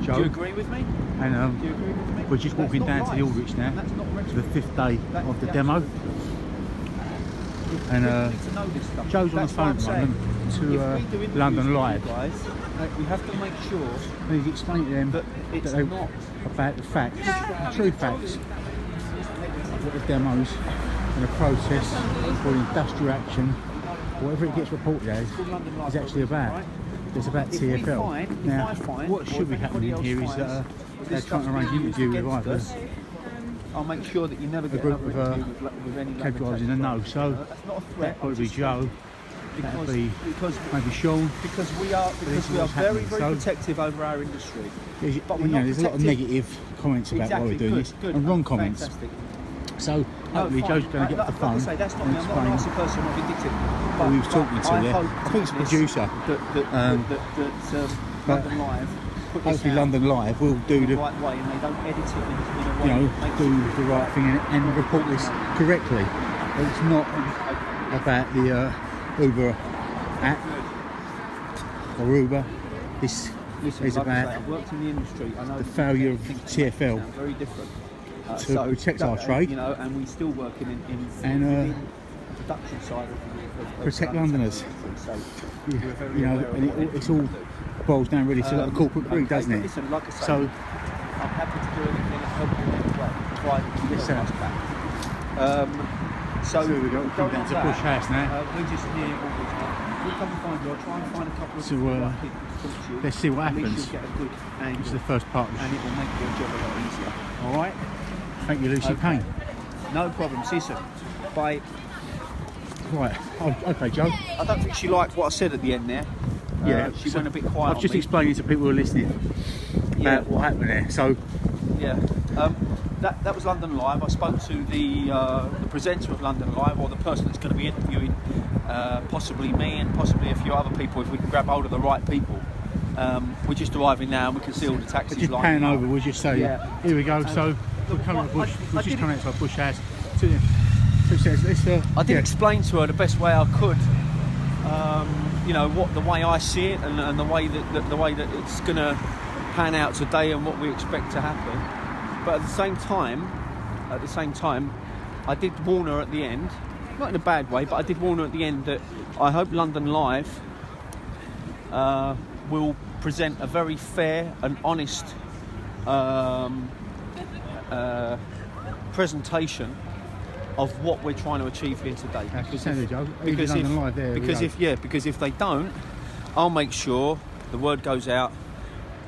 Joe. Do you agree with me? And Do you agree with me? we're just walking down to the Aldrich now, to the 5th day of the demo. And Joe's on the phone at the moment to London Live. Guys, we have to make sure And he's explaining to them that it's they, not about the facts, the true facts, what the demos and the process or the industrial action, whatever it gets reported as, is actually about. It's about TfL. Now, what should be happening here is that they're trying to arrange an interview with either I'll make sure that you never a get group another of interview with any cab drivers in the know. So that's not a threat. that'd probably be Joe, that'd be because maybe Sean. because we are very protective over our industry. But we're not There's a lot of protective. negative comments about Exactly, why we're doing good, this, good. and wrong comments. Fantastic. So hopefully Joe's going to get off the phone Like I say, that's not and me. I'm not a nasty explain person or vindictive. who he was talking to there. I think it's a producer. London Live. Put this Hopefully out London Live will do the the right way, and they don't edit it in a way. that makes do it- the right thing and report this correctly. It's not about the Uber app or Uber. This Listen, is like I say, about I've worked in the industry. I know the that failure of things TfL sound very different. to protect our trade. And we still work in And, the production side of protect London Londoners. So Yeah, we're very aware of and what we it's do. all boils down really to like a corporate greed, Okay, doesn't but it? Listen, like I say, So I'm happy to do anything that helps you in any way, provided you Yes, help sir. us back. So we got going come down on to that, Bush House now. we're just near Aldrich now. We'll come and find you. I'll try and find a couple of So, right people to talk to you. let's see what At least happens. you'll get a good angle, This is the first part. and it will make your job a lot easier. All right? Thank you, Lucy Okay. Payne. No problem. See you soon. Bye. Right. Oh, okay, Joe. I don't think she liked what I said at the end there. Yeah, she so went a bit quiet. I've just on me. explained it to people who are listening about what happened there. So Yeah. That was London Live. I spoke to the presenter of London Live, or the person that's going to be interviewing, possibly me and possibly a few other people, if we can grab hold of the right people. We're just arriving now, and we can see all the taxis just lining pan up. over, we'll just say, Yeah. here we go. So we're coming to Bush. We're just coming outside Bush House. So it says, I did explain to her the best way I could. What the way I see it, and the way that it's going to pan out today, and what we expect to happen. But at the same time, I did warn her at the end, not in a bad way, but I did warn her at the end that I hope London Live will present a very fair and honest presentation of what we're trying to achieve here today. Because if they don't, I'll make sure the word goes out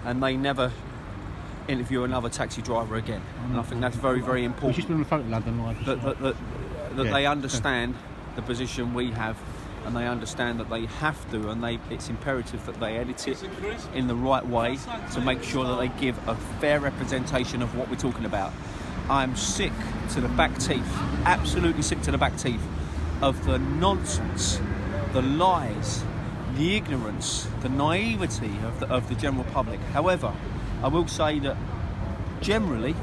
and they never interview another taxi driver again. And I think that's very, very important. We've just been on the phone at London Live. That they understand the position we have, and they understand that they have to, and it's imperative that they edit it in the right way to make sure that they give a fair representation of what we're talking about. I'm sick to the back teeth, absolutely sick to the back teeth of the nonsense, the lies, the ignorance, the naivety of the general public. However, I will say that generally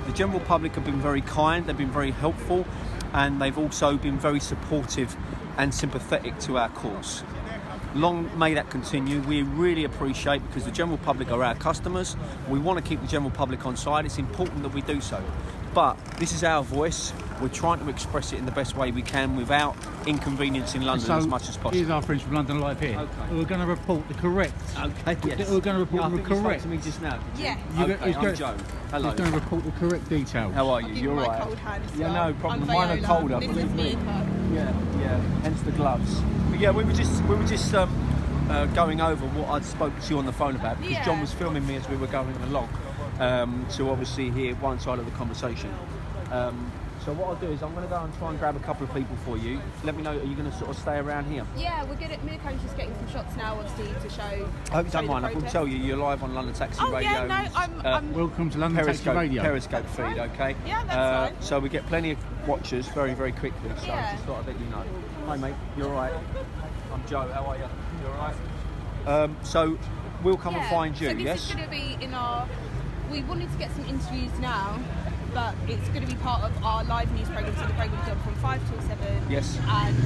the general public have been very kind, they've been very helpful, and they've also been very supportive and sympathetic to our cause. Long may that continue. We really appreciate, because the general public are our customers. We want to keep the general public on side. It's important that we do so. But this is our voice. We're trying to express it in the best way we can without inconveniencing London as much as possible. Here's our friends from London Live here. Okay. We're going to report the correct. Okay, yes. We're going to report the I think you spoke correct. to me just now. Yeah. I'm Joe. Hello. He's going to report the correct details. How are you? I'll give You're my right. cold hand as Yeah, well. no problem. I'm Mine are Viola. colder, This believe is me. Nika. Yeah, hence the gloves. But yeah, we were just going over what I'd spoke to you on the phone about, because Yeah. John was filming me as we were going along, to obviously hear one side of the conversation. So what I'll do is I'm going to go and try and grab a couple of people for you. Let me know, are you going to sort of stay around here? Yeah, we're good at Mirko's just getting some shots now, obviously, to show. I hope you don't mind. I will tell you, you're live on London Taxi Oh Radio. yeah, no, I'm Welcome to London Taxi Radio. Periscope feed, okay? Yeah, that's fine. So we get plenty of watchers very, very quickly. So I Yeah. just thought I'd let you know. Hi mate, you're all right. I'm Joe. How are you? You're all right. So we'll come and find you. So this yes. is going to be in our. We wanted to get some interviews now, but it's going to be part of our live news program. So the program's on from 5 till 7. Yes. And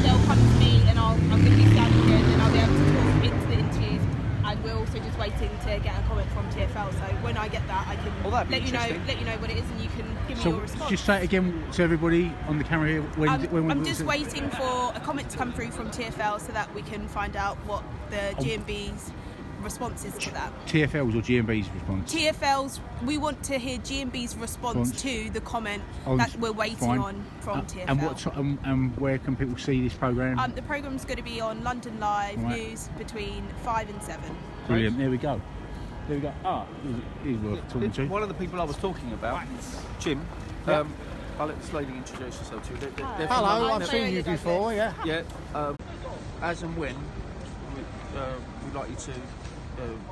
they'll come to me, and I'm going to be standing here, and I'll be able to talk into the interviews and and we're also just waiting to get a comment from TfL. So when I get that, I can let you know what it is, and you can give me your response. Just say it again to everybody on the camera here. I'm just waiting for a comment to come through from TfL so that we can find out what the GMB's response is to that. TfL's or GMB's response? TfL's. We want to hear GMB's response to the comment that we're waiting on from TfL. And where can people see this programme? The programme's going to be on London Live News between 5 and 7. Brilliant. There we go. He's worth talking to. One of the people I was talking about, Jim. I'll let this lady introduce herself to you. Hello, I've seen you before, yeah. Yeah. As and when we'd like you to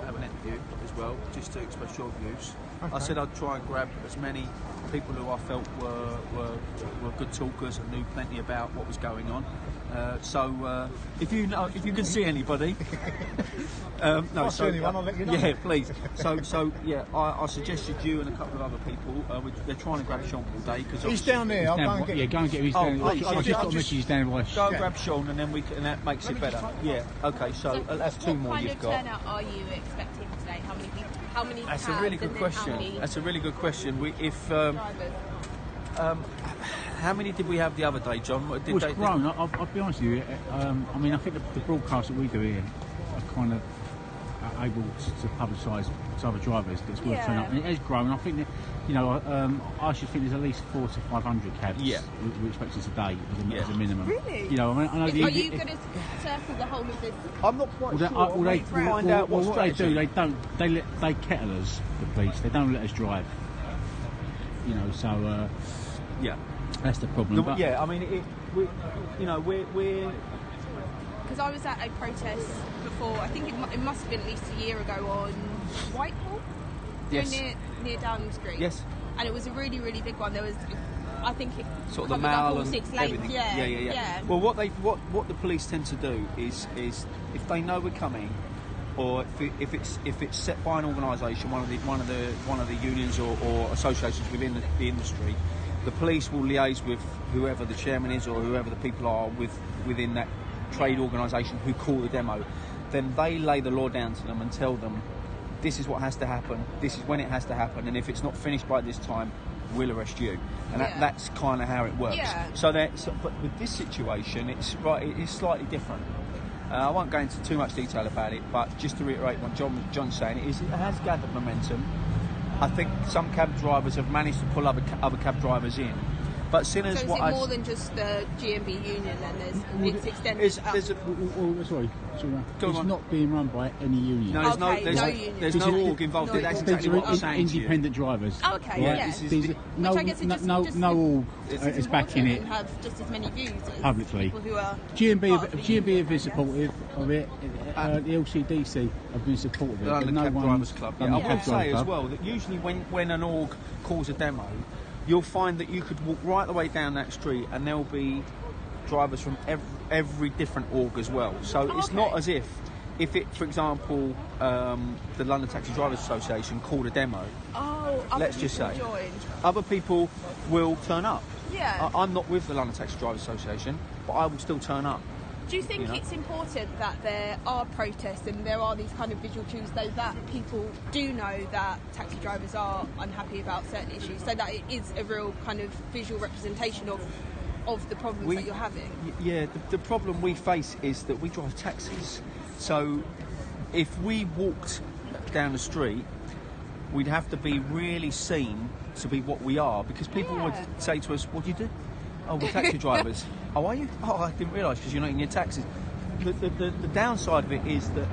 have an interview as well, just to express your views. Okay. I said I'd try and grab as many people who I felt were good talkers and knew plenty about what was going on. So if you can see anybody, I'll see anyone, I'll let you know. Yeah, please. So I suggested you and a couple of other people. They're trying to grab Sean all day because he's down there. I'll go and get him. Go and get him. I've just got a message down by. Go and grab Sean, and then that makes it better. Yeah. Okay. So that's two more you've got. What kind of turnout are you expecting today? How many people? How many? That's a really good question. That's a really good question. How many did we have the other day, John? It's grown. I'll be honest with you. I mean, I think the broadcast that we do here are kind of able to publicise to other drivers that's worth turning up. And it has grown. I think that, I should think there's at least 400 to 500 cabs we expect today as a minimum. Really? I mean, I know are you going to circle the whole of this? I'm not quite sure. What they do, they kettle us, the police. They don't let us drive. That's the problem. I mean, we're. Because I was at a protest before. I think it must have been at least a year ago on Whitehall, near Downing Street. Yes. And it was a really, really big one. There was, I think, it sort of the Mall and 6 lanes. Everything. Yeah. Well, what the police tend to do is if they know we're coming, or if it's set by an organisation, one of the unions or associations within the industry, the police will liaise with whoever the chairman is or whoever the people are within that trade organisation who call the demo. Then they lay the law down to them and tell them, this is what has to happen, this is when it has to happen, and if it's not finished by this time, we'll arrest you. And that's kind of how it works. Yeah. But with this situation, it's slightly different. I won't go into too much detail about it, but just to reiterate what John's saying, it has gathered momentum. I think some cab drivers have managed to pull other cab drivers in. But so is it more than just the GMB union, and it's extended sorry. It's not being run by any union. No, there's no org involved. That's exactly what I'm saying. Independent drivers. Oh, okay, no org is backing it. Have just as many views as publicly. People who are GMB have been supportive of it. The LCDC have been supportive of it. The Cab Drivers Club. I would say as well that usually when an org calls a demo, you'll find that you could walk right the way down that street and there'll be drivers from every different org as well. So it's not as if it, for example, the London Taxi Drivers Association called a demo. Let's just say other people will turn up. Yeah. I'm not with the London Taxi Drivers Association, but I will still turn up. Do you think it's important that there are protests and there are these kind of visual cues, though, that people do know that taxi drivers are unhappy about certain issues, so that it is a real kind of visual representation of the problems that you're having? Yeah, the problem we face is that we drive taxis. So if we walked down the street, we'd have to be really seen to be what we are, because people would say to us, what do you do? Oh, we're taxi drivers. Oh, are you? Oh, I didn't realise, because you're not in your taxis. The downside of it is that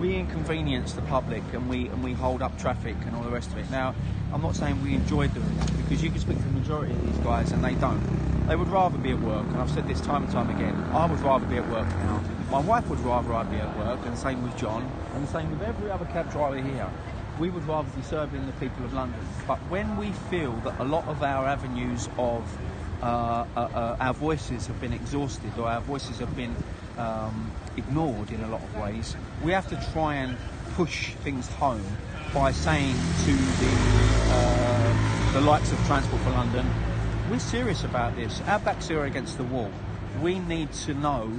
we inconvenience the public and we hold up traffic and all the rest of it. Now, I'm not saying we enjoy doing that, because you can speak to the majority of these guys and they don't. They would rather be at work, and I've said this time and time again. I would rather be at work now. My wife would rather I be at work, and the same with John, and the same with every other cab driver here. We would rather be serving the people of London. But when we feel that a lot of our avenues of our voices have been exhausted, or our voices have been ignored in a lot of ways, we have to try and push things home by saying to the likes of Transport for London, we're serious about this. Our backs are against the wall. We need to know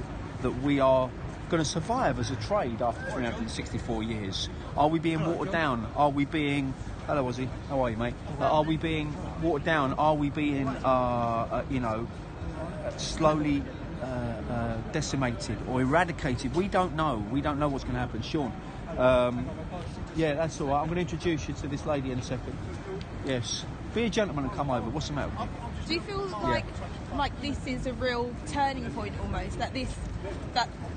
that we are going to survive as a trade after 364 years? Are we being watered down? Are we being... Hello, Ozzy. How are you, mate? Are we being watered down? Are we being, slowly decimated or eradicated? We don't know. We don't know what's going to happen. Sean? Yeah, that's all right. I'm going to introduce you to this lady in a second. Yes. Be a gentleman and come over. What's the matter with you? Do you feel like this is a real turning point almost? That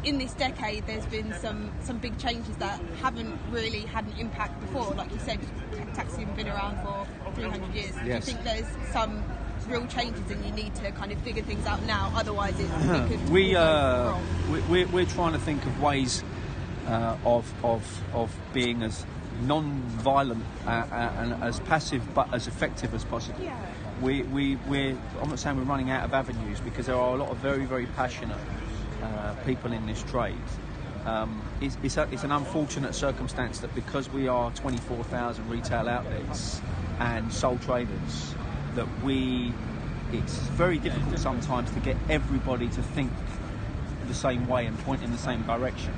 in this decade there's been some big changes that haven't really had an impact before? Like you said, taxi has been around for 300 years. Yes. Do you think there's some real changes and you need to kind of figure things out now? Otherwise, it could go wrong. We're trying to think of ways of being as non-violent and as passive but as effective as possible. Yeah. I'm not saying we're running out of avenues, because there are a lot of very, very passionate people in this trade. It's an unfortunate circumstance that because we are 24,000 retail outlets and sole traders, that it's very difficult sometimes to get everybody to think the same way and point in the same direction.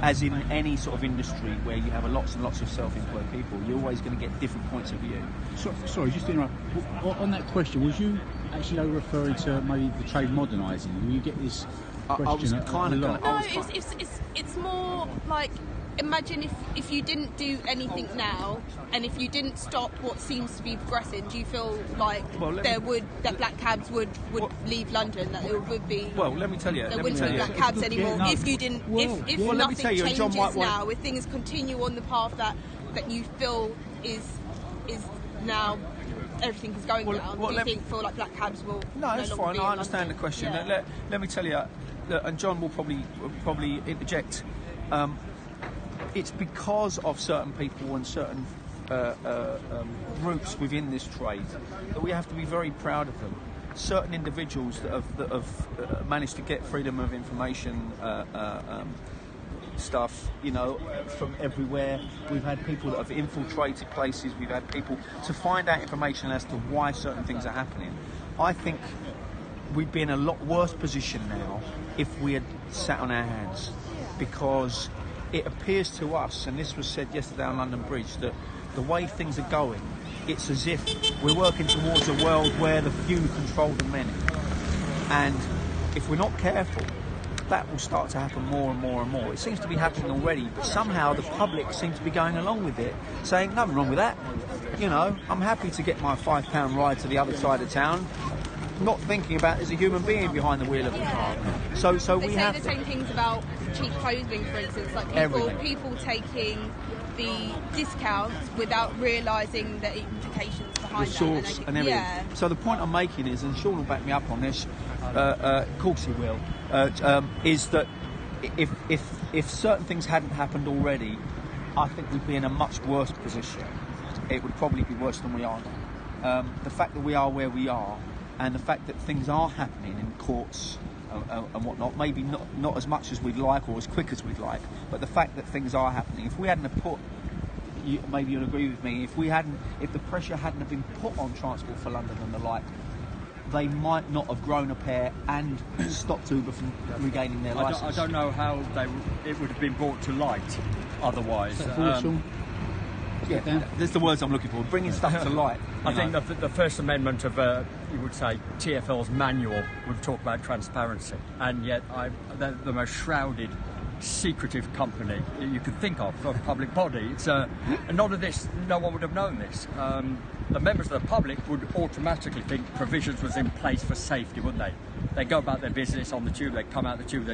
As in any sort of industry where you have lots and lots of self-employed people, you're always going to get different points of view. Sorry, just to interrupt. On that question, was you actually referring to maybe the trade modernising? Will you get this question I was kind of going to... No, it's more like, imagine if you didn't do anything now, and if you didn't stop what seems to be progressing, do you feel like that black cabs would leave London, that it would be... Well, let me tell you. There wouldn't be black cabs anymore if you didn't... If nothing changes now, if things continue on the path that you feel is now... everything is going down. Do you feel like black cabs will... No, that's fine. I understand the question. Yeah. Let me tell you, and John will probably interject. It's because of certain people and certain groups within this trade that we have to be very proud of them. Certain individuals that have managed to get freedom of information stuff, from everywhere. We've had people that have infiltrated places. We've had people to find out information as to why certain things are happening. I think we'd be in a lot worse position now if we had sat on our hands, because it appears to us, and this was said yesterday on London Bridge, that the way things are going, it's as if we're working towards a world where the few control the many. And if we're not careful, that will start to happen more and more and more. It seems to be happening already, but somehow the public seems to be going along with it, saying nothing wrong with that. I'm happy to get my £5 ride to the other side of town, not thinking about there's a human being behind the wheel of the car. So they we say have the same things about cheap clothing, for instance, like people taking the discounts without realising the implications behind the source and everything. Yeah. So the point I'm making is, and Sean will back me up on this, of course he will, is that if certain things hadn't happened already, I think we'd be in a much worse position. It would probably be worse than we are now. The fact that we are where we are, and the fact that things are happening in courts and whatnot, maybe not as much as we'd like or as quick as we'd like, but the fact that things are happening, if we hadn't have put, maybe you'll agree with me, if the pressure hadn't have been put on Transport for London and the like, they might not have grown a pair and stopped Uber from regaining their licence. I don't know how it would have been brought to light otherwise. Yeah, that's the words I'm looking for. Bringing stuff to light. I think the First Amendment of, you would say, TfL's manual would talk about transparency, and yet they're the most shrouded, secretive company you could think of for a public body. It's none of this. No one would have known this. The members of the public would automatically think provisions was in place for safety, wouldn't they? They'd go about their business on the tube, they'd come out the tube,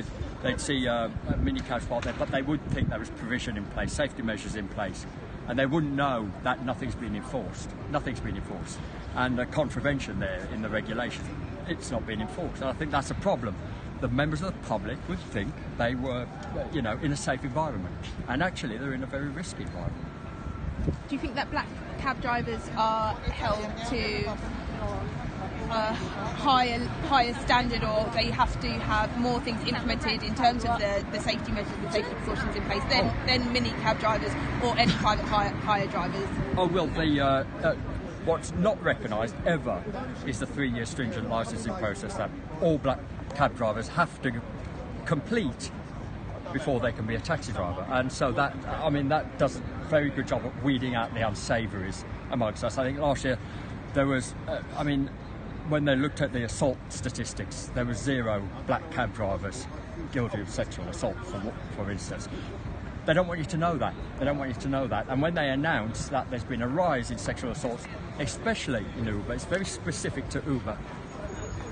they'd see a mini cabs parked there, but they would think there was provision in place, safety measures in place. And they wouldn't know that nothing's been enforced. Nothing's been enforced. And a contravention there in the regulation, it's not been enforced. And I think that's a problem. The members of the public would think they were, in a safe environment. And actually, they're in a very risky environment. Do you think that black cab drivers are held to a higher standard, or they have to have more things implemented in terms of the safety measures and safety precautions in place than mini cab drivers or any private hire drivers? Oh, well, what's not recognised ever is the 3-year stringent licensing process that all black cab drivers have to complete before they can be a taxi driver. And so that does a very good job of weeding out the unsavouries amongst us. I think last year there was, when they looked at the assault statistics, there was 0 black cab drivers guilty of sexual assault, for instance. They don't want you to know that. And when they announce that there's been a rise in sexual assaults, especially in Uber, it's very specific to Uber,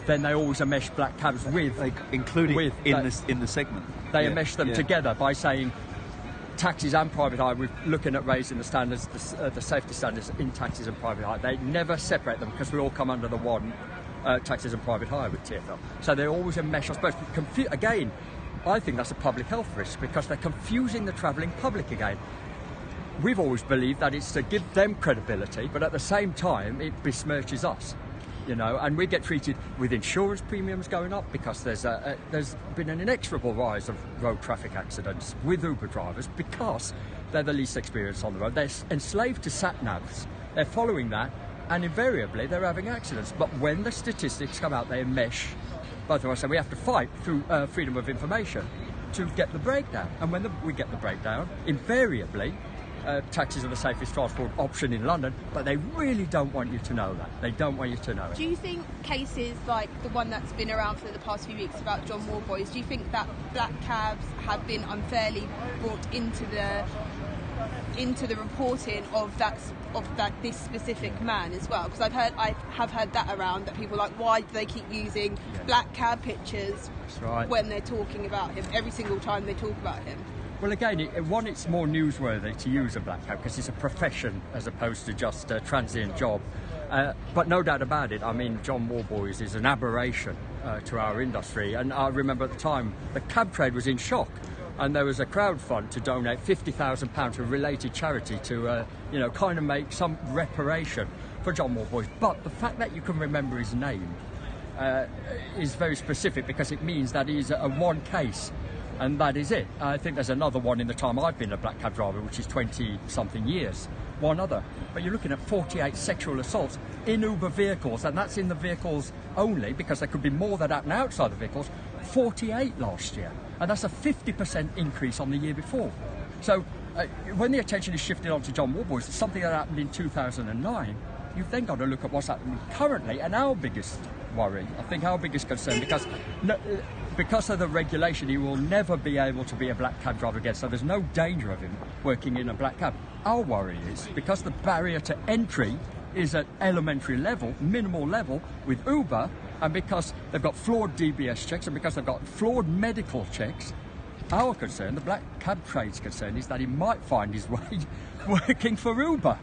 then they always enmesh black cabs with... including in the segment. They enmesh them together by saying taxis and private hire, we're looking at raising the standards, the safety standards in taxis and private hire. They never separate them because we all come under the one taxis and private hire with TfL. So they always enmesh, I suppose. Again, I think that's a public health risk because they're confusing the travelling public again. We've always believed that it's to give them credibility, but at the same time, it besmirches us. And we get treated with insurance premiums going up because there's been an inexorable rise of road traffic accidents with Uber drivers because they're the least experienced on the road. They're enslaved to sat-navs. They're following that, and invariably they're having accidents. But when the statistics come out, they enmesh both of us, and we have to fight through freedom of information to get the breakdown. And when we get the breakdown, invariably, taxis are the safest transport option in London, but they really don't want you to know that. They don't want you to know it. Do you think cases like the one that's been around for the past few weeks about John Warboys, do you think that black cabs have been unfairly brought into the reporting of this specific man as well? Because I have heard that around, that people are like, why do they keep using black cab pictures when they're talking about him every single time they talk about him? Well, again, it's more newsworthy to use a black cab because it's a profession as opposed to just a transient job. But no doubt about it, John Warboys is an aberration to our industry. And I remember at the time, the cab trade was in shock. And there was a crowdfund to donate £50,000 to a related charity to, kind of make some reparation for John Warboys. But the fact that you can remember his name is very specific because it means that he's a one case. And that is it. I think there's another one in the time I've been a black cab driver, which is 20-something years. One other. But you're looking at 48 sexual assaults in Uber vehicles, and that's in the vehicles only, because there could be more that happen outside the vehicles. 48 last year. And that's a 50% increase on the year before. So when the attention is shifted onto John Warboys, it's something that happened in 2009. You've then got to look at what's happening currently, and our biggest worry, I think our biggest concern, because of the regulation, he will never be able to be a black cab driver again, so there's no danger of him working in a black cab. Our worry is, because the barrier to entry is at elementary level, minimal level, with Uber, and because they've got flawed DBS checks, and because they've got flawed medical checks, our concern, the black cab trade's concern, is that he might find his way working for Uber.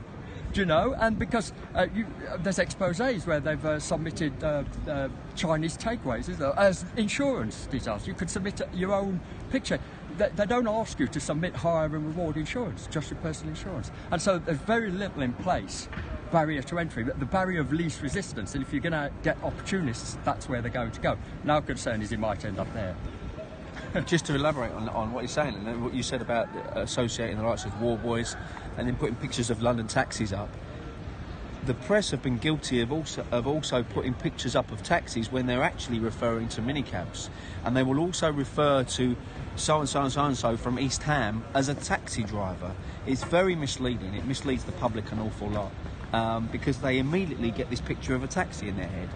And because there's exposés where they've submitted Chinese takeaways as insurance details. You could submit your own picture. They don't ask you to submit hire and reward insurance, just your personal insurance. And so there's very little in place, barrier to entry, but the barrier of least resistance. And if you're going to get opportunists, that's where they're going to go. And our concern is he might end up there. Just to elaborate on what you're saying, and what you said about associating the likes of Warboys and then putting pictures of London taxis up, the press have been guilty of also putting pictures up of taxis when they're actually referring to minicabs, and they will also refer to so and so and so and so from East Ham as a taxi driver. It's very misleading. It misleads the public an awful lot because they immediately get this picture of a taxi in their head.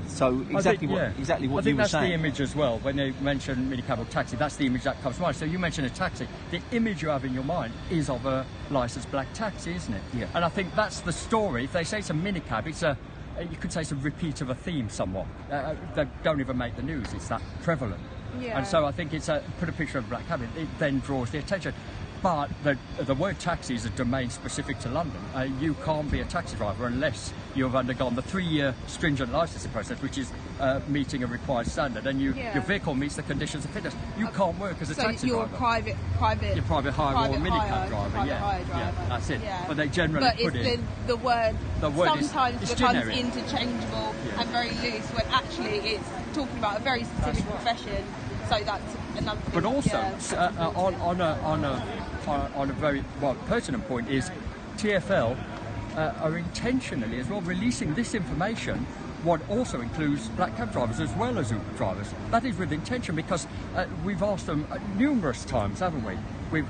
So exactly what you were saying. I think that's the image as well. When they mention minicab or taxi, that's the image that comes to mind. So you mention a taxi, the image you have in your mind is of a licensed black taxi, isn't it? Yeah. And I think that's the story. If they say it's a minicab, you could say it's a repeat of a theme somewhat. They don't even make the news. It's that prevalent. Yeah. And so I think put a picture of a black cab, it then draws the attention. But the word taxi is a domain specific to London. You can't be a taxi driver unless you've undergone the 3-year stringent licensing process, which is meeting a required standard, and your vehicle meets the conditions of fitness. You can't work as a taxi driver. So you're private hire or a minicab driver. Yeah, that's it. Yeah. But they generally put in the word sometimes becomes generic. Interchangeable and very loose, when actually it's talking about a very specific profession. So that's another thing. But also on a very pertinent point is TfL are intentionally as well releasing this information one also includes black cab drivers as well as Uber drivers. That is with intention, because we've asked them numerous times, haven't we?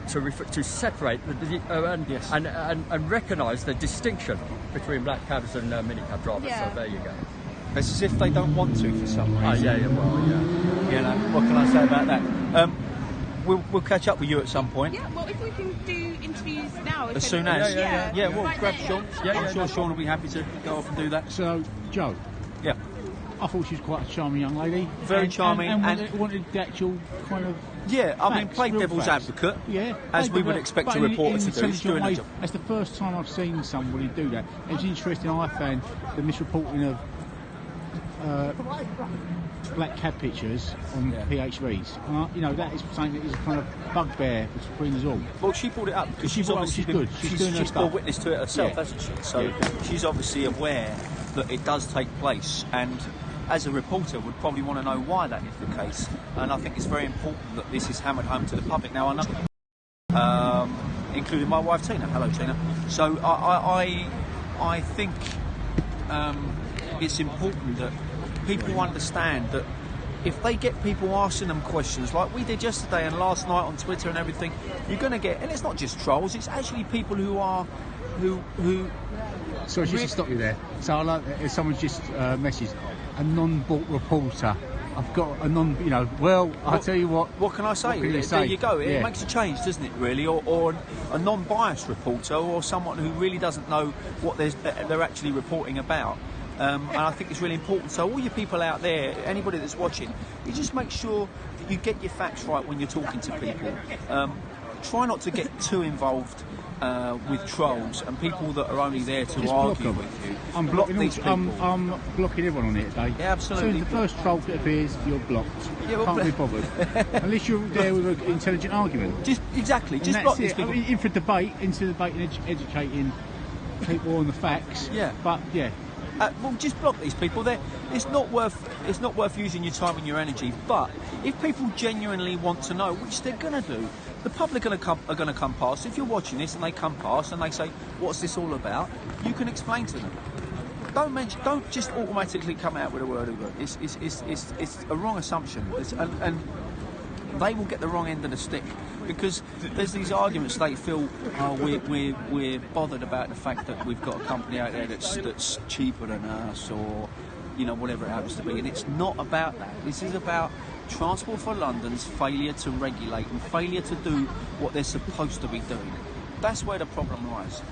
To separate and recognise the distinction between black cabs and minicab drivers. Yeah. So there you go. It's as if they don't want to for some reason. Yeah. You know, what can I say about that? We'll catch up with you at some point. Yeah, well, if we can do interviews now. As soon as. Yeah, well, right grab there. Sean. I'm sure Sean will be happy to go off and do that. So, Joe, Yeah. I thought she was quite a charming young lady. Very charming. And wanted the actual kind of... Yeah, I mean, facts, play real devil's facts. advocate, Yeah, as we but- would expect but a reporter to in do. He's doing intelligent a way. job. That's the first time I've seen somebody do that. It was interesting. I found the misreporting of black cab pictures on PHVs. And that is something that is a kind of bugbear between us all. Well, she brought it up because she's brought it up, obviously she's good. She's doing her bore stuff. witness to it herself, Yeah. hasn't she? So Yeah. she's obviously aware that it does take place, and as a reporter would probably want to know why that is the case. And I think it's very important that this is hammered home to the public. Now, I know, including my wife Tina. Hello, Tina. So I think it's important that people understand that if they get people asking them questions like we did yesterday and last night on Twitter and everything, you're going to get, and it's not just trolls, it's actually people who Sorry, just to stop you there. So I like if someone's just messaged a non-bought reporter. I've got a I'll tell you what. What can I say? What can you say? There you go. It Yeah. makes a change, doesn't it, really? Or a non-biased reporter, or someone who really doesn't know what they're actually reporting about. And I think it's really important. So all you people out there, anybody that's watching, you just make sure that you get your facts right when you're talking to people. Try not to get too involved with trolls and people that are only there to Just block argue them. with you. I'm Block blocking these people. I'm blocking everyone on it today. Yeah, absolutely. As soon as the first troll that appears, you're blocked. Yeah, well, Can't be bothered. Unless you're there with an intelligent argument. Just And block that's these it. people. I mean, in for debate, into debating, educating people on the facts. Yeah. But yeah, Well, just block these people. It's not worth using your time and your energy. But if people genuinely want to know, which they're going to do, the public are going to come past. If you're watching this and they come past and they say, "What's this all about?" you can explain to them. Don't just automatically come out with a word Uber. It's a wrong assumption, and they will get the wrong end of the stick because there's these arguments they feel we're bothered about the fact that we've got a company out there that's cheaper than us, or whatever it happens to be, and it's not about that. This is about Transport for London's failure to regulate and failure to do what they're supposed to be doing. That's where the problem lies.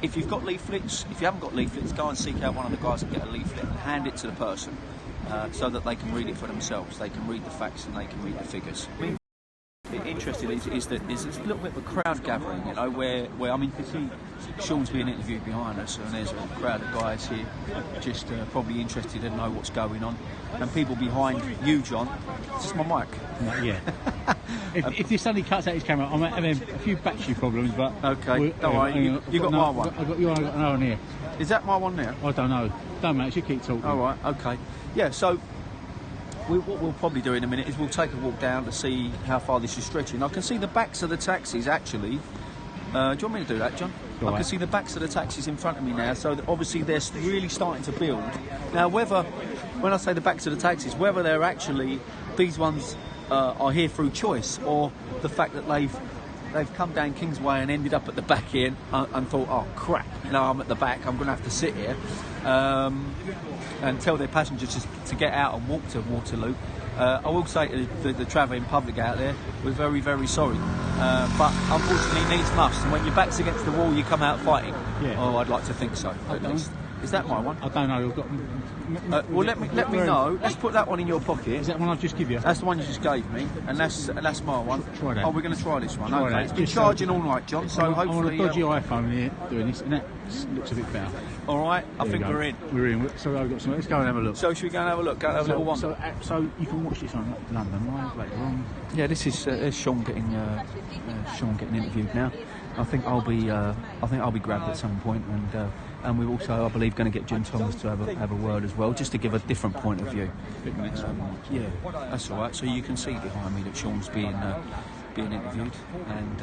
If you've got leaflets, if you haven't got leaflets, go and seek out one of the guys and get a leaflet and hand it to the person so that they can read it for themselves. They can read the facts and they can read the figures. Interested is that there's a little bit of a crowd gathering, where I mean, you can see Sean's being interviewed behind us, and there's a crowd of guys here just probably interested to know what's going on, and people behind you, John. Is this my mic? yeah. If this suddenly cuts out his camera, I'm having a few battery problems, but Okay, don't worry, you got my one. I've got your one, I've got another one here. Is that my one now? I don't know. Don't matter, you keep talking. All right, okay. Yeah, so what we'll probably do in a minute is we'll take a walk down to see how far this is stretching. I can see the backs of the taxis, actually. Do you want me to do that, John? Go I on. can see the backs of the taxis in front of me now, so that obviously they're really starting to build. Now, when I say the backs of the taxis, whether they're actually, these ones are here through choice, or the fact that they've come down Kingsway and ended up at the back here and thought, oh crap, I'm at the back, I'm going to have to sit here, and tell their passengers to get out and walk to Waterloo. I will say to the travelling public out there, we're very, very sorry. But unfortunately, needs must. And when your back's against the wall, you come out fighting. Yeah. Oh, I'd like to think so. At least. Is that my one? I don't know. I've got. Well, let me know. Let's put that one in your pocket. Is that one I've just given you? That's the one you just gave me, and that's my one. Try that. Oh, we're going to try this one. Try Okay. that. It's been Just charging all night, John. So I'm hopefully. on a dodgy iPhone here doing this, and that looks a bit better. All right. I There think we go. we're in. We're in. So I've got some. Let's go and have a look. So should we go and have a look? Go and have a little one. So you can watch this on London Live later on. Yeah, this is Sean getting interviewed now. I think I'll be grabbed at some point, and we're also, I believe, going to get Jim Thomas to have a word as well, just to give a different point of view. Yeah, that's all right. So you can see behind me that Sean's being interviewed, and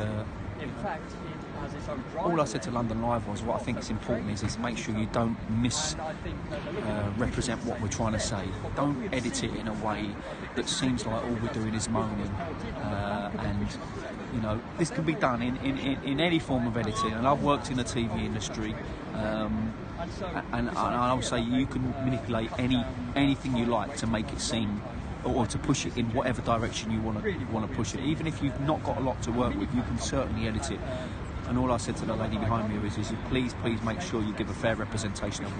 in fact, it has its own all I said to London Live was what I think is important is make sure you don't represent what we're trying to say. Don't edit it in a way that seems like all we're doing is moaning. And you know, this can be done in any form of editing. And I've worked in the TV industry. And I'll say you can manipulate anything you like to make it seem, or to push it in whatever direction you want to push it. Even if you've not got a lot to work with, you can certainly edit it. And all I said to the lady behind me is please make sure you give a fair representation of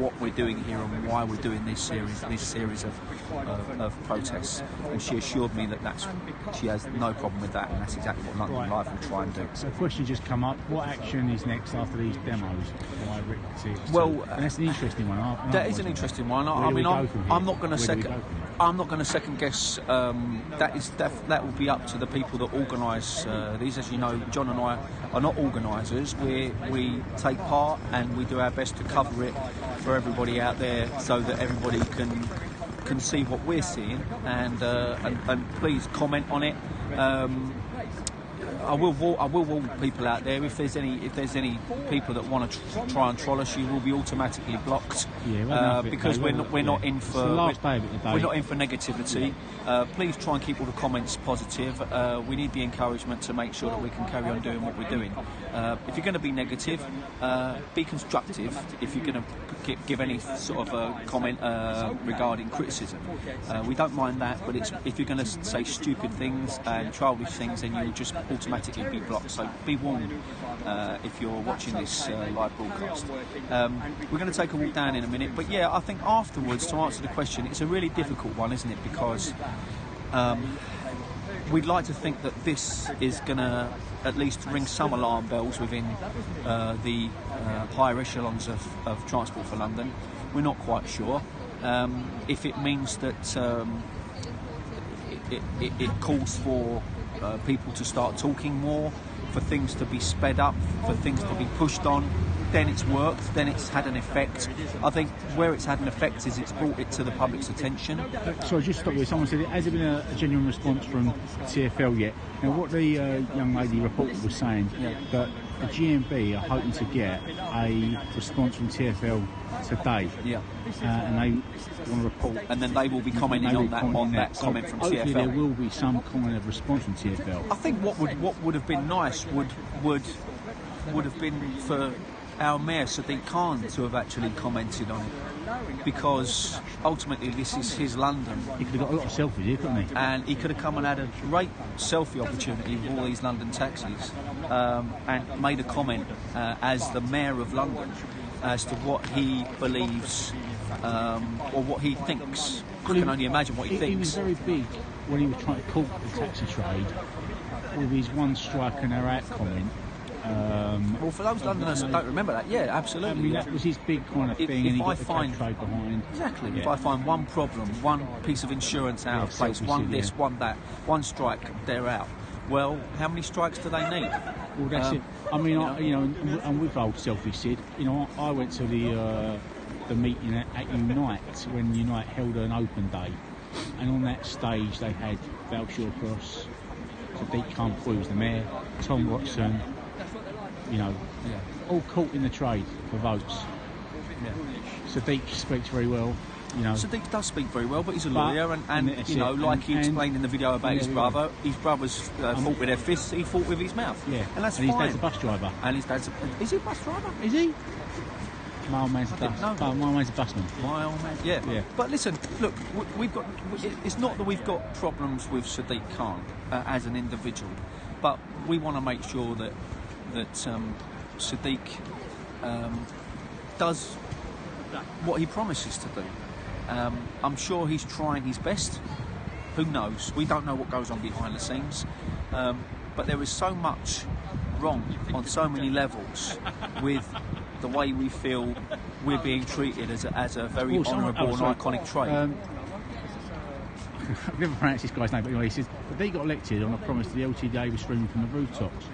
what we're doing here and why we're doing this series of protests. And she assured me that she has no problem with that, and that's exactly what London Live will try and do. So a question just come up: what action is next after these demos? Well, and that's an interesting one. That is an interesting one. I'm not going to second guess. That will be up to the people that organise these. As you know, John and I are not organisers. We take part and we do our best to cover it for everybody out there, so that everybody can see what we're seeing, and please comment on it. I will warn people out there, if there's any people that want to try and troll us, you will be automatically blocked. Because we're not in for negativity. Please try and keep all the comments positive. We need the encouragement to make sure that we can carry on doing what we're doing. If you're going to be negative, be constructive. If you're going to give any sort of a comment regarding criticism, we don't mind that. But if you're going to say stupid things and childish things, then you'll just automatically be blocked. So be warned if you're watching this live broadcast. We're going to take a walk down in a minute, but yeah, I think afterwards, to answer the question, it's a really difficult one, isn't it? Because we'd like to think that this is going to at least ring some alarm bells within the higher echelons of Transport for London. We're not quite sure. If it means that it calls for people to start talking more, for things to be sped up, for things to be pushed on, then it's worked, then it's had an effect. I think where it's had an effect is it's brought it to the public's attention. So just stop you. Someone said, has there been a genuine response from TfL yet? Now, what the young lady reporter was saying, that the GMB are hoping to get a response from TfL today. And they want to report. And then they will be commenting on that comment from TfL. Hopefully there will be some kind of response from TfL. I think what would have been nice would have been for our Mayor Sadiq Khan to have actually commented on it, because ultimately this is his London. He could have got a lot of selfies here, couldn't he? And he could have come and had a great selfie opportunity with all these London taxis, and made a comment as the Mayor of London as to what he believes or what he thinks. I can only imagine what he thinks. He was very big when he was trying to court the taxi trade with his one strike and they're out comment. Well, for those Londoners that don't remember that, yeah, absolutely. I mean, that was his big kind of thing, and he got the cab trade behind. Exactly. Yeah. If I find one problem, one piece of insurance out of place, one this, one that, one strike, they're out. Well, how many strikes do they need? Well, that's it. I mean, and with old selfie Sid, I went to the meeting at Unite when Unite held an open day, and on that stage they had Val Shawcross, Sadiq Khan, who was the mayor, Tom Watson. All caught in the trade for votes. Sadiq speaks very well. Sadiq does speak very well, but he's a lawyer, and he explained in the video about his brother. His brother's fought with their fists, he fought with his mouth. Yeah, and that's fine. His dad's a bus driver. And his dad's is he a bus driver? Is he? My old man's a busman. My old man. Yeah. But listen, look, we've got. It's not that we've got problems with Sadiq Khan as an individual, but we want to make sure that Sadiq does what he promises to do. I'm sure he's trying his best. Who knows? We don't know what goes on behind the scenes. But there is so much wrong on so many levels with the way we feel we're being treated as a very honourable and iconic trade. I've never pronounced this guy's name, but anyway, he says that they got elected on a promise that the LTDA was streaming from the rooftops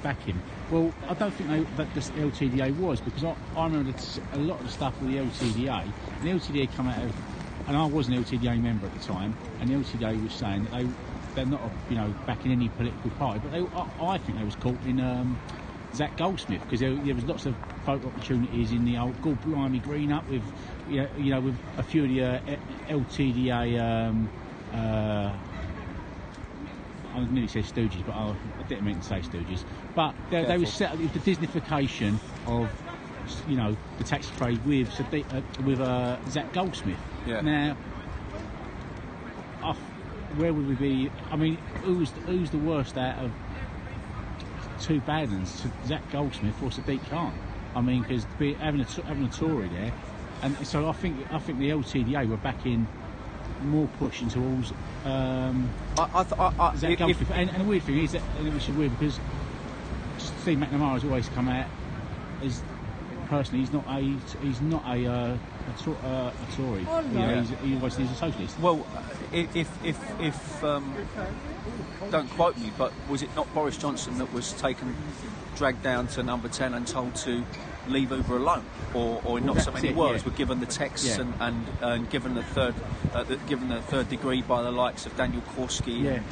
back him. Well, I don't think that the LTDA was, because I remember a lot of the stuff with the LTDA, and the LTDA come out of, and I was an LTDA member at the time, and the LTDA was saying that they're not, backing any political party. But I think they was caught in Zach Goldsmith, because there was lots of photo opportunities in the old God Blimey Green Up with, with a few of the LTDA. I nearly said Stooges, but I didn't mean to say Stooges. But they were set up with the Disneyfication of, the taxi trade with Zach Goldsmith. Yeah. Now, where would we be? I mean, who's the worst out of two bad ones, Zach Goldsmith or Sadiq Khan? I mean, because having a Tory there, and so I think the LTDA were backing more pushing towards Zach Goldsmith. And the weird thing is that, which is weird, because Steve McNamara has always come out as personally he's not a Tory. Oh, no. He always is a socialist. Well, if don't quote me, but was it not Boris Johnson that was dragged down to number 10 and told to leave Uber alone, or in not so many words, were given the texts and given the third degree by the likes of Daniel Korski and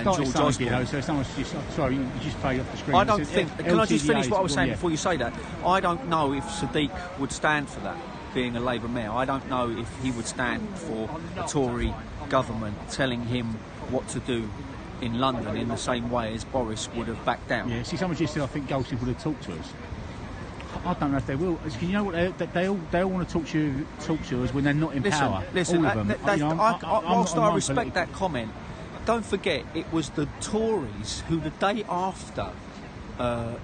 George Osborne. So someone's just sorry, you just played off the screen. I don't think. Can I just finish what I was saying before you say that? I don't know if Sadiq would stand for that, being a Labour mayor. I don't know if he would stand for a Tory government telling him what to do in London in the same way as Boris would have backed down. Yeah, see, someone just said I think Goldsmith would have talked to us. I don't know if they will. You know what? They all want to talk to us when they're not in power. Listen, all of them. Whilst I respect that comment, don't forget it was the Tories who, the day after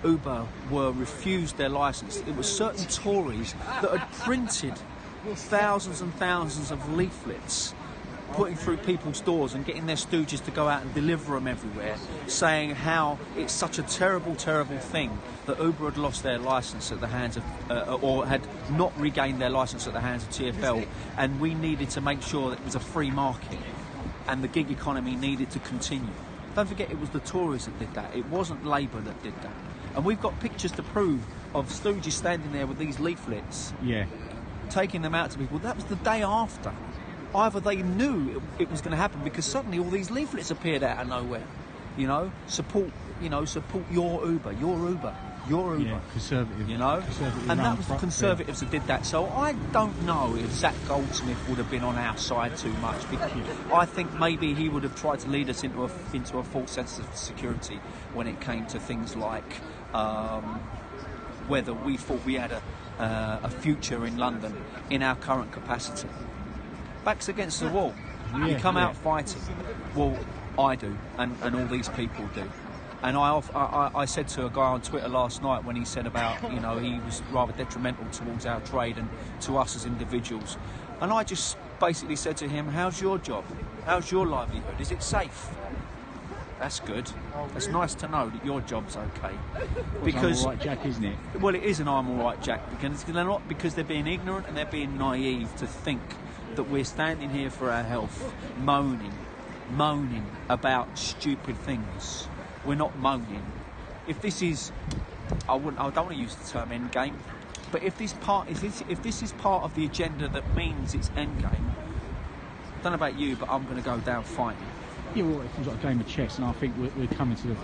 Uber were refused their licence, it was certain Tories that had printed thousands and thousands of leaflets, putting through people's doors and getting their stooges to go out and deliver them everywhere, saying how it's such a terrible, terrible thing that Uber had lost their licence at the hands of, or had not regained their licence at the hands of TfL, and we needed to make sure that it was a free market and the gig economy needed to continue. Don't forget it was the Tories that did that. It wasn't Labour that did that. And we've got pictures to prove of stooges standing there with these leaflets, taking them out to people. That was the day after. Either they knew it was going to happen, because suddenly all these leaflets appeared out of nowhere. Support your Uber, Yeah, Conservative. Conservative, and that was the Conservatives that did that. So I don't know if Zach Goldsmith would have been on our side too much, because I think maybe he would have tried to lead us into a false sense of security when it came to things like whether we thought we had a future in London in our current capacity. Backs against the wall. You come out fighting. Well, I do, and all these people do. And I said to a guy on Twitter last night when he said about, he was rather detrimental towards our trade and to us as individuals. And I just basically said to him, how's your job? How's your livelihood? Is it safe? That's good. It's nice to know that your job's okay. Because I'm all right, Jack, isn't it? Well, it is an I'm all right, Jack, because they're being ignorant and they're being naive to think that we're standing here for our health, moaning about stupid things. We're not moaning. If this is, I don't want to use the term end game, but if this is part of the agenda that means it's end game, I don't know about you, but I'm going to go down fighting. Yeah, well, it feels like a game of chess, and I think we're coming to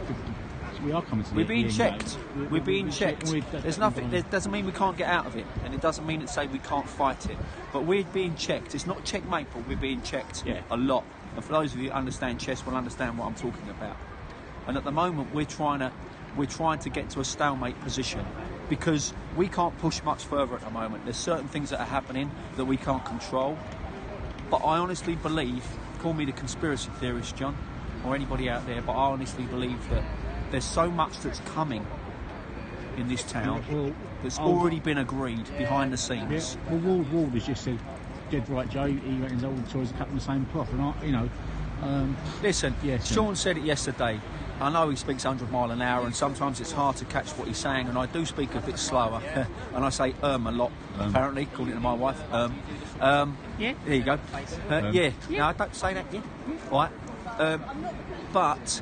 we are coming to the We're being checked. We're being checked. There's nothing. It doesn't mean we can't get out of it, and it doesn't mean to say we can't fight it. But we're being checked. It's not checkmate, but we're being checked a lot. And for those of you who understand chess, will understand what I'm talking about. And at the moment, we're trying to get to a stalemate position, because we can't push much further at the moment. There's certain things that are happening that we can't control. But I honestly believe, call me the conspiracy theorist, John, or anybody out there, but I honestly believe that there's so much that's coming in this town that's already been agreed behind the scenes. Yeah. Well, Ward has just said, dead right, Joe. He reckons all the Tories are cutting the same cloth, and listen, Sean said it yesterday. I know he speaks 100 mile an hour, and sometimes it's hard to catch what he's saying, and I do speak a bit slower, and I say a lot, apparently, according to my wife. There you go. No, I don't say that yet. Right. But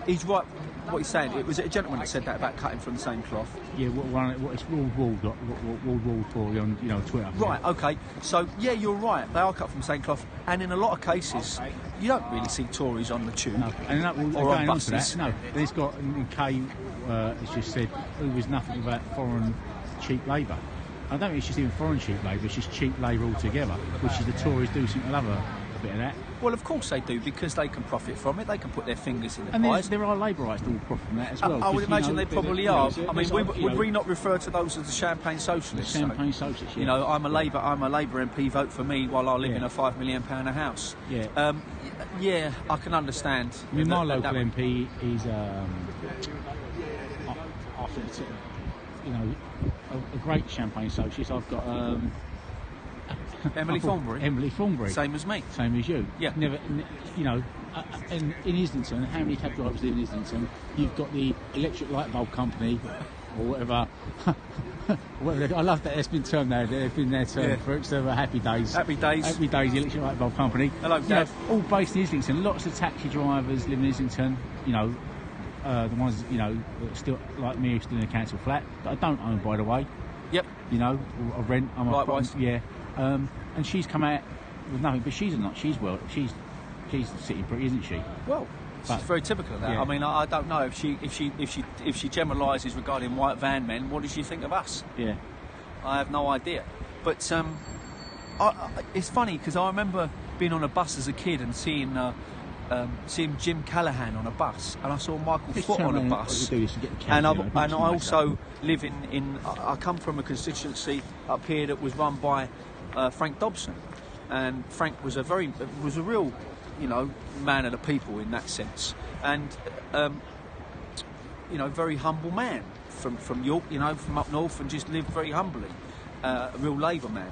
he's right. what he's saying, it was a gentleman that said that about cutting from the same cloth. Yeah, it's Wall Tory on Twitter. Right, okay. So, yeah, you're right. They are cut from the same cloth. And in a lot of cases, you don't really see Tories on the tube. No. And or on going on to buses. that, no. Then it's got, in Kay, it's just said, it was nothing about foreign cheap labour. I don't think it's just even foreign cheap labour, it's just cheap labour altogether, which is the Tories do seem to love a bit of that. Well, of course they do, because they can profit from it. They can put their fingers in the and pies. there are labour rights that will profit from that as well. I would imagine they probably are. I mean, would would we not refer to those as the champagne socialists? The champagne socialists, yeah. You know, I'm a Labour MP, vote for me while I live in a £5 million house. Yeah. Yeah, I can understand. I mean, my local MP is, I think it's, a great champagne socialist. I've got Emily Thornberry. Emily Thornberry. Same as me. Same as you. Yeah. Never, in Islington, how many cab drivers live in Islington? You've got the electric light bulb company, or whatever. I love that it's been termed there. They've been their term for it. So Happy Days. Happy Days. Happy Days, the electric light bulb company. Hello, Dad. All based in Islington. Lots of taxi drivers live in Islington. The ones that still like me, who still in a council flat that I don't own, by the way. Yep. I rent. Likewise. Yeah. And she's come out with nothing, but she's not. She's sitting pretty, isn't she? Well, it's very typical of that. Yeah. I mean, I don't know if she generalises regarding white van men. What does she think of us? Yeah. I have no idea. But it's funny because I remember being on a bus as a kid and seeing Jim Callaghan on a bus, and I saw Michael Foot on a bus. And I also live in. I come from a constituency up here that was run by Frank Dobson, and Frank was a real, man of the people in that sense, and very humble man from York, from up north, and just lived very humbly, a real Labour man.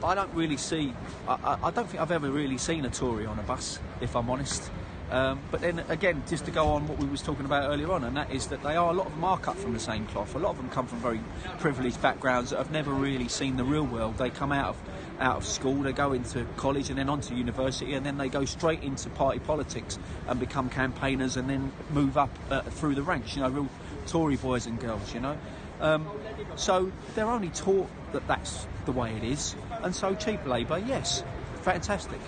I don't really see. I don't think I've ever really seen a Tory on a bus, if I'm honest. But then again, just to go on what we was talking about earlier on, and that is that a lot of them are cut from the same cloth. A lot of them come from very privileged backgrounds that have never really seen the real world. They come out of school, they go into college and then on to university, and then they go straight into party politics and become campaigners and then move up through the ranks. Real Tory boys and girls. So they're only taught that that's the way it is, and so cheap labour, yes, fantastic.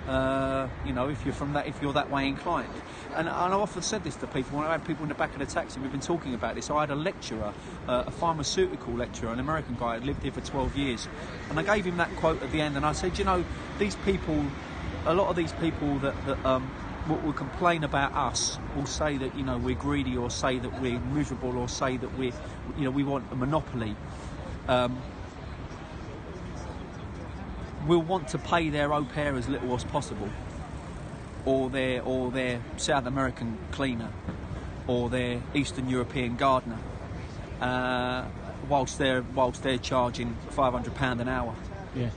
If you're that way inclined, and I've often said this to people when I had people in the back of the taxi. We've been talking about this. I had a lecturer, a pharmaceutical lecturer, an American guy who lived here for 12 years, and I gave him that quote at the end, and I said, these people, a lot of these people that will complain about us will say that we're greedy, or say that we're miserable, or say that we want a monopoly. Will want to pay their au pair as little as possible, or their South American cleaner, or their Eastern European gardener, whilst they're charging £500 an hour. Yeah.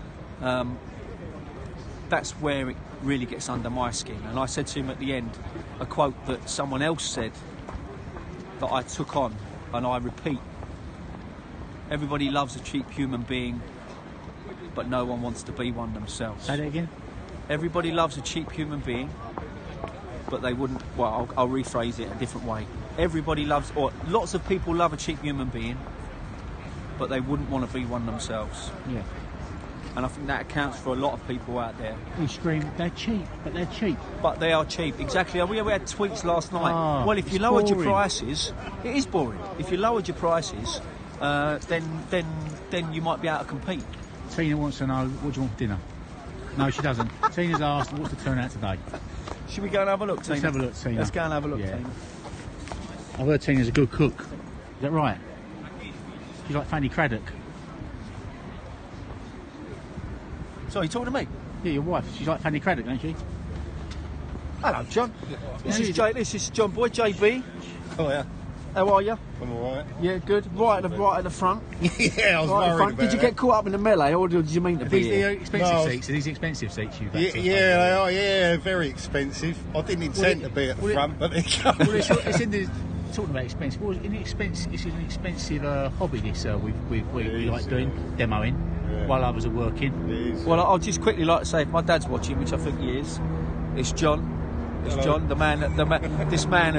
That's where it really gets under my skin. And I said to him at the end a quote that someone else said that I took on, and I repeat: everybody loves a cheap human being, but no one wants to be one themselves. Say that again. Everybody loves a cheap human being, but they wouldn't. Well, I'll rephrase it a different way. Lots of people love a cheap human being, but they wouldn't want to be one themselves. Yeah. And I think that accounts for a lot of people out there. We scream, they're cheap, but they're cheap. But they are cheap, exactly. We had tweets last night. Well, if you lowered your prices, it is boring. If you lowered your prices, then you might be able to compete. Tina wants to know, what do you want for dinner? No, she doesn't. Tina's asked, what's the turnout today? Should we go and have a look, Tina? Let's have a look, Tina. Let's go and have a look, yeah. Tina. I've heard Tina's a good cook. Is that right? She's like Fanny Craddock. Sorry, you talking to me? Yeah, your wife. She's like Fanny Craddock, isn't she? Hello, John. This is John Boy, JB. Oh, yeah. How are you? I'm alright. Yeah, good. Right at the front. Yeah, I was worried about Did you get caught up in the melee, or did you mean to be here? These expensive seats? Are these expensive seats you've Yeah, they are. Yeah, very expensive. I didn't intend to be at the front, but they come. Well, it's in the... Talking about expensive, well, it's an expensive hobby, this we like doing, demoing, while others are working. Well, I'll just quickly like to say, if my dad's watching, which I think he is, it's John. It's John, this man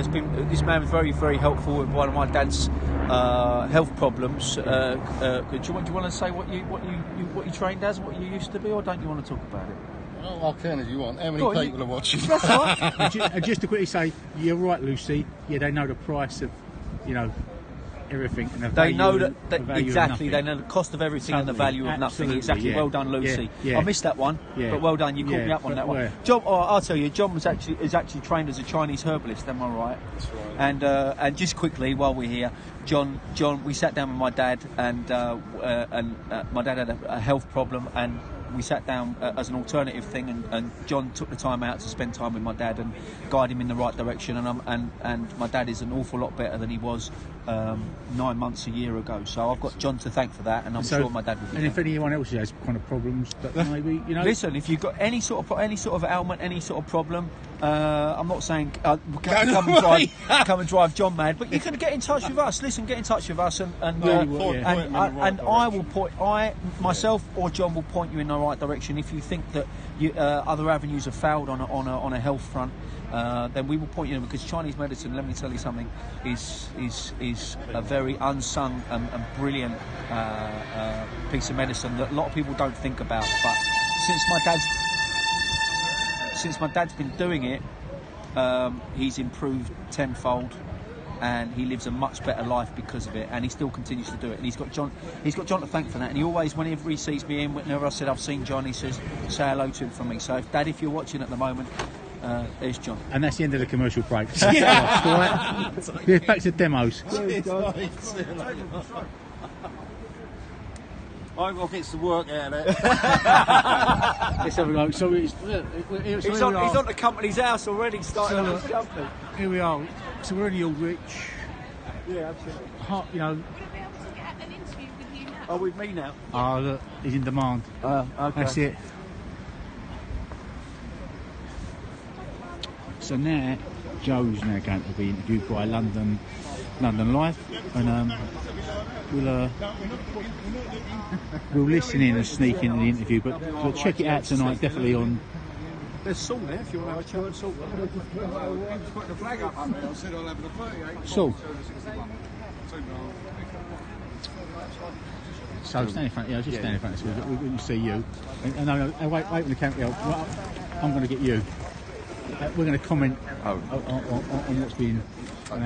was very, very helpful with one of my dad's health problems. Do you want to say what you trained as, what you used to be, or don't you want to talk about it? Oh, I can if you want. How many people are watching? That's all right. And just to quickly say, you're right, Lucy. Yeah, they know the price of, everything. And the they value know of, that exactly. They know the cost of everything and the value of nothing. Exactly. Yeah. Well done, Lucy. Yeah. I missed that one, but well done. You caught me up on that one. John, I'll tell you, John is actually trained as a Chinese herbalist. Am I right? That's right. And just quickly, while we're here, John, we sat down with my dad, and my dad had a health problem, and we sat down as an alternative thing, and John took the time out to spend time with my dad and guide him in the right direction. And my dad is an awful lot better than he was 9 months, a year ago. So I've got John to thank for that, and I'm sure my dad will be. And if anyone else has kind of problems, that maybe listen, if you've got any sort of ailment, any sort of problem, I'm not saying come and drive John mad, but you can get in touch with us. Listen, get in touch with us, and I will myself or John will point you in the right direction. If you think that other avenues have failed on a health front, then we will point you in, because Chinese medicine, let me tell you something, is a very unsung and brilliant piece of medicine that a lot of people don't think about. But since my dad's been doing it, he's improved tenfold, and he lives a much better life because of it, and he still continues to do it. And he's got John to thank for that. And he always, whenever he sees me in, whenever I said I've seen John, he says, say hello to him for me. So Dad, if you're watching at the moment, there's John. And that's the end of the commercial break. Yeah, back to demos. I've got to get some work out of it. Let's have a go. So he's on the company's house already, starting up his company. Here we are. So we're in the Aldrich. Yeah, absolutely. Hot, Would I be able to get an interview with you now? Oh, with me now? Oh, look, he's in demand. Okay. That's it. So now, Joe's now going to be interviewed by London Live, and we'll listen in and sneak into the interview, but we'll check it out tonight, definitely on. There's Saul there if you want to have a chat with Saul. Put the flag up there. I said I'll have the 38. Saul. So stand in front. Yeah, just stand in front. So we can see you. And no, wait on the camera. Well, I'm going to get you. We're going to comment on what's been. So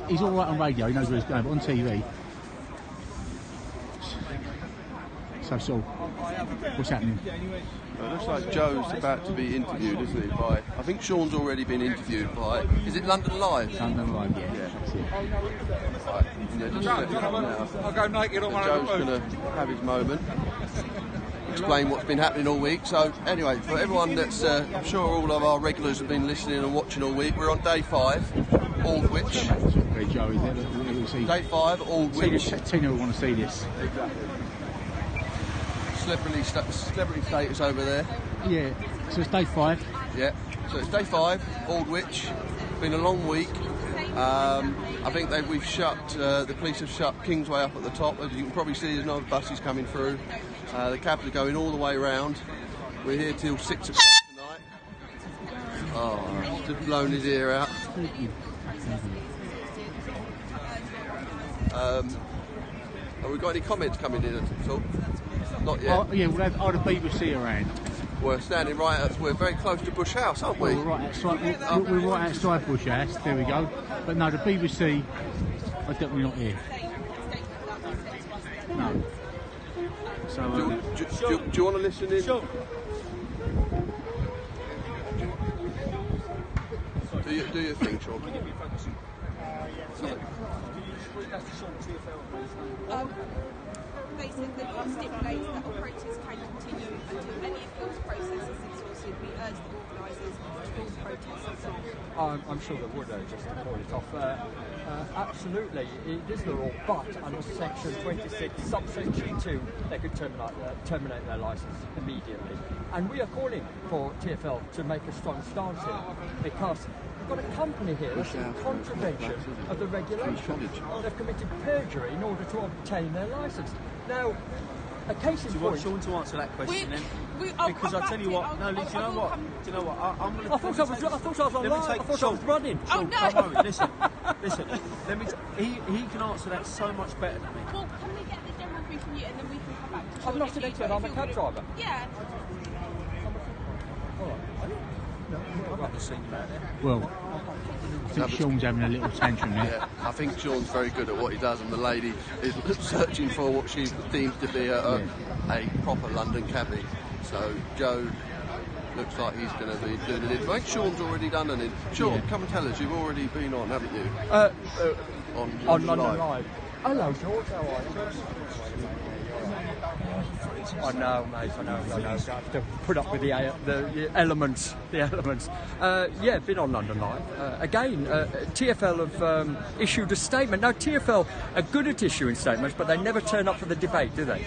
he's all right on radio. He knows where he's going, but on TV. So Saul, what's happening? It looks like Joe's about to be interviewed, isn't he? By, I think Sean's already been interviewed by. Is it London Live? London Live, yeah. That's it. Right. I'll go naked on one of Joe's going to have his moment. Explain what's been happening all week. So anyway, for everyone that's, I'm sure all of our regulars have been listening and watching all week. We're on day 5, Aldwych. Hey Joe, is it? Day 5, Aldwych. Tina will want to see this. Celebrity status over there. Yeah. So it's day 5. Yeah. So it's day 5, Aldwych. Been a long week. I think we've shut. The police have shut Kingsway up at the top. As you can probably see, there's no buses coming through. The cabs are going all the way round. We're here till 6 o'clock tonight. Oh, he's just blown his ear out. Have we got any comments coming in at all? Not yet. Oh, yeah, we'll have the BBC around. We're standing we're very close to Bush House, aren't we? We're right outside Bush House, there we go. But no, the BBC are definitely not here. No. So, do you want to listen in? Sure. Do your thing, Sean. They said the law stipulates that operators can continue until any appeals process is exhausted. We urge the organisers to call protests. I'm sure they would, just to call it off. Absolutely, it is the law, but under section 26, subsection 2, they could terminate their licence immediately. And we are calling for TfL to make a strong stance here, because we've got a company here that's in contravention of the regulation. They've committed perjury in order to obtain their licence. Now, A case in Do you want point. Sean to answer that question then? I'll Because come I tell back you to what, it. no, Liz, you know what? Do you know what? I'm going to. I thought I was online. I thought I was running. Oh, Sean, no. don't worry. Listen. Let me. He can answer that so much better than me. Well, can we get the demo brief from you and then we can come back to I'm Sean not if an you- expert. I'm a cab driver. Yeah. I've got to see you out there. Well, I think Sean's having a little tantrum there. Yeah, I think Sean's very good at what he does, and the lady is searching for what she deems to be a proper London cabbie. So Joe looks like he's going to be doing an interview. I think Sean's already done an interview. Sean, come and tell us, you've already been on, haven't you? On London Live. Hello, George. How are you? I know, mate. I know. I have to put up with the elements. Yeah, been on London Live. Again, TfL have issued a statement. Now, TfL are good at issuing statements, but they never turn up for the debate, do they?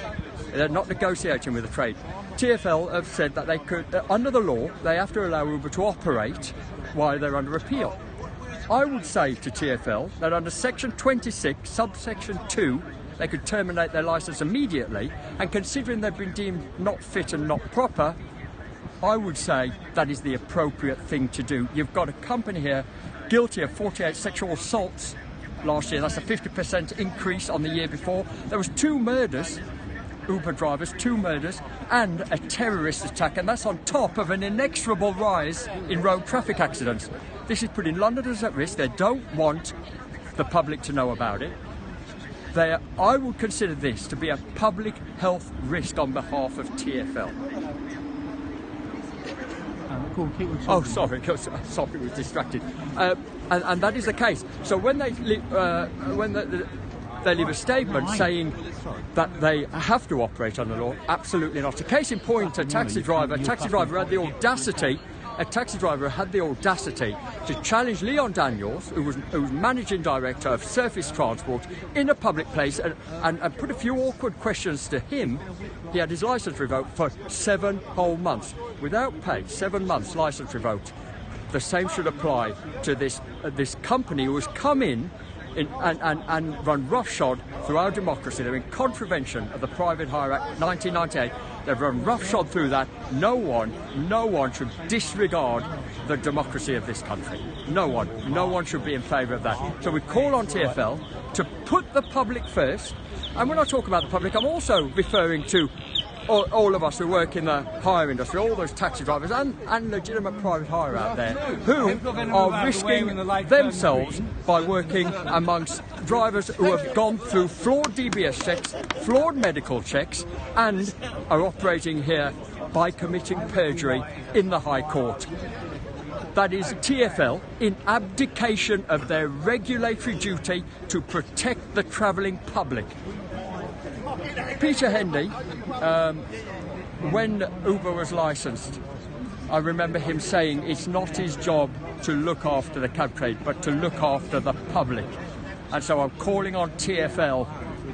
They're not negotiating with the trade. TfL have said that they could, under the law, they have to allow Uber to operate while they're under appeal. I would say to TfL that under Section 26, subsection 2, they could terminate their licence immediately, and considering they've been deemed not fit and not proper, I would say that is the appropriate thing to do. You've got a company here guilty of 48 sexual assaults last year. That's a 50% increase on the year before. There was 2 murders, Uber drivers, 2 murders, and a terrorist attack, and that's on top of an inexorable rise in road traffic accidents. This is putting Londoners at risk. They don't want the public to know about it. I would consider this to be a public health risk on behalf of TfL. Go on, keep on Oh, talking. sorry, was distracted. And that is the case. So when they leave a statement saying that they have to operate under law, absolutely not. A case in point, a taxi driver had the audacity to challenge Leon Daniels, who was managing director of surface transport, in a public place and put a few awkward questions to him. He had his licence revoked for 7 whole months without pay. 7 months licence revoked. The same should apply to this company who has come in and run roughshod through our democracy. They're in contravention of the Private Hire Act 1998. They've run roughshod through that. No one should disregard the democracy of this country. No one should be in favour of that. So we call on TfL to put the public first. And when I talk about the public, I'm also referring to all of us who work in the hire industry, all those taxi drivers and legitimate private hire out there who are risking themselves by working amongst drivers who have gone through flawed DBS checks, flawed medical checks, and are operating here by committing perjury in the High Court. That is TfL in abdication of their regulatory duty to protect the travelling public. Peter Hendy, when Uber was licensed, I remember him saying it's not his job to look after the cab trade, but to look after the public. And so I'm calling on TfL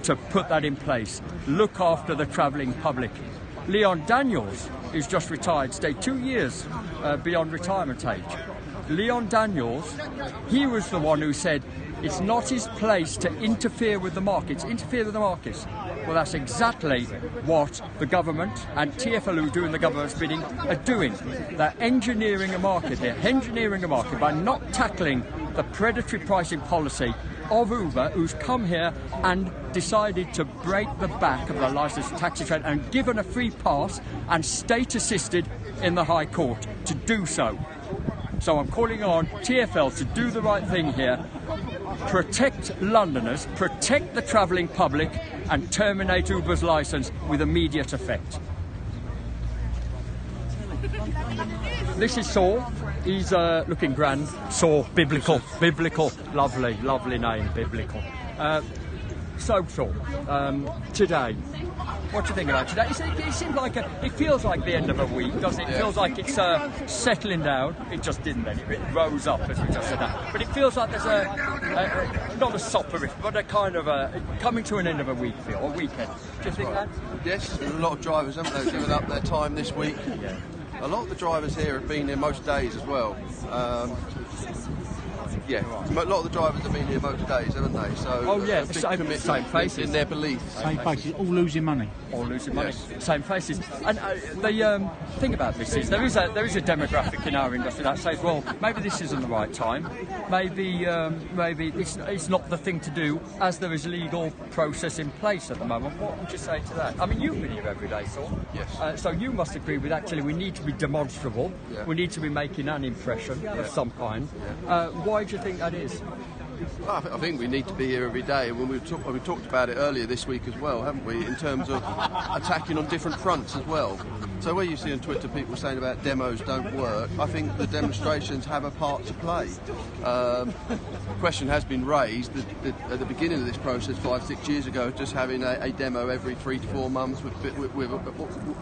to put that in place. Look after the travelling public. Leon Daniels, who's just retired, stayed 2 years beyond retirement age. Leon Daniels, he was the one who said it's not his place to interfere with the markets. Well, that's exactly what the government and TfL, who are doing the government's bidding, are doing. They're engineering a market. They're engineering a market by not tackling the predatory pricing policy of Uber, who's come here and decided to break the back of the licensed taxi trade and given a free pass and state assisted in the High Court to do so. So I'm calling on TfL to do the right thing here, protect Londoners, protect the travelling public, and terminate Uber's licence with immediate effect. This is Saul. He's looking grand. Saul, biblical, lovely name, biblical. So Saul, today, what do you think about today? It seems like it feels like the end of a week, doesn't it? It feels like it's settling down. It just didn't then. It rose up, as we just said that. But it feels like there's not a soporific, but a kind of coming to an end of a week feel, a weekend. Do you think that? Yes, a lot of drivers, haven't they, given up their time this week? Yeah. A lot of the drivers here have been here most days as well. Yeah, a lot of the drivers have been here motor days, haven't they? So, yeah, a big same commitment faces. in their beliefs. Same faces, all losing money. All losing money, Yes. same faces. And the thing about this is there is a demographic in our industry that says, well, maybe this isn't the right time. Maybe it's not the thing to do, as there is a legal process in place at the moment. What would you say to that? I mean, you've been here every day, Saul. Yes. So you must agree with actually we need to be demonstrable. Yeah. We need to be making an impression of some kind. Why do you think that is? I think we need to be here every day. When we talked about it earlier this week as well, haven't we? In terms of attacking on different fronts as well. So where you see on Twitter people saying about demos don't work, I think the demonstrations have a part to play. The question has been raised at the beginning of this process 5-6 years ago, just having a demo every 3 to 4 months with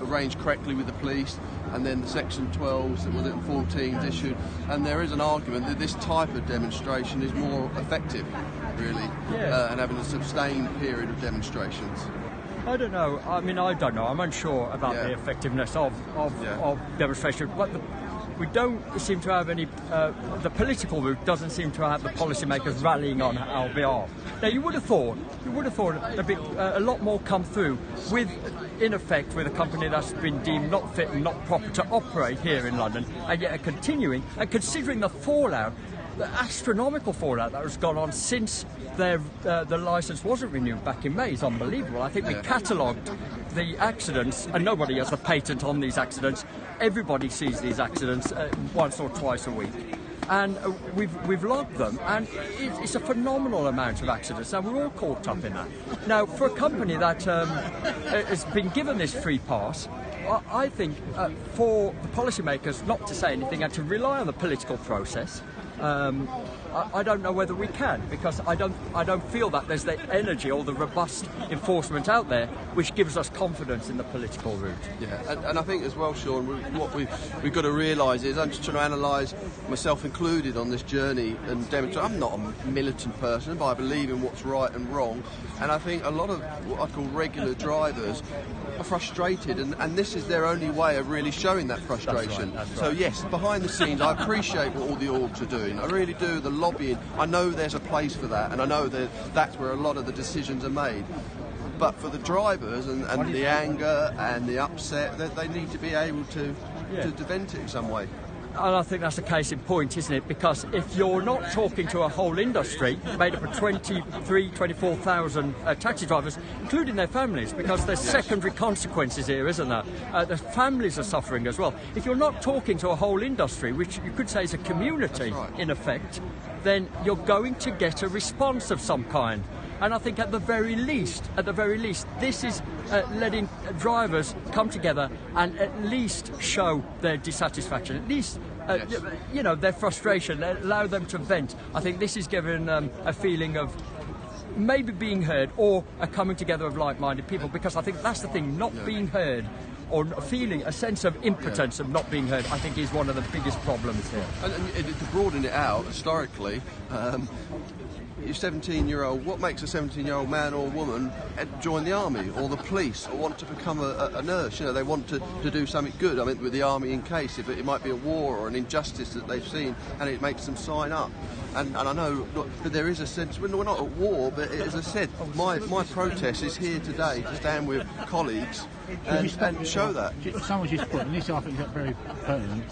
arranged correctly with the police, and then the Section 12s and 14s issued. And there is an argument that this type of demonstration is more effective, really, and having a sustained period of demonstrations. I don't know. I mean, I don't know. I'm unsure about the effectiveness of demonstration. But we don't seem to have any. The political route doesn't seem to have the policymakers rallying on our behalf. Now, you would have thought a lot more come through with, in effect, with a company that's been deemed not fit and not proper to operate here in London, and yet are continuing and considering the fallout. The astronomical fallout that has gone on since the licence wasn't renewed back in May is unbelievable. I think we catalogued the accidents, and nobody has a patent on these accidents. Everybody sees these accidents once or twice a week. And we've logged them, and it's a phenomenal amount of accidents. Now, we're all caught up in that. Now, for a company that has been given this free pass, I think for the policymakers not to say anything and to rely on the political process, I don't know whether we can, because I don't feel that there's the energy or the robust enforcement out there which gives us confidence in the political route. Yeah, and I think as well, Sean, what we've got to realise is, I'm just trying to analyse, myself included, on this journey and demonstrate. I'm not a militant person, but I believe in what's right and wrong, and I think a lot of what I call regular drivers are frustrated, and this is their only way of really showing that frustration. That's right. So yes, behind the scenes, I appreciate what all the orgs are doing. I really do. The lobbying, I know there's a place for that, and I know that's where a lot of the decisions are made. But for the drivers and the anger and the upset, they need to be able to vent it in some way. And I think that's the case in point, isn't it? Because if you're not talking to a whole industry made up of 24,000 taxi drivers, including their families, because there's secondary consequences here, isn't there? The families are suffering as well. If you're not talking to a whole industry, which you could say is a community, in effect, then you're going to get a response of some kind. And I think at the very least, this is letting drivers come together and at least show their dissatisfaction, at least, their frustration, allow them to vent. I think this is giving a feeling of maybe being heard, or a coming together of like-minded people, because I think that's the thing, not being heard, or feeling a sense of impotence of not being heard, I think is one of the biggest problems here. And to broaden it out, historically, your 17-year-old, what makes a 17-year-old man or woman join the army or the police or want to become a nurse? They want to do something good. I mean, with the army, in case if it might be a war or an injustice that they've seen, and it makes them sign up. And I know that there is a sense, we're not at war, but as I said, my protest is here today to stand with colleagues and show that. Someone just put, and this I think is very pertinent,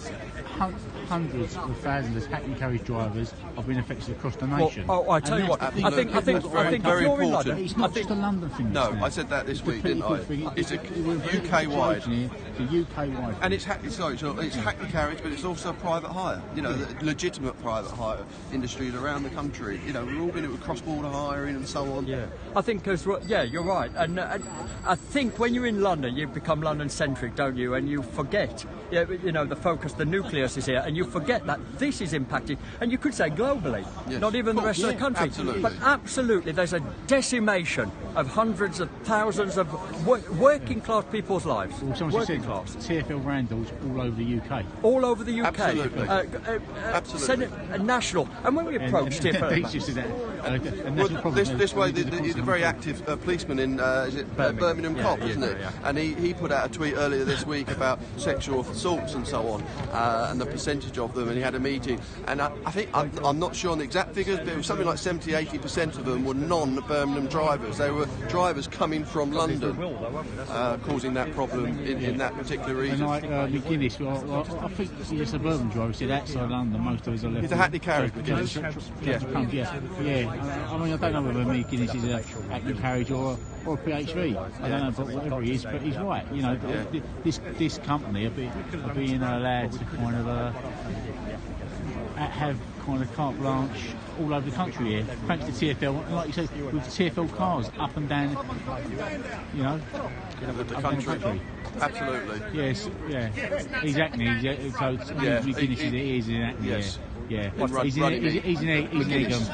hundreds of thousands of hackney carriage drivers have been affected across the nation. I tell you what, I think very if you're in London, it's not just a London thing. No, I said that this week, didn't I? It's a UK-wide. It's a UK-wide. And it's hackney carriage, but it's also private hire. The legitimate private hire industries around the country. We're all doing it with cross-border hiring and so on. Yeah, I think you're right. And I think when you're in London, you become London-centric, don't you? And you forget, the focus, the nucleus is here, and you forget that this is impacting, and you could say globally, not even the rest of the country. Absolutely. But absolutely, there's a decimation of hundreds of thousands of working class people's lives. Well, working class. TfL Randalls all over the UK. All over the UK. Absolutely. Absolutely. National. And when we approached TfL... This way, he's a very active policeman in Birmingham Cop, isn't it? Yeah. And he put out a tweet earlier this week about sexual assaults and so on. and the percentage of them, and he had a meeting. And I think, I'm not sure on the exact figures, but it was something like 70-80% of them were non-Birmingham drivers. They were drivers coming from London, causing that problem in that particular region. And like McGuinness, well, I think he's a suburban driver. He said outside London, most of us are left. He's a Hackney carriage, McGuinness. Yeah. I mean, I don't know whether McGuinness is a Hackney carriage or a PHV. I don't know, but whatever he is, but he's right. You know, this company are being allowed to kind of have kind of carte blanche all over the country here, thanks to TfL, and like you said, with the TfL cars up and down, you know, the country. Absolutely. Yes, yeah. Exactly. McGuinness is in Hackney. Yes. Yeah, he's in Egham.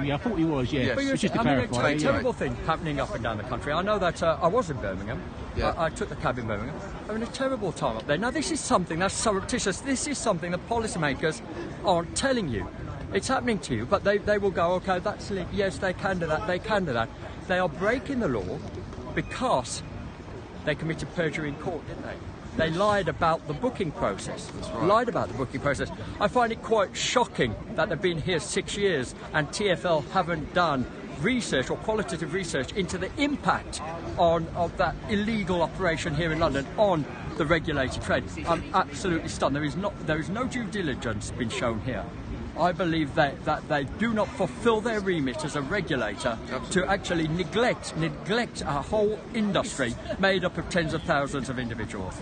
Yeah, I thought he was. Yeah, but just to clarify. It's a terrible thing happening up and down the country. I know that I was in Birmingham. Yeah. I took the cab in Birmingham. Having a terrible time up there. Now this is something that's surreptitious. This is something that policymakers aren't telling you. It's happening to you, but they will go, okay, that's legal. Yes, they can do that. They can do that. They are breaking the law because they committed perjury in court, didn't they? They lied about the booking process. That's right. Lied about the booking process. I find it quite shocking that they've been here 6 years and TfL haven't done research or qualitative research into the impact of that illegal operation here in London on the regulated trade. I'm absolutely stunned. There is no due diligence been shown here. I believe that they do not fulfil their remit as a regulator to actually neglect a whole industry made up of tens of thousands of individuals.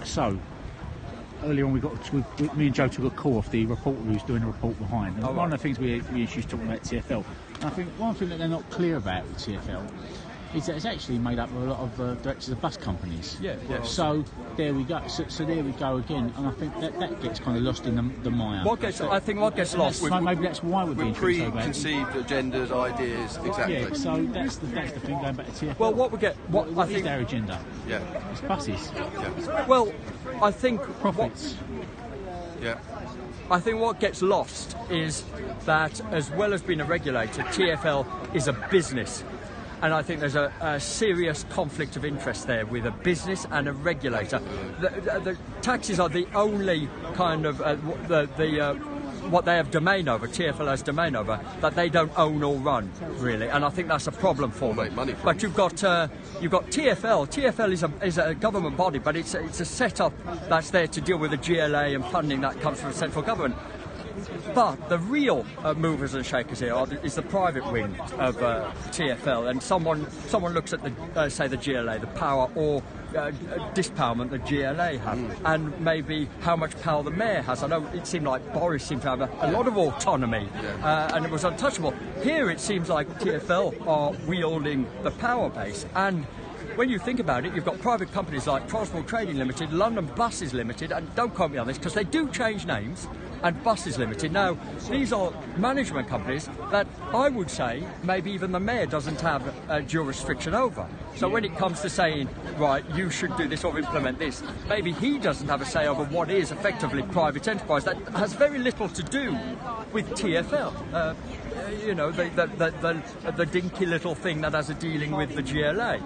So, earlier on, me and Joe took a call off the reporter who's doing the report behind. And one of the things we introduced talking about TfL, and I think one thing that they're not clear about with TfL is that it's actually made up of a lot of directors of bus companies. Yeah. So there we go. So there we go again, and I think that gets kind of lost in the mire. What gets lost? Maybe that's why we're being treated so bad. Preconceived agendas, ideas, exactly. Yeah. So that's the thing going back to TfL. Well, what I think is their agenda? Yeah. It's buses. Yeah. Well, I think Profits. I think what gets lost is that, as well as being a regulator, TfL is a business. And I think there's a serious conflict of interest there with a business and a regulator. The taxis are the only kind of what they have domain over, TfL has domain over, that they don't own or run, really. And I think that's a problem for them. Make money from but you've got TfL. TfL is a government body, but it's a setup that's there to deal with the GLA and funding that comes from the central government. But the real movers and shakers here is the private wing of TfL, and someone looks at the GLA, the power or dispowerment the GLA have, and maybe how much power the mayor has. I know it seemed like Boris seemed to have a lot of autonomy, and it was untouchable. Here it seems like TfL are wielding the power base, and when you think about it, you've got private companies like Transport Trading Limited, London Buses Limited, and don't quote me on this because they do change names, and Buses Limited. Now, these are management companies that I would say maybe even the mayor doesn't have jurisdiction over. So when it comes to saying, right, you should do this or implement this, maybe he doesn't have a say over what is effectively private enterprise. That has very little to do with TfL. You know, the dinky little thing that has a dealing with the GLA.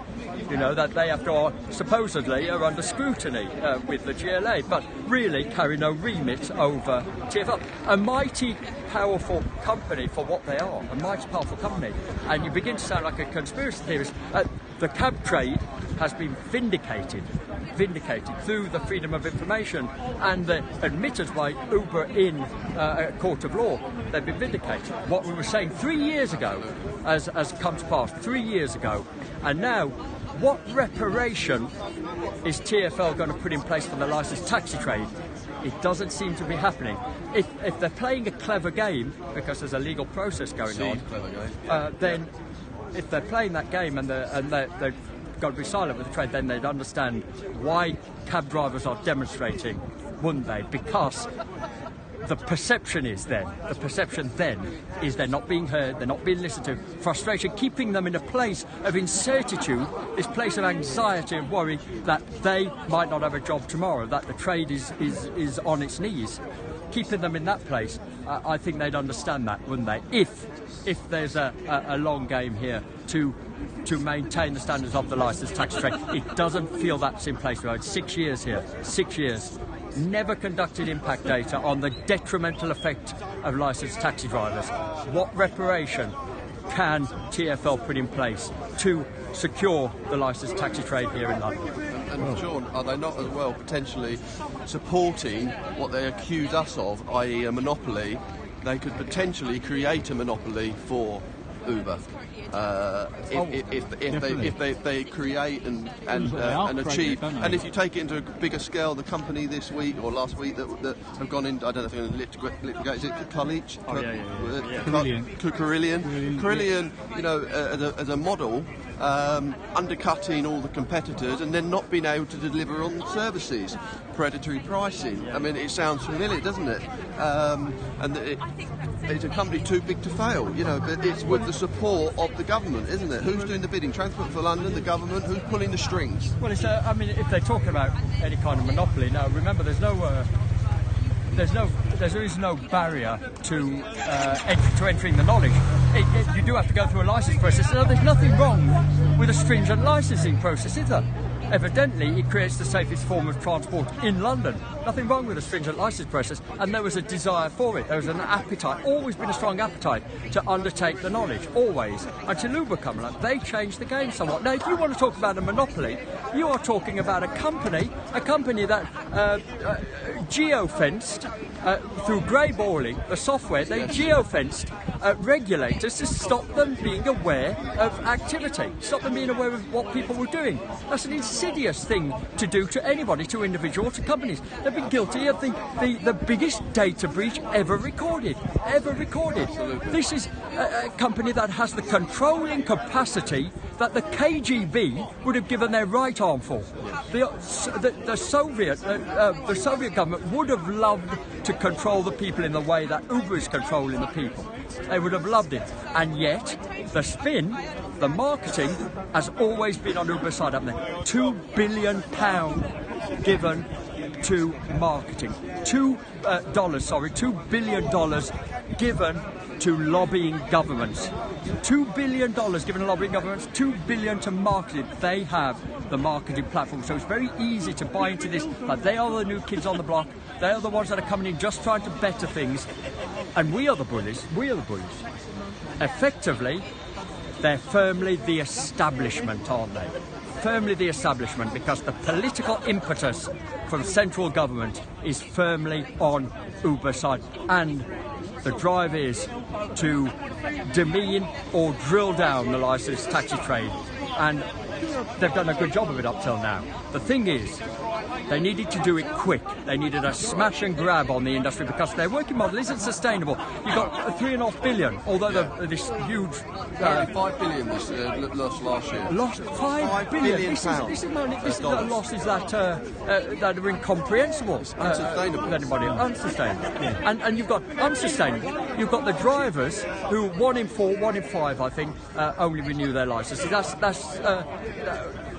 You know, that they have to supposedly are under scrutiny with the GLA, but really carry no remit over TfL. A mighty powerful company for what they are, a mighty powerful company. And you begin to sound like a conspiracy theorist. The cab trade has been vindicated through the freedom of information and the admittance by Uber in a court of law. They've been vindicated. What we were saying 3 years ago has come to pass 3 years ago. And now, what reparation is TfL going to put in place for the licensed taxi trade? It doesn't seem to be happening. If they're playing a clever game, because there's a legal process going on, then if they're playing that game and they've got to be silent with the trade, then they'd understand why cab drivers are demonstrating, wouldn't they? Because the perception then is they're not being heard, they're not being listened to. Frustration, keeping them in a place of incertitude, this place of anxiety and worry that they might not have a job tomorrow, that the trade is on its knees. Keeping them in that place, I think they'd understand that, wouldn't they? If there's a long game here to maintain the standards of the licensed taxi trade. It doesn't feel that's in place. We've had 6 years here. 6 years. never conducted impact data on the detrimental effect of licensed taxi drivers. What reparation can TfL put in place to secure the licensed taxi trade here in London? And John, are they not as well potentially supporting what they accuse us of, i.e. a monopoly? They could potentially create a monopoly for Uber. If they create and achieve, and if you take it into a bigger scale, the company this week or last week that have gone in, I don't know if they're going to litigate, is it College? Carillion, you know, as a model, undercutting all the competitors and then not being able to deliver on services, predatory pricing. I mean, it sounds familiar, doesn't it? And it's a company too big to fail, you know, but it's with the support of the government, isn't it? Who's doing the bidding? Transport for London, the government, who's pulling the strings? Well, I mean, if they're talking about any kind of monopoly, now remember there is no barrier to entering the knowledge. You do have to go through a licence process. So there's nothing wrong with a stringent licensing process, is there? Evidently, it creates the safest form of transport in London. Nothing wrong with a stringent licence process, and there was a desire for it. There was an appetite, always been a strong appetite to undertake the knowledge, always. Until Uber come along, they changed the game somewhat. Now, if you want to talk about a monopoly, you are talking about a company that geo-fenced through grey-balling the software. They geo-fenced regulators to stop them being aware of activity, stop them being aware of what people were doing. That's an insidious thing to do to anybody, to individuals, to companies. They've been guilty of the biggest data breach ever recorded. Absolutely. This is a company that has the controlling capacity that the KGB would have given their right arm for. The Soviet government would have loved to control the people in the way that Uber is controlling the people. They would have loved it. And yet, the spin, the marketing, has always been on Uber's side, haven't they? £2 billion given to marketing. $2 billion given to lobbying governments. $2 billion given to lobbying governments, $2 billion to marketing. They have the marketing platform. So it's very easy to buy into this, that they are the new kids on the block. They are the ones that are coming in just trying to better things. And we are the bullies. Effectively, they're firmly the establishment, aren't they? Firmly the establishment, because the political impetus from central government is firmly on Uber's side. And the drive is to demean or drill down the licensed taxi trade. And they've done a good job of it up till now. The thing is, they needed to do it quick. They needed a smash and grab on the industry because their working model isn't sustainable. You've got $3.5 billion, although this huge... $5 billion lost last year. Lost $5 billion. This is losses that are incomprehensible. Unsustainable. Anybody. Unsustainable. Yeah. And you've got unsustainable. You've got the drivers who 1 in 4, 1 in 5, I think, only renew their licences. That's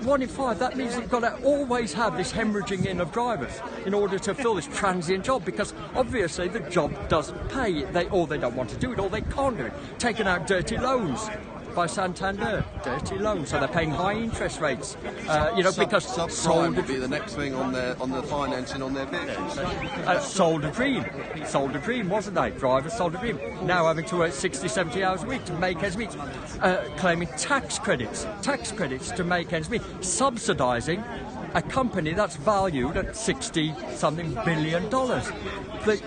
1 in 5. That means you've got to always have this hemorrhaging in of drivers in order to fill this transient job, because obviously the job doesn't pay. They don't want to do it, or they can't do it. Taking out dirty loans by Santander, dirty loans, so they're paying high interest rates. Because subprime would be the next thing on the financing on their vehicles. Sold a dream, wasn't they? Drivers sold a dream. Now having to work 60, 70 hours a week to make ends meet, claiming tax credits to make ends meet, subsidising a company that's valued at $60-something billion. The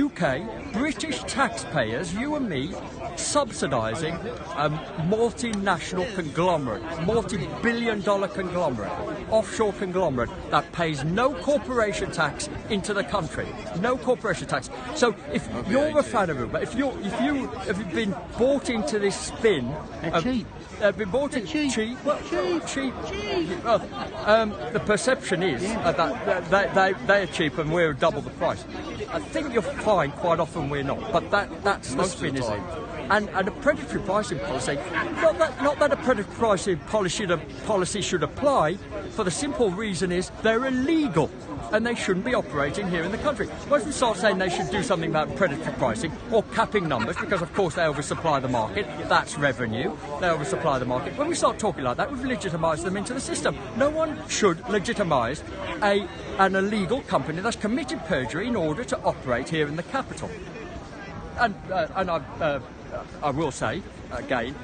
UK, British taxpayers, you and me, subsidising a multinational conglomerate, multi-billion-dollar conglomerate, offshore conglomerate that pays no corporation tax into the country. No corporation tax. So if you're a fan of Uber, if you've been bought into this spin, been bought in cheap. The perception is that they're cheap and we're double the price. I think you'll find quite often we're not, but that's the spin, isn't it? And a predatory pricing policy, not that a predatory pricing policy should apply, for the simple reason is they're illegal and they shouldn't be operating here in the country. Once we start saying they should do something about predatory pricing or capping numbers, because of course they oversupply the market, that's revenue, they oversupply the market. When we start talking like that, we've legitimised them into the system. No one should legitimise an illegal company that's committed perjury in order to operate here in the capital. And I will say, again,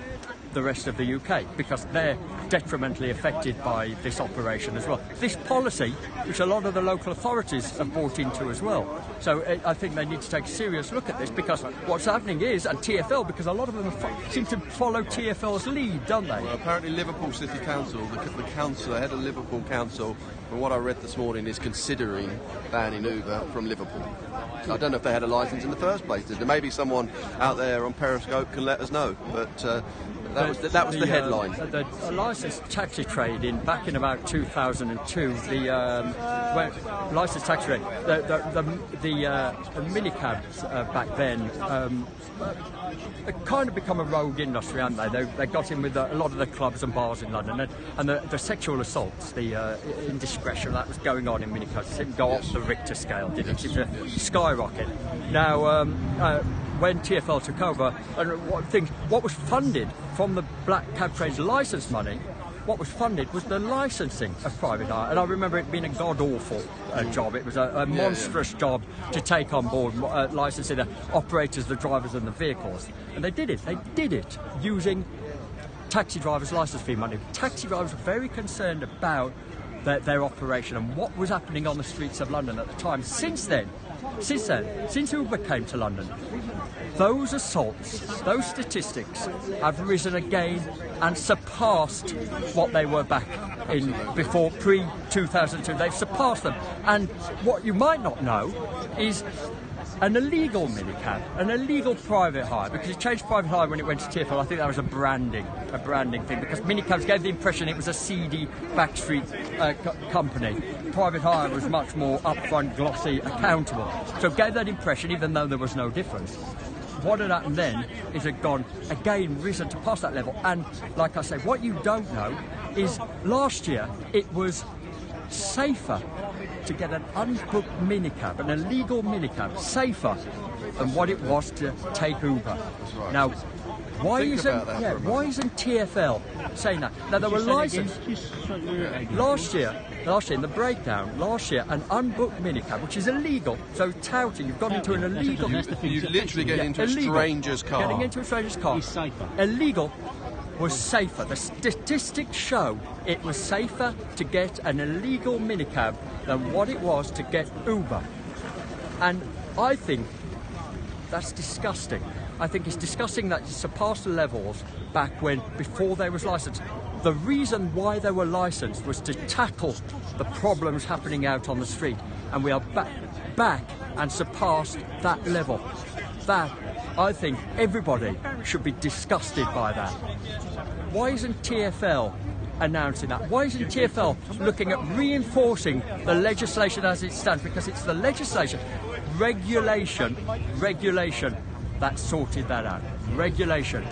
the rest of the UK, because they're detrimentally affected by this operation as well. This policy, which a lot of the local authorities have bought into as well. So I think they need to take a serious look at this, because what's happening is, and TfL, because a lot of them seem to follow TfL's lead, don't they? Well, apparently Liverpool City Council, the council, the head of Liverpool Council, from what I read this morning, is considering banning Uber from Liverpool. I don't know if they had a licence in the first place. There may be someone out there on Periscope can let us know, but that was the headline. The licensed taxi trade back in about 2002, licensed taxi trade, the minicabs back then kind of become a rogue industry, haven't they? They got in with a lot of the clubs and bars in London, and the sexual assaults, the indiscretion that was going on in minicabs, it didn't go off the Richter scale, did it? It seemed to skyrocket. Now, when TfL took over, and what was funded from the black cab trade's licence money, what was funded was the licensing of private hire. And I remember it being a god-awful job. It was a monstrous job to take on board, licensing the operators, the drivers and the vehicles. And they did it. They did it using taxi drivers' licence fee money. Taxi drivers were very concerned about their operation and what was happening on the streets of London at the time. Since Uber came to London, those assaults, those statistics have risen again and surpassed what they were back in before pre-2002. They've surpassed them. And what you might not know is an illegal minicab, an illegal private hire, because it changed private hire when it went to TfL. I think that was a branding thing, because minicabs gave the impression it was a seedy backstreet company. Private hire was much more upfront, glossy, accountable. So it gave that impression, even though there was no difference. What had happened then is it gone, again, risen to past that level. And like I say, what you don't know is last year it was safer to get an unbooked minicab, an illegal minicab, safer than what it was to take Uber. Right. Now, why isn't TfL saying that? Now, there were licensed last year in the breakdown, an unbooked minicab, which is illegal, so touting, you've gone into an illegal... You literally get into a stranger's car. Getting into a stranger's car. It's safer. Illegal was safer. The statistics show it was safer to get an illegal minicab than what it was to get Uber. And I think that's disgusting. I think it's disgusting that it surpassed the levels back before they was licensed. The reason why they were licensed was to tackle the problems happening out on the street, and we are back and surpassed that level. That, I think, everybody should be disgusted by that. Why isn't TfL announcing that? Why isn't TfL looking at reinforcing the legislation as it stands? Because it's the legislation, regulation that sorted that out. Regulation.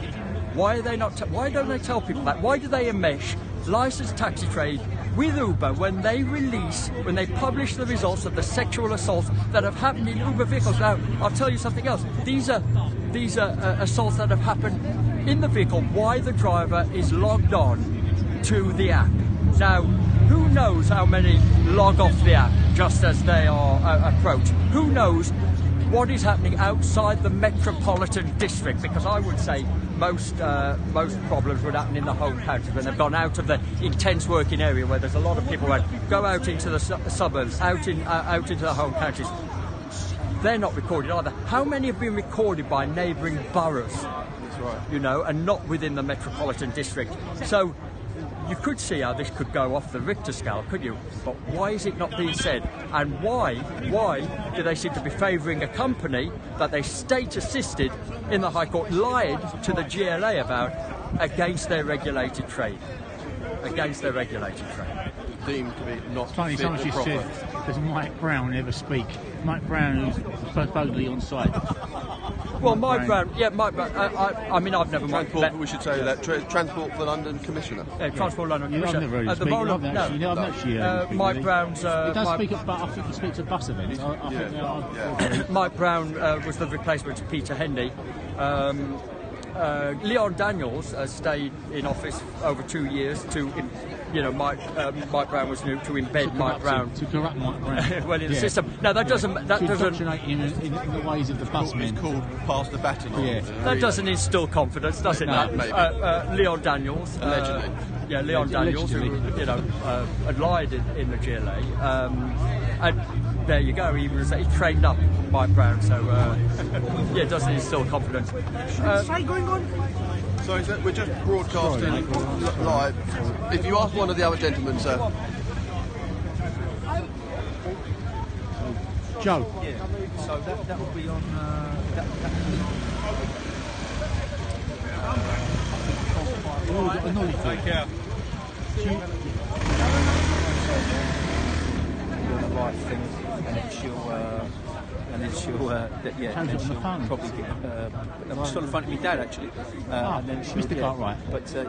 Why are they not? Why don't they tell people that? Why do they enmesh licensed taxi trade with Uber when they publish the results of the sexual assaults that have happened in Uber vehicles? Now, I'll tell you something else. These are assaults that have happened in the vehicle while the driver is logged on to the app. Now, who knows how many log off the app just as they are approached? Who knows what is happening outside the metropolitan district? Because I would say most problems would happen in the home counties when they've gone out of the intense working area where there's a lot of people who go out into the suburbs, out into the home counties. They're not recorded either. How many have been recorded by neighbouring boroughs? That's right. You know, and not within the metropolitan district. So you could see how this could go off the Richter scale, could you? But why is it not being said? And why do they seem to be favouring a company that they state-assisted in the High Court lied to the GLA about against their regulated trade? Against their regulated trade. Deemed to be not Funny, fit someone or just proper. said, does Mike Brown ever speak? Mike Brown, who's supposedly on site. Well, Mike Brown. Yeah, Mike Brown. I mean, I've never met. We should say that Transport for London Commissioner. Transport London I've Commissioner. never really At the speak. moment, I've not actually. Mike Brown's. He does Mike- speak at, but I think he speaks at bus events. I think they are. Mike Brown was the replacement to Peter Hendy. Leon Daniels stayed in office over 2 years to, Mike Brown was new to embed Mike Brown. To corrupt Mike Brown. Well, in the system. No, that doesn't. That to doesn't. indoctrinate him in the ways of the busmen. It's called Pass the Baton on. Yeah. That doesn't instill confidence, does it? No, maybe. Leon Daniels. Allegedly. Leon Daniels, who had lied in the GLA, and there you go. He trained up Mike Brown, so it doesn't instill confidence. Sorry, sir, we're just broadcasting live. If you ask one of the other gentlemen, sir. Joe. Yeah. So that will be on. Thank you. Doing the right thing, and then she'll probably get. I'm just on the front of my dad actually, and then she'll, Mr. Cartwright. But so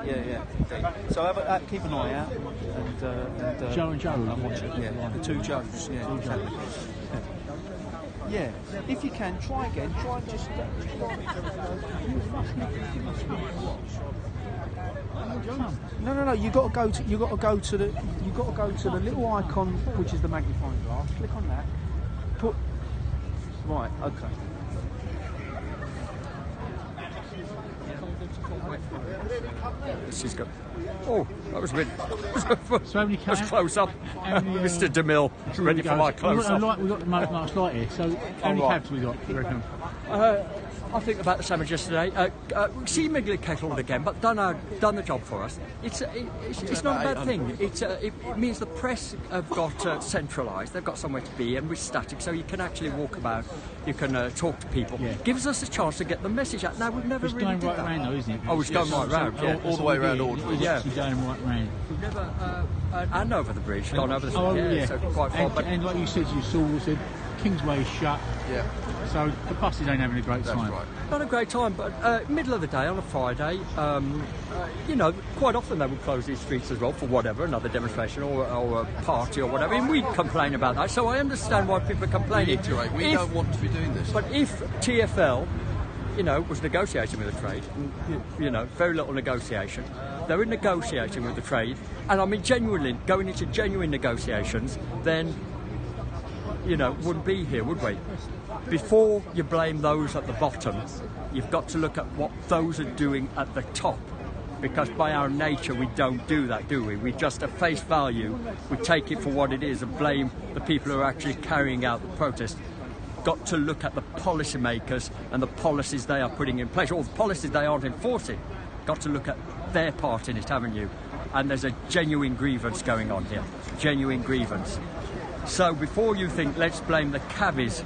keep an eye out, and Joe and Joe. and watch it. Yeah, the two Joes. Yeah, exactly. Yeah, if you can, try again. Try and just. No. You got to go to the little icon, which is the magnifying glass. Click on that. Right. Okay. She's got. Oh, that was a bit. So how many That was close up. Mr. DeMille, ready for my close up. We've got the most light here. So how many cabs we got? You reckon? I think about the same as yesterday. See Migley Kettle again, but done the job for us. It's not a bad thing. It means the press have got centralised. They've got somewhere to be, and we're static, so you can actually walk about. You can talk to people. Yeah. Gives us a chance to get the message out. Now we've never It's really going did right that. round though, isn't it? Oh, it's going right round. Yeah. All the way around Aldridge. Yeah. It's going right round. We've never and over the bridge, gone over the Oh, yeah. so quite far. But And like you said, said Kingsway is shut. Yeah, So the buses ain't having a great that's time. right. not a great time, but middle of the day on a Friday, quite often they would close these streets as well for whatever, another demonstration or a party or whatever, and we complain about that, so I understand why people are complaining. We don't want to be doing this. But if TfL, was negotiating with the trade, very little negotiation, they were negotiating with the trade, and I mean genuinely, going into genuine negotiations, then, wouldn't be here, would we? Before you blame those at the bottom, you've got to look at what those are doing at the top. Because by our nature, we don't do that, do we? We just, at face value, we take it for what it is and blame the people who are actually carrying out the protest. Got to look at the policymakers and the policies they are putting in place, or the policies they aren't enforcing. Got to look at their part in it, haven't you? And there's a genuine grievance going on here. Genuine grievance. So before you think, let's blame the cabbies,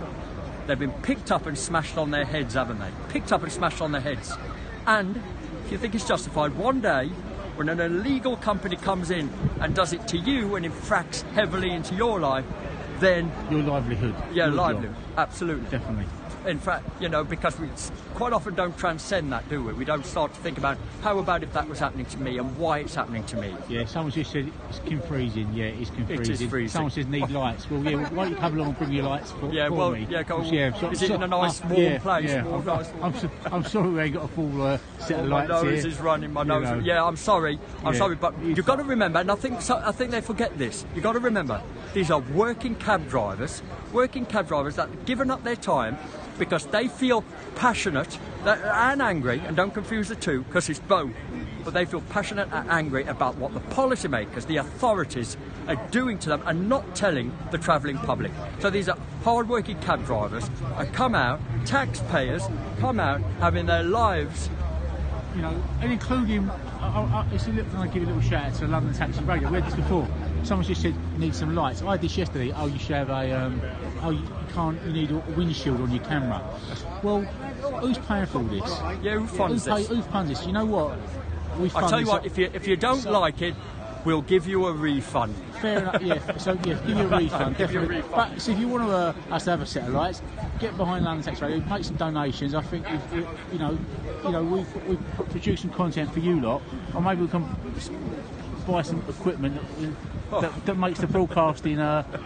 they've been picked up and smashed on their heads, haven't they? Picked up and smashed on their heads. And if you think it's justified, one day when an illegal company comes in and does it to you and infracts heavily into your life, then... Your livelihood. Yeah, Your livelihood. job. Absolutely. Definitely. In fact, because we quite often don't transcend that, do we? We don't start to think about, how about if that was happening to me and why it's happening to me? Yeah, someone just said it's Kim freezing. Yeah, it's Kim It freezing. is freezing. Someone says need lights. Well, yeah, why don't you come along and bring your lights for, Yeah, for well, me? yeah, go. So- Is it in a nice warm yeah, place? Yeah, Warm, nice, warm. I'm sorry we ain't got a full set of My lights nose here. is running. My You nose. know. Yeah, I'm sorry. I'm Yeah. sorry, but It's you've got to remember, and I think they forget this. You've got to remember, these are working cab drivers that have given up their time because they feel passionate and angry, and don't confuse the two because it's both. But they feel passionate and angry about what the policymakers, the authorities, are doing to them and not telling the travelling public. So these are hard-working cab drivers who come out, taxpayers come out, having their lives. And including, I'll give a little shout out to London Taxi Radio. We had this before. Someone just said need some lights. I had this yesterday. Oh, you should have you need a windshield on your camera. Well, who's paying for all this? Yeah, who funds this? Who funds this? You know what? I tell you what, if you don't like it, we'll give you a refund. fair enough. Yeah. So yeah, give you a refund. Definitely. But so if you want to us to have a set of lights, get behind London Tax Radio, make some donations. I think we've produced some content for you lot, or maybe we can buy some equipment that makes the broadcasting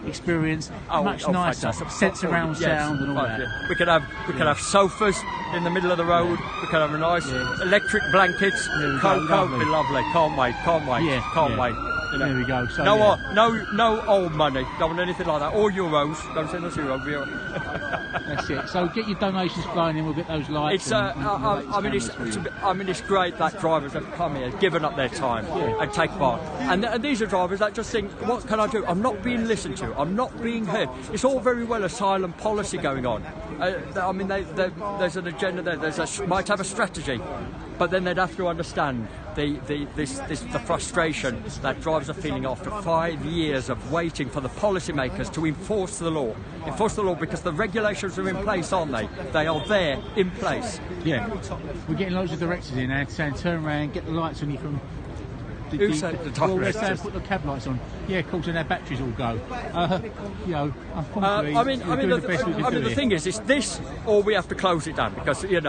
experience much nicer. Sense around sound and all that. Yeah. We could have sofas in the middle of the road. We could have a nice electric blankets. Cold, be lovely. Can't wait. Yeah, Can't wait. You know. There we go. So, no old money. Don't want anything like that. Or euros. Don't send us euros. That's it. So get your donations flowing in. We'll get those lights. It's great that drivers have come here, given up their time, and take part. And these are drivers that just think, what can I do? I'm not being listened to. I'm not being heard. It's all very well asylum policy going on. There's an agenda there. Might have a strategy, but then they'd have to understand the frustration that drivers are feeling after 5 years of waiting for the policymakers to enforce the law. Enforce the law because the regulations are in place, aren't they? They are there in place. Yeah. We're getting loads of directors in now saying turn around, get the lights on you from... Who said the directors? Put the cab lights on. Yeah, of course, and their batteries all go. Unfortunately, the thing is, it's this, or we have to close it down because I mean.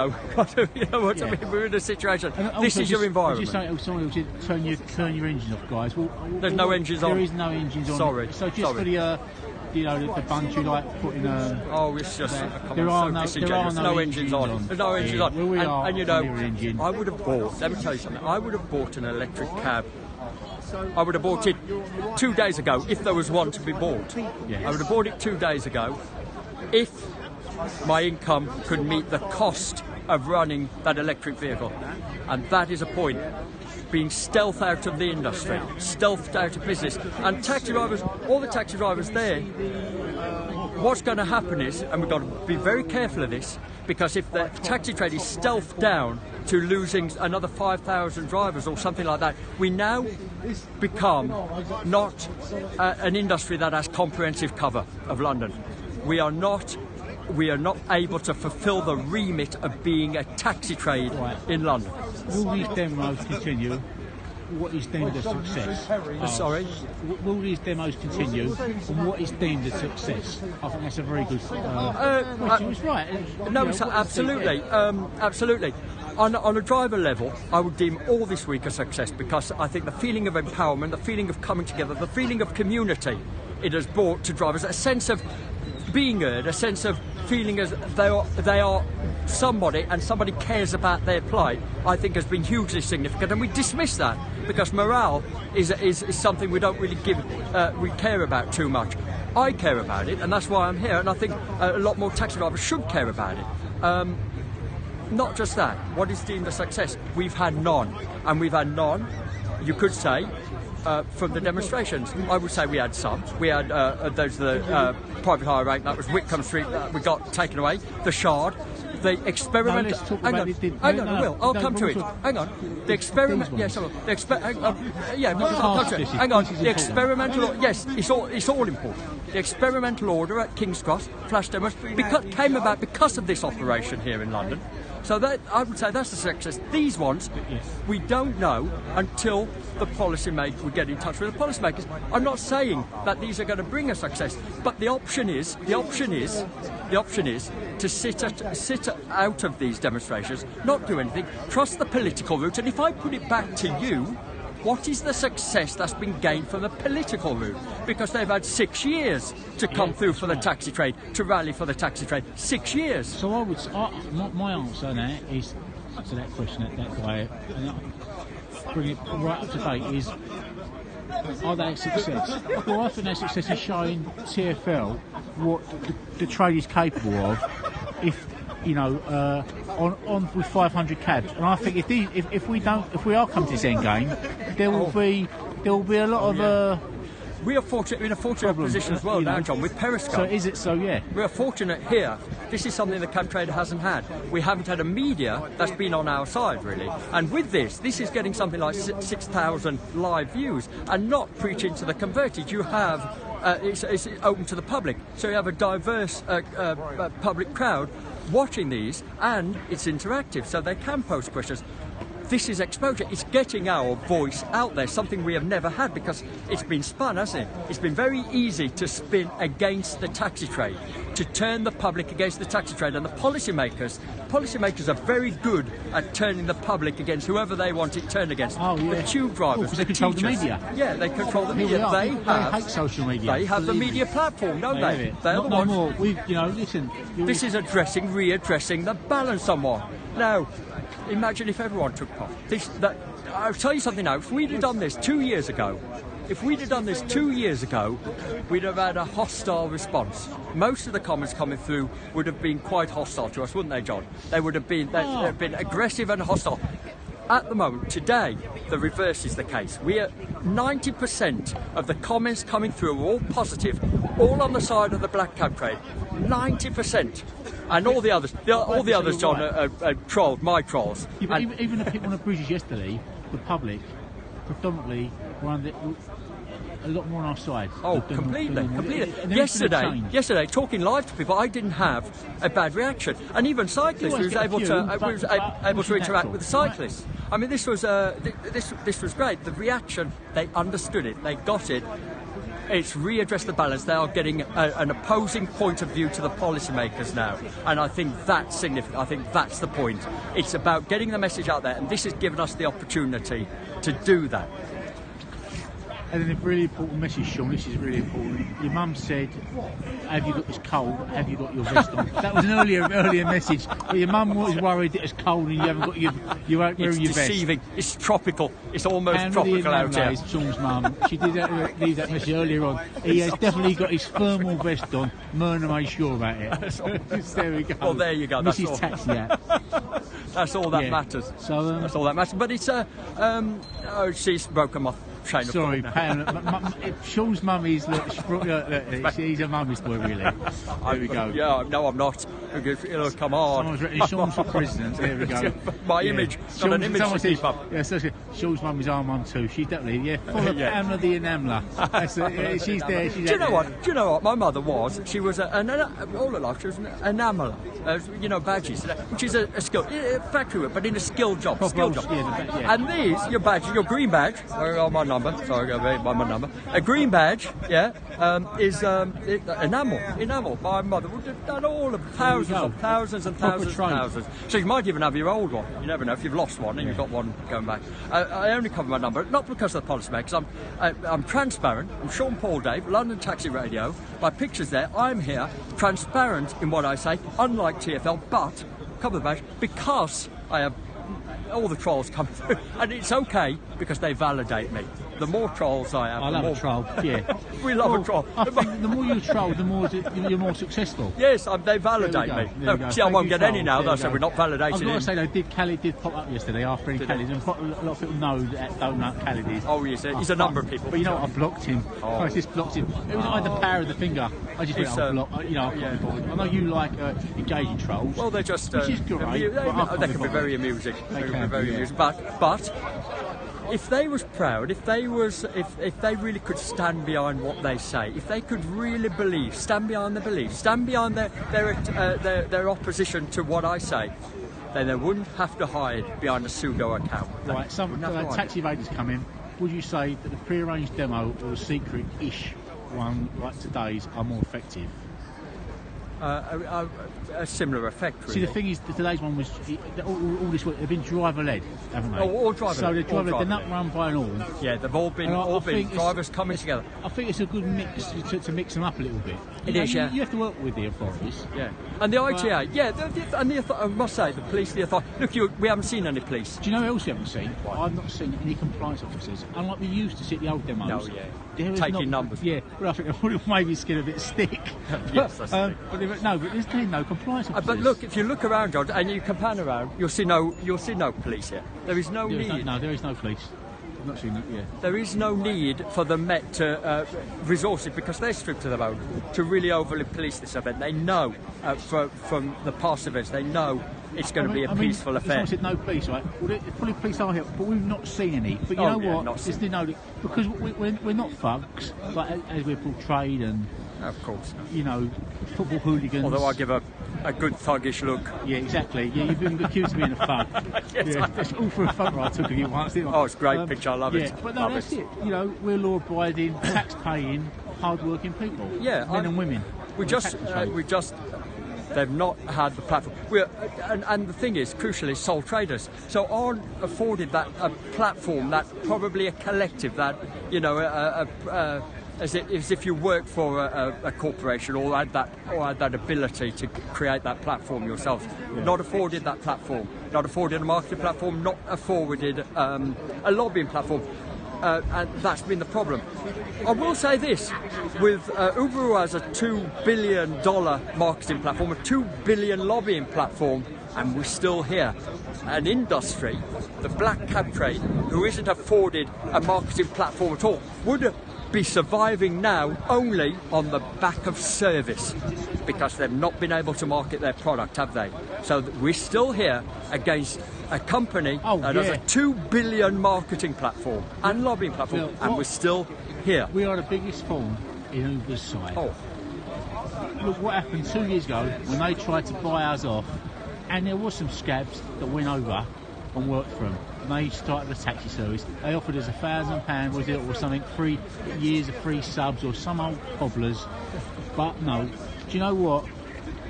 We're in a situation. This is your environment. Someone will turn your engine off, guys. Well, there's no engines on. There is no engines on. Sorry. So just for the the bunch you like putting. It's just there are no engines on. There's no engines on. And I would have bought. Let me tell you something. I would have bought an electric cab. I would have bought it 2 days ago if there was one to be bought. Yes. I would have bought it 2 days ago if my income could meet the cost of running that electric vehicle. And that is a point. Being stealth out of the industry, stealthed out of business. And taxi drivers, all the taxi drivers there, what's going to happen is, and we've got to be very careful of this, because if the taxi trade is stealthed down to losing another 5,000 drivers or something like that, we now become not an industry that has comprehensive cover of London. We are not able to fulfil the remit of being a taxi trade in London. Will these demos continue? What is deemed a success? Sorry? Will these demos continue? And what is deemed a success? I think that's a very good question. It's right. No, it's absolutely. Absolutely. On a driver level, I would deem all this week a success because I think the feeling of empowerment, the feeling of coming together, the feeling of community, it has brought to drivers a sense of being heard, a sense of feeling as they are somebody and somebody cares about their plight, I think has been hugely significant, and we dismiss that because morale is something we don't really we care about too much. I care about it, and that's why I'm here, and I think a lot more taxi drivers should care about it. Not just that, what is deemed a success? We've had none, and we've had none, you could say, from the demonstrations. I would say we had some. We had the private hire rate, that was Whitcomb Street, that we got taken away, the Shard, the experiment. No, let's talk hang about on, I will. I'll come to it. Hang on. The experiment. Yes, I will. Hang on. The experimental. Yes, it's all important. The experimental order at King's Cross, flash demos, came about because of this operation here in London. So that, I would say that's a success. These ones, we don't know until the policymakers, we get in touch with the policymakers. I'm not saying that these are going to bring a success, but the option is to sit out of these demonstrations, not do anything, trust the political route. And if I put it back to you, what is the success that's been gained from the political route? Because they've had 6 years to come through for the taxi trade, to rally for the taxi trade. 6 years. So my answer on that is, to that question, that guy, and I'll bring it right up to date, is, are they a success? Well, I think their success is showing TfL what the trade is capable of if, on with 500 cabs. And I think if we are coming to this end game, there will be a lot of we are fortunate in a fortunate position as well now, John, with Periscope. So is it so? Yeah. We are fortunate here. This is something the cab trader hasn't had. We haven't had a media that's been on our side, really. And with this is getting something like 6,000 live views, and not preaching to the converted. You have it's open to the public, so you have a diverse public crowd watching these, and it's interactive, so they can post questions. this is exposure. It's getting our voice out there, something we have never had, because it's been spun, hasn't it? It's been very easy to spin against the taxi trade, to turn the public against the taxi trade, and the policymakers are very good at turning the public against whoever they want it turned against. Oh, yeah. The tube drivers, they control the media. Yeah, they control the Here we media. are. They hate social media. They have the Believe media me. platform, don't They have they? it. They're Not the no ones. more. Listen. This is readdressing the balance somewhat. Now, imagine if everyone took part. I'll tell you something now. If we'd have done this 2 years ago, we'd have had a hostile response. Most of the comments coming through would have been quite hostile to us, wouldn't they, John? They would have been, they'd have been aggressive and hostile. At the moment, today, the reverse is the case. We are 90% of the comments coming through are all positive, all on the side of the black cab trade. 90%. And all the others, John, are trolled, my trolls. Yeah, but even the people on the bridges yesterday, the public, predominantly, were a lot more on our side. Oh, completely. Yesterday, talking live to people, I didn't have a bad reaction, and even cyclists, we was able to interact with the cyclists. I mean, this was great. The reaction, they understood it, they got it. It's readdressed the balance. They are getting an opposing point of view to the policymakers now, and I think that's significant. I think that's the point. It's about getting the message out there, and this has given us the opportunity to do that. And then a really important message, Sean, this is really important. Your mum said, have you got this cold? Have you got your vest on? That was an earlier message. But your mum was worried it was cold and you haven't got you weren't wearing your vest. It's deceiving. It's tropical. It's almost tropical out here. Sean's mum. She did leave that message earlier on. He has definitely got his thermal vest on. Myrna made sure about it. There we go. Well, there you go. Mrs. Taxi app. That's all that matters. So, that's all that matters. But it's she's broken my train of thought. Sorry, Pam. Sean's mum is he's a mummy's boy, really. There we go. Yeah, no, I'm not. Come on. Someone's written Sean's for president. There we go. My image. Got an image to keep up. Yeah, so Sean's mum is our mum too. She definitely, full of Pamela the enameler. She's there. She's Do you know what? My mother was. She was all her life. She was an enameler. Badges, which is a skill factory work, but in a skilled job. Yeah. And these, your badge, your green badge. My number. Sorry, my number. A green badge. Is enamel. My mother would have done all of thousands. So you might even have your old one. You never know if you've lost one and you've got one going back. I only cover my number, not because of the policymakers. I'm transparent. I'm Sean Paul Dave, London Taxi Radio. My picture's there. I'm here, transparent in what I say, unlike TfL, but cover the badge because I have all the trolls come through, and it's okay because they validate me. The more trolls I have, a troll. Yeah, we love a troll. I think the more you troll, the more you're more successful. Yes, they validate me. See, I won't get any now, though, so we're not validated. I've got to say though, Khalid did pop up yesterday, our friend Khalid, and a lot of people don't know Khalid is. Oh, yes, he's a number of people. But you know what? I blocked him. I just blocked him. It was like the power of the finger. I just went, I'll block. I know you like engaging trolls. Well, they're just which is great. They can be very amusing. They can be very amusing. But if they was proud, if they really could stand behind what they say, if they could really stand behind their beliefs, stand behind their opposition to what I say, then they wouldn't have to hide behind a pseudo account. Right, some taxi raiders come in. Would you say that the pre-arranged demo or a secret-ish one like today's are more effective? A similar effect, really. See, the thing is, today's one was all this work. They've been driver-led, haven't they? All driver-led. So they're driver-led. They're not run by an all. Yeah, they've all been drivers coming together. I think it's a good mix to mix them up a little bit. It is, yeah. You have to work with the authorities. Yeah, and the ITA, I must say, the police, the authority. Look, we haven't seen any police. Do you know who else you haven't seen? I've not seen any compliance officers. Unlike we used to see at the old demos. No, yeah. Taking numbers. Yeah, well, I think they maybe skin a bit stick. Yes, that's but there's no compliance officers. But look, if you look around, John, and you can pan around, you'll see no police here. There is no need. There is no police. I've not seen that yet. There is no need for the Met to resource it because they're stripped to the bone to really overly police this event. They know from the past events, they know it's going to be a peaceful affair. Someone said no police, right? Well, probably police are here, but we've not seen any. But you know what? Because we're not thugs, like as we're portrayed, and of course, football hooligans. Although I give a a good thuggish look. Yeah, exactly. Yeah, you've been accused of being a thug. Yes, yeah, that's all for a photo I took of you once, didn't I? Oh, it's a great picture. I love it. But no, love that's it. You know, we're law-abiding, tax-paying, hard-working people. Yeah, men and women. They've not had the platform. And the thing is, crucially, sole traders. So aren't afforded that a platform, that probably a collective, that, you know, as if you work for a corporation or had that ability to create that platform yourself. Yeah. Not afforded that platform. Not afforded a marketing platform. Not afforded a lobbying platform. And that's been the problem. I will say this, with Uber, who has a $2 billion marketing platform, a $2 billion lobbying platform, and we're still here. An industry, the black cab trade, who isn't afforded a marketing platform at all, would be surviving now only on the back of service, because they've not been able to market their product, have they? So we're still here against a company that has a $2 billion marketing platform and lobbying platform, and we're still here. We are the biggest thorn in Uber's side. Oh. Look what happened 2 years ago when they tried to buy us off, and there was some scabs that went over and worked for them. And they started a taxi service. They offered us £1,000, was it, or something, 3 years of free subs, or some old cobblers. But no, do you know what?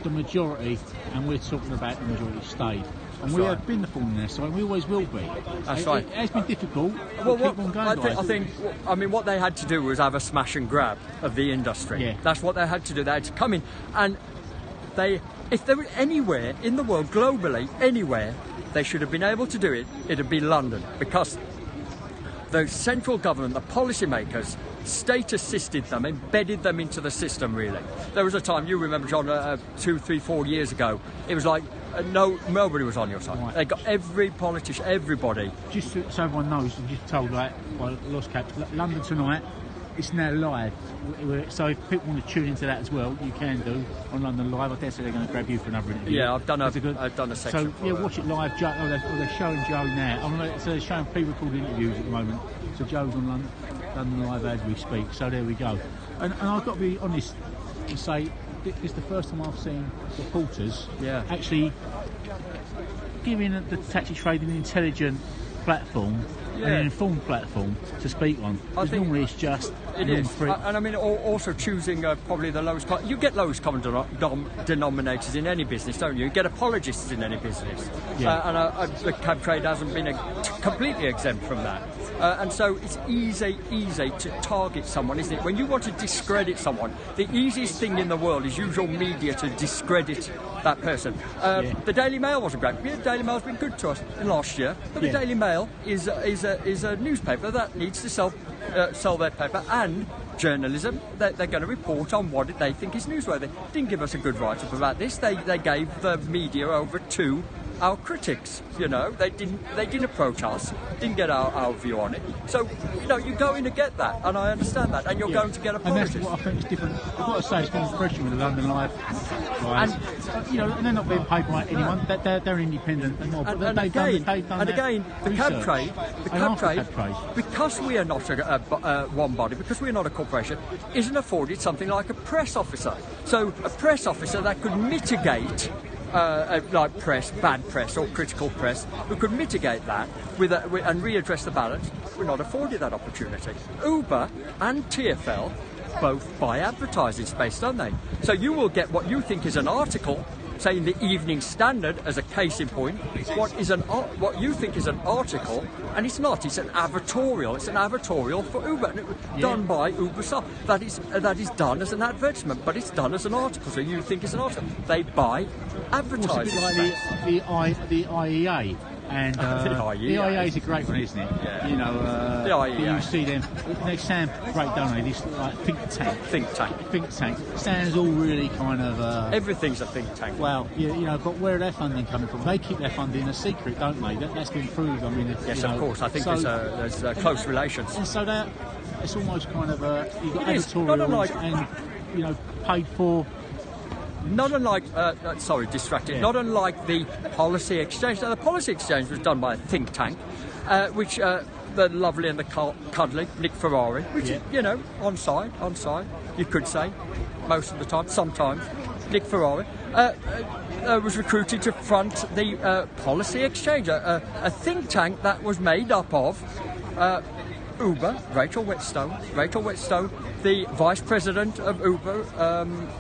The majority, and we're talking about the majority, stayed. And we have been the thorn in their side, and we always will be. That's right. It has been difficult. Well, keep on going, I think, what they had to do was have a smash and grab of the industry. Yeah. That's what they had to do. They had to come in, and if they were anywhere in the world, globally, anywhere, they should have been able to do it, it'd be London, because the central government, the policymakers, state assisted them, embedded them into the system, really. There was a time, you remember, John, 2, 3, 4 years ago, it was like nobody was on your side. Right. They got every politician, everybody. Just so everyone knows, I'm just told, like, by Lost Cap, London Tonight, it's now live. So if people want to tune into that as well, you can do on London Live. I dare say they're going to grab you for another interview. Yeah, I've done a section. So watch it live. They're showing Joe now. So they're showing pre-recorded interviews at the moment. So Joe's on London Live as we speak. So there we go. And I've got to be honest and say, it's the first time I've seen reporters actually giving the taxi trade an intelligent platform. An informed platform to speak on. Because normally it's just it is. And I mean, also choosing probably the lowest. You get lowest common denominators in any business, don't you? You get apologists in any business. Yeah. And the cab trade hasn't been completely exempt from that. And so it's easy to target someone, isn't it? When you want to discredit someone, the easiest thing in the world is use your media to discredit that person. The Daily Mail wasn't great. The Daily Mail's been good to us in last year, but the Daily Mail is a newspaper that needs to sell their paper, and journalism, they're going to report on what they think is newsworthy. Didn't give us a good write-up about this. They gave the media over to our critics, you know. They didn't approach us, didn't get our view on it. So, you know, you're going to get that, and I understand that, and you're going to get apologies. And that's what I think is different. I've got to say, it's been refreshing with the London Live guys. And, you know, and they're not being paid by anyone. They're independent. And again, the cab trade, because we are not one body, because we're not a corporation, isn't afforded something like a press officer. So a press officer that could mitigate like bad press or critical press, who could mitigate that and readdress the balance. We're not afforded that opportunity. Uber and TfL both buy advertising space, don't they? So you will get what you think is an article, say in the Evening Standard as a case in point, what you think is an article, and it's not. It's an advertorial. It's an advertorial for Uber, done by Uber staff. That is done as an advertisement, but it's done as an article. So you think it's an article. They buy advertising. It's a bit like the IEA. And the IEA is a great one, isn't it? Yeah. You know, the IEA. You see them. They sound great, don't they? This like think tank. Sounds all really kind of. Everything's a think tank. Well, you know, but where are their funding coming from? They keep their funding a secret, don't they? That's been proved. I mean, yes, of course. I think there's close relations. And so it's almost kind of you've got editorials and you know paid for. Not unlike, not unlike the Policy Exchange. Now, the Policy Exchange was done by a think tank, which the lovely and the cuddly Nick Ferrari, which is, you know, on side, you could say, most of the time, sometimes, Nick Ferrari. was recruited to front the policy exchange, a think tank that was made up of Uber, Rachel Whetstone, the vice president of Uber,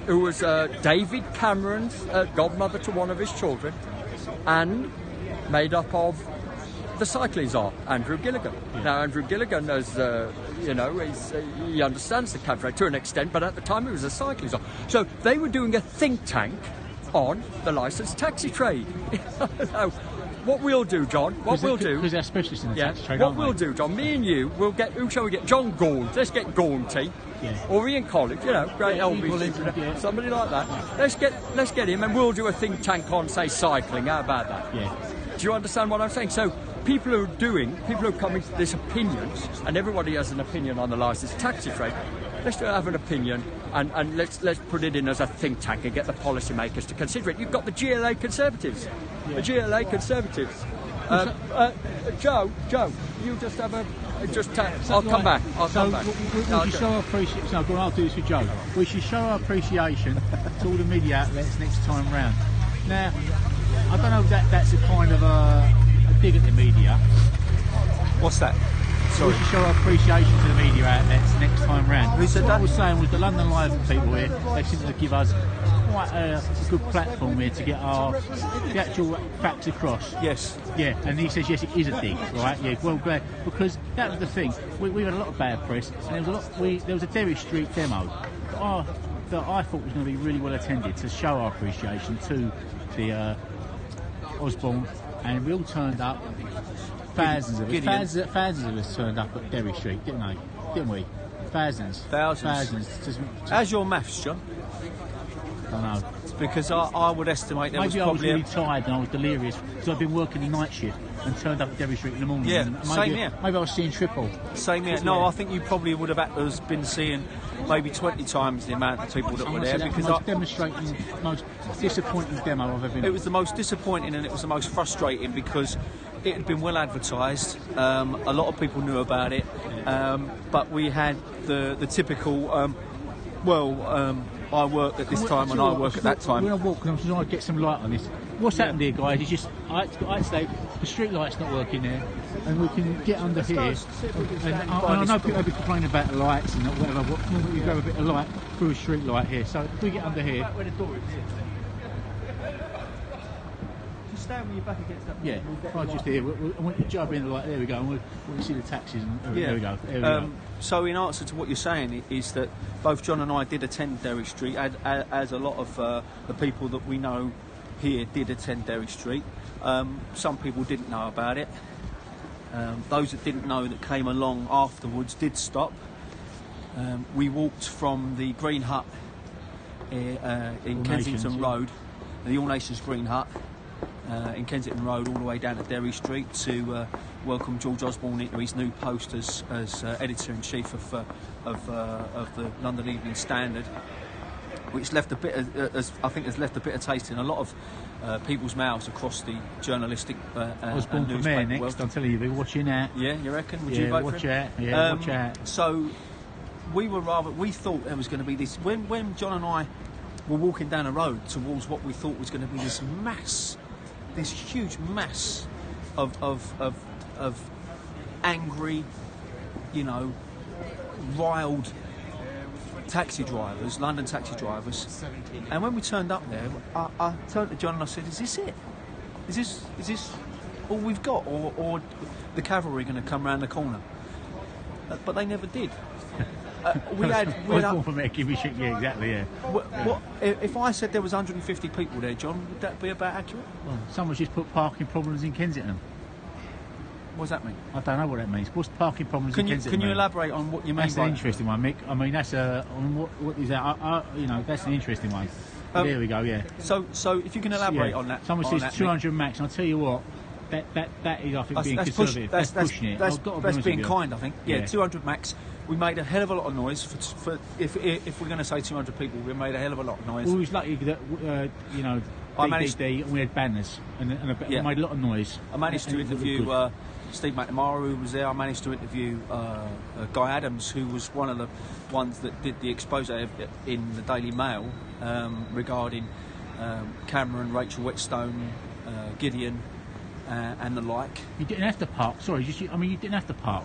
who was David Cameron's godmother to one of his children, and made up of the cycling czar, Andrew Gilligan. Now, Andrew Gilligan, as he understands the cab trade to an extent, but at the time he was a cycling czar. So they were doing a think tank on the licensed taxi trade. Now, what we'll do, John, because they're specialists in the taxi trade, what we'll do, John, me and you, we'll get, who shall we get? John Gaunt. Let's get Gaunty. Yeah. Or Ian College, great Elvis, somebody like that. Yeah. Let's get him, and we'll do a think tank on, say, cycling. How about that? Yeah. Do you understand what I'm saying? So people who are coming to this opinions, and everybody has an opinion on the licensed taxi trade. Let's have an opinion, and let's put it in as a think tank and get the policymakers to consider it. You've got the GLA Conservatives. Yeah. The GLA Conservatives. Joe, you just have a... I'll come back. We should show our appreciation. No, go on, I'll do this with Joe. We should show our appreciation to all the media outlets next time round. Now, I don't know if that's a kind of a dig at the media. What's that? Sorry. We should show our appreciation to the media outlets next time round. Who said that? What I was saying was the London Live people here, they seem to give us quite a good platform here to get the actual facts across. Yes. Yeah, and he says yes, it is a dig, right? Yeah, well, glad, because that was the thing. We had a lot of bad press, and there was a Derry Street demo that I thought was going to be really well attended to show our appreciation to the Osborne, and we all turned up. Thousands of us turned up at Derry Street, didn't we? Thousands. How's your maths, John? I don't know. Because I would estimate there maybe was probably... I was really tired and I was delirious because I've been working the night shift and turned up at Derry Street in the morning. Yeah, same here. Maybe I was seeing triple. Same here. No, I think you probably would have been seeing maybe 20 times the amount of people that were there. Because most disappointing demo I've ever been. It was the most disappointing and it was the most frustrating because it had been well advertised. A lot of people knew about it, but we had the typical. I work at this time and I work at that time. When I walk, I'm trying to get some light on this. What's happened here, guys? Is just I'd say the street light's not working there, and we can get under here. And I know people have been complaining about the lights and whatever. We grab a bit of light through a street light here. So if we get under here. Where the door is. Just stand with your back against that. Yeah, right just here. I want you to jump in the light. There we go. And we see the taxis. And there we go. There we go. So in answer to what you're saying is that both John and I did attend Derry Street, as a lot of the people that we know here did attend Derry Street. Some people didn't know about it. Those that didn't know that came along afterwards did stop. We walked from the Green Hut in Kensington Road, the All Nations Green Hut in Kensington Road, all the way down to Derry Street to welcome George Osborne into his new post as editor-in-chief of the London Evening Standard, which left a bit has left a bitter taste in a lot of people's mouths across the journalistic Osborne for mayor next, world. I'm telling you, they're watching out. Yeah, you reckon? Would you vote watch for him? Out. Yeah, watch out. So we thought there was going to be this when John and I were walking down a road towards what we thought was going to be this huge mass of angry, riled taxi drivers, London taxi drivers. And when we turned up there, I turned to John and I said, "Is this it? Is this all we've got, or the cavalry going to come round the corner?" But they never did. Yeah, exactly. Yeah. If I said there was 150 people there, John, would that be about accurate? Well, someone's just put parking problems in Kensington. What does that mean? I don't know what that means. What's parking problems in Kensington? Can you elaborate on what you mean? That's an interesting one, Mick. I mean, that's what is that? That's an interesting one. There we go. Yeah. So if you can elaborate on that. Someone says 200 max, and I'll tell you what. That is, I think, being conservative. That's pushing it. That's being kind, I think. Yeah, 200 max. We made a hell of a lot of noise for if we're going to say 200 people, we made a hell of a lot of noise. Well, it was lucky that we had banners and we made a lot of noise. I managed to interview Steve McNamara, who was there. I managed to interview Guy Adams, who was one of the ones that did the expose in the Daily Mail regarding Cameron, Rachel Whetstone, Gideon, and the like. You didn't have to park. Sorry, you didn't have to park.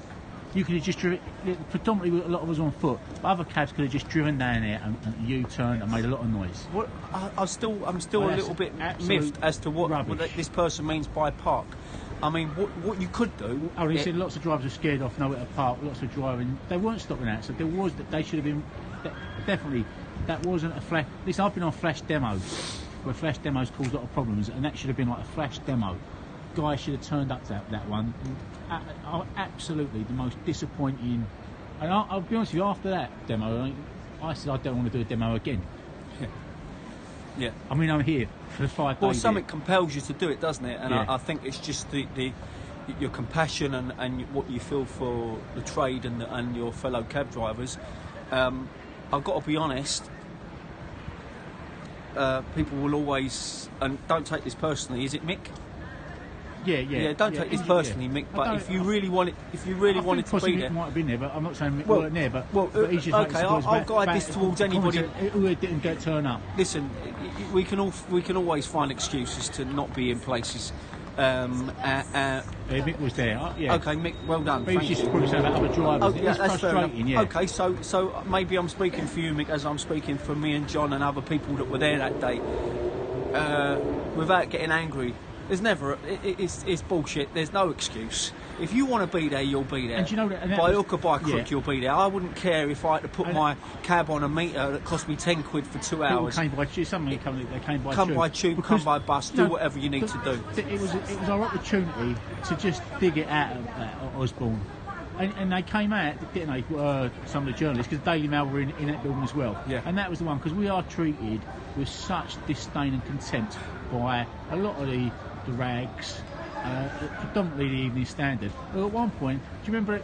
You could have just driven. Predominantly, a lot of us on foot. But other cabs could have just driven down there and U-turned and made a lot of noise. What I'm still a little bit miffed as to what this person means by park. I mean, what you could do. Oh, he said lots of drivers are scared off nowhere to park. Lots of driving. They weren't stopping out. So they should have been. Definitely, that wasn't a flash. Listen, I've been on flash demos where flash demos cause a lot of problems, and that should have been like a flash demo. Guy should have turned up to that one. Absolutely the most disappointing. And I'll be honest with you, after that demo, I said I don't want to do a demo again. Yeah. I mean, I'm here for the 5 days. Well, something compels you to do it, doesn't it? And yeah. I think it's just your compassion and what you feel for the trade and your fellow cab drivers. I've got to be honest. People will always, and don't take this personally. Is it Mick? Yeah. Don't take this personally, Mick. But if you really wanted to be there, Mick might have been there, but I'm not saying Mick weren't there. But he's just okay. I'll guide this towards anybody who didn't get turned up. Listen, we can always find excuses to not be in places. Mick was there. Yeah. Okay, Mick, well done. But he was just probably saying about other drivers. Oh, yeah, it's that's frustrating. Yeah. Okay, so maybe I'm speaking for you, Mick, as I'm speaking for me and John and other people that were there that day. Without getting angry, there's never. It's bullshit. There's no excuse. If you want to be there, you'll be there. And you know that, by hook or by crook, you'll be there. I wouldn't care if I had to put my cab on a meter that cost me £10 for 2 hours. People came by tube. Some of them came by tube. Come by bus. Do whatever you need to do. It was our opportunity to just dig it out of Osborne. And they came out, didn't they, some of the journalists, because Daily Mail were in that building as well. Yeah. And that was the one, because we are treated with such disdain and contempt by a lot of the rags, predominantly the Evening Standard. At one point, do you remember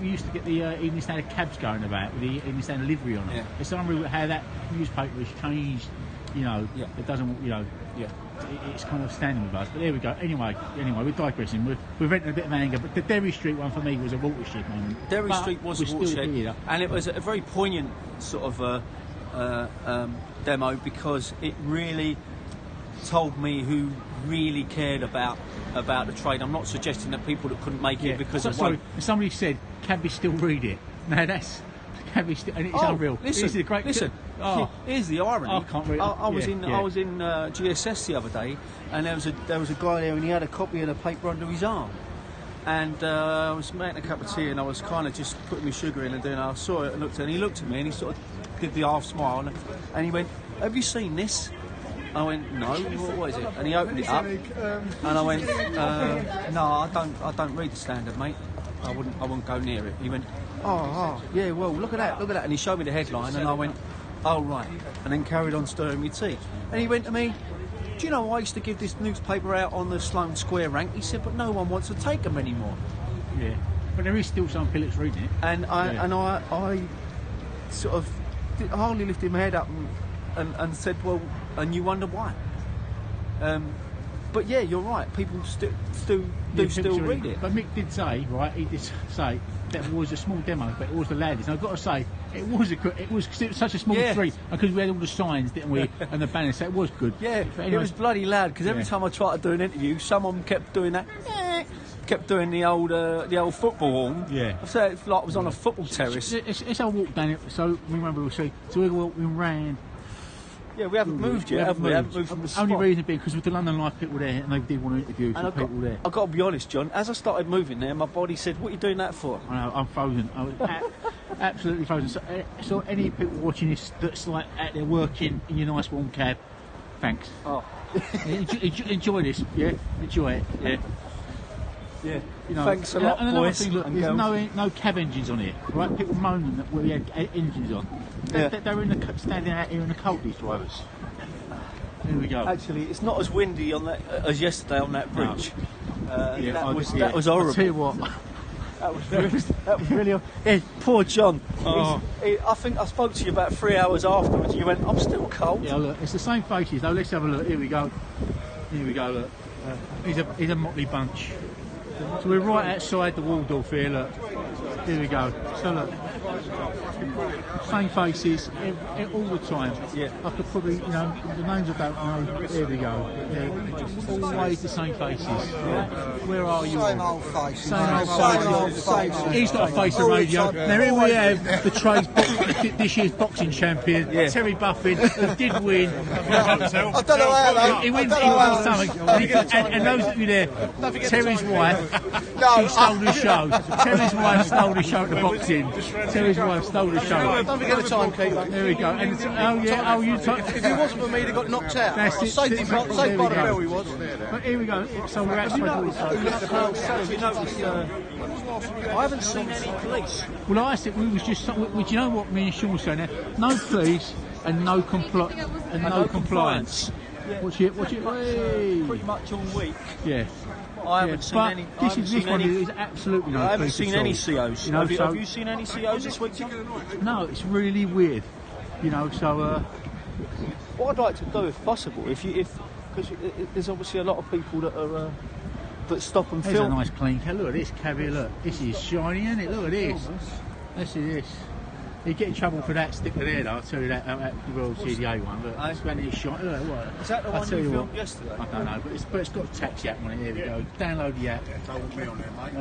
we used to get the Evening Standard cabs going about with the Evening Standard livery on it? Yeah. It's unreal how that newspaper has changed, it doesn't, it's kind of standing with us. But there we go. Anyway, we're digressing. We're venting a bit of anger, but the Derry Street one for me was a watershed moment. Derry Street was a watershed, and it was a very poignant sort of demo, because it really told me who really cared about the trade. I'm not suggesting that people that couldn't make it because of one. Somebody said, "Can we still read it?" No, that's can we still, and it's unreal. Listen. Here's the irony. I can't read it. I was in GSS the other day, and there was a guy there, and he had a copy of the paper under his arm. And I was making a cup of tea, and I was kind of just putting my sugar in, and then I saw it and he looked at me, and he sort of did the half smile, and he went, "Have you seen this?" I went, "No, what is it?" And he opened it up, and I went, "No, I don't read the Standard, mate. I wouldn't go near it." He went, "Oh, yeah, well, look at that," and he showed me the headline, and I went, "Oh, right," and then carried on stirring my tea. And he went to me, "Do you know, I used to give this newspaper out on the Sloane Square rank." He said, "But no one wants to take them anymore." Yeah, but there is still some pillets reading it. And I sort of hardly lifted my head up and said, "Well," and you wonder why. But yeah, you're right. People still read it. But Mick did say, right? He did say that it was a small demo, but it was the loudest. And I've got to say, it was such a small street, because we had all the signs, didn't we, and the banners. So it was good. Yeah, anyway, it was bloody loud, because every time I tried to do an interview, someone kept doing that. Kept doing the old football horn. Yeah. I said it like I was on a football terrace. It's our walk down it. So remember, we ran. Yeah, we haven't moved yet, have we? We haven't moved from the spot. Only reason being because with the London Life people there, and they did want to interview some people there. I've got to be honest, John. As I started moving there, my body said, "What are you doing that for?" I know, I'm frozen. I was absolutely frozen. So any people watching this that's like out there working in your nice warm cab, thanks. Oh, enjoy this. Yeah, enjoy it. Yeah. Yeah, thanks a lot, boys. Thing, look, there's no cab engines on here, right? People moaning that we had engines on. They were standing out here in the cold, these drivers. Here we go. Actually, it's not as windy on that as yesterday on that bridge. No. That was horrible. I'll tell you what. That was really. Yeah, poor John. Oh. I think I spoke to you about 3 hours afterwards. You went, "I'm still cold." Yeah, look, it's the same faces though. Let's have a look. Here we go. Look. He's a motley bunch. So we're right outside the Waldorf here, look. Here we go. So look, same faces all the time. Yeah. I could probably, the names I don't know. There we go. Yeah. Always the same faces. Yeah. Where are you? Same old faces. Same old faces. He's got a face on radio. Now here we have this year's boxing champion, Terry Buffin, who did win. I don't know how. He wins something. And those of you there, Terry's wife, she stole the show. Terry's wife stole the show at the boxing. Terry's wife stole the show. Don't forget the timekeeper. There we go. And If he wasn't for me, he got knocked out. That's it. Saved by the bell, he was. But here we go. So we're actually. I haven't seen any police. Well, I said we was just. Do you know what me and Sean were saying there? No police and no compliance. Watch it. Hey. Pretty much all week. Yeah. I haven't seen any. This one is absolutely no. I haven't police seen at any all. COs. Have you seen any COs this week, John? No, it's really weird. So. What I'd like to do, if possible, because there's obviously a lot of people that are that stop and There's film. a nice clean car. Look at this caviar. Look, this is shiny, isn't it? Look at this. Let's see this. You get in trouble for that sticker there, though. I'll tell you that Royal CDA one. Look, it's very shiny. Look, what? Is that the one you filmed yesterday? I don't know, but it's got a taxi app on it. There we go. Download the app. Don't me on there, mate.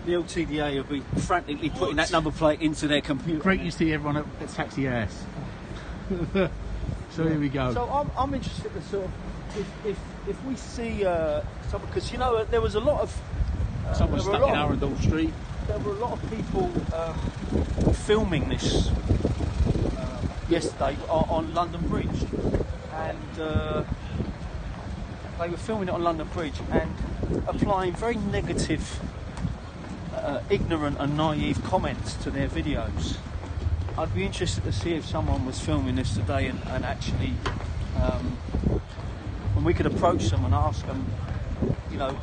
The LTDA will be frantically putting that number plate into their computer. Greetings to everyone at Taxi House. So here we go. So I'm interested to sort of if we see someone, because there was a lot of someone stuck in Arundel Street. There were a lot of people filming this yesterday on London Bridge, and they were filming it on London Bridge and applying very negative, ignorant and naive comments to their videos. I'd be interested to see if someone was filming this today and actually, when we could approach them and ask them,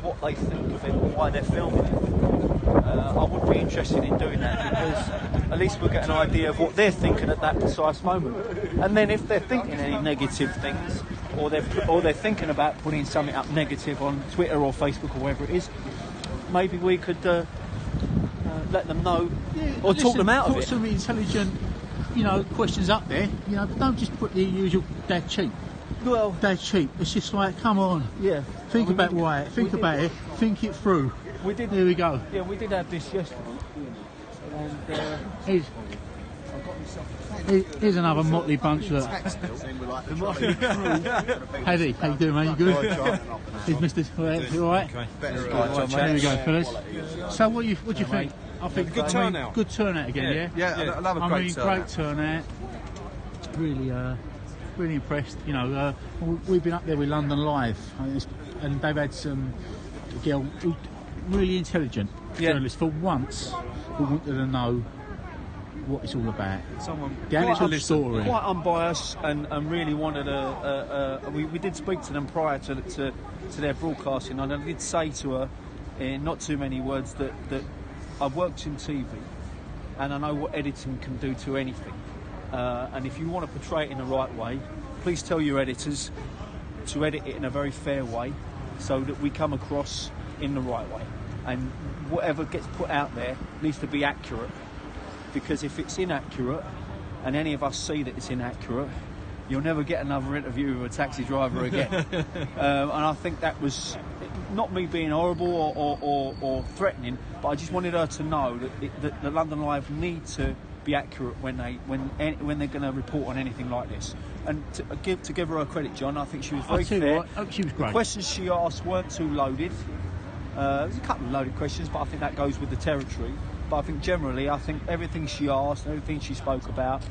what they think of it, why they're filming it. I would be interested in doing that, because at least we'll get an idea of what they're thinking at that precise moment. And then if they're thinking any negative things, or they're thinking about putting something up negative on Twitter or Facebook or wherever it is, maybe we could let them know, or talk them out of it. Put some intelligent, questions up there. But don't just put the usual "they're cheap." Well, they're cheap. It's just like, come on. Yeah. Think about why. Think about it. Think it through. We did. Here we go. Yeah, we did have this yesterday. And here's another motley bunch. Look. The motley crew. Howdy, how you doing, mate? You good? Here's Mr. You all right? Okay. There we go, fellas. So what do you think? I think good turnout. Good turnout again, yeah. Yeah, another great turnout. Great turnout. Really impressed. We've been up there with London Live, and they've had some girl really intelligent journalists for once who wanted to know what it's all about. Someone the actual story, quite unbiased, and really wanted we did speak to them prior to their broadcasting, and I did say to her in not too many words that I've worked in TV and I know what editing can do to anything, and if you want to portray it in the right way, please tell your editors to edit it in a very fair way so that we come across in the right way, and whatever gets put out there needs to be accurate, because if it's inaccurate and any of us see that it's inaccurate, you'll never get another interview with a taxi driver again. And I think that was not me being horrible or threatening, but I just wanted her to know that the London Live need to be accurate when they're going to report on anything like this. And to give her credit, John, I think she was very fair. She was great. The questions she asked weren't too loaded. There's a couple of loaded questions, but I think that goes with the territory. But I think generally, everything she asked, everything she spoke about,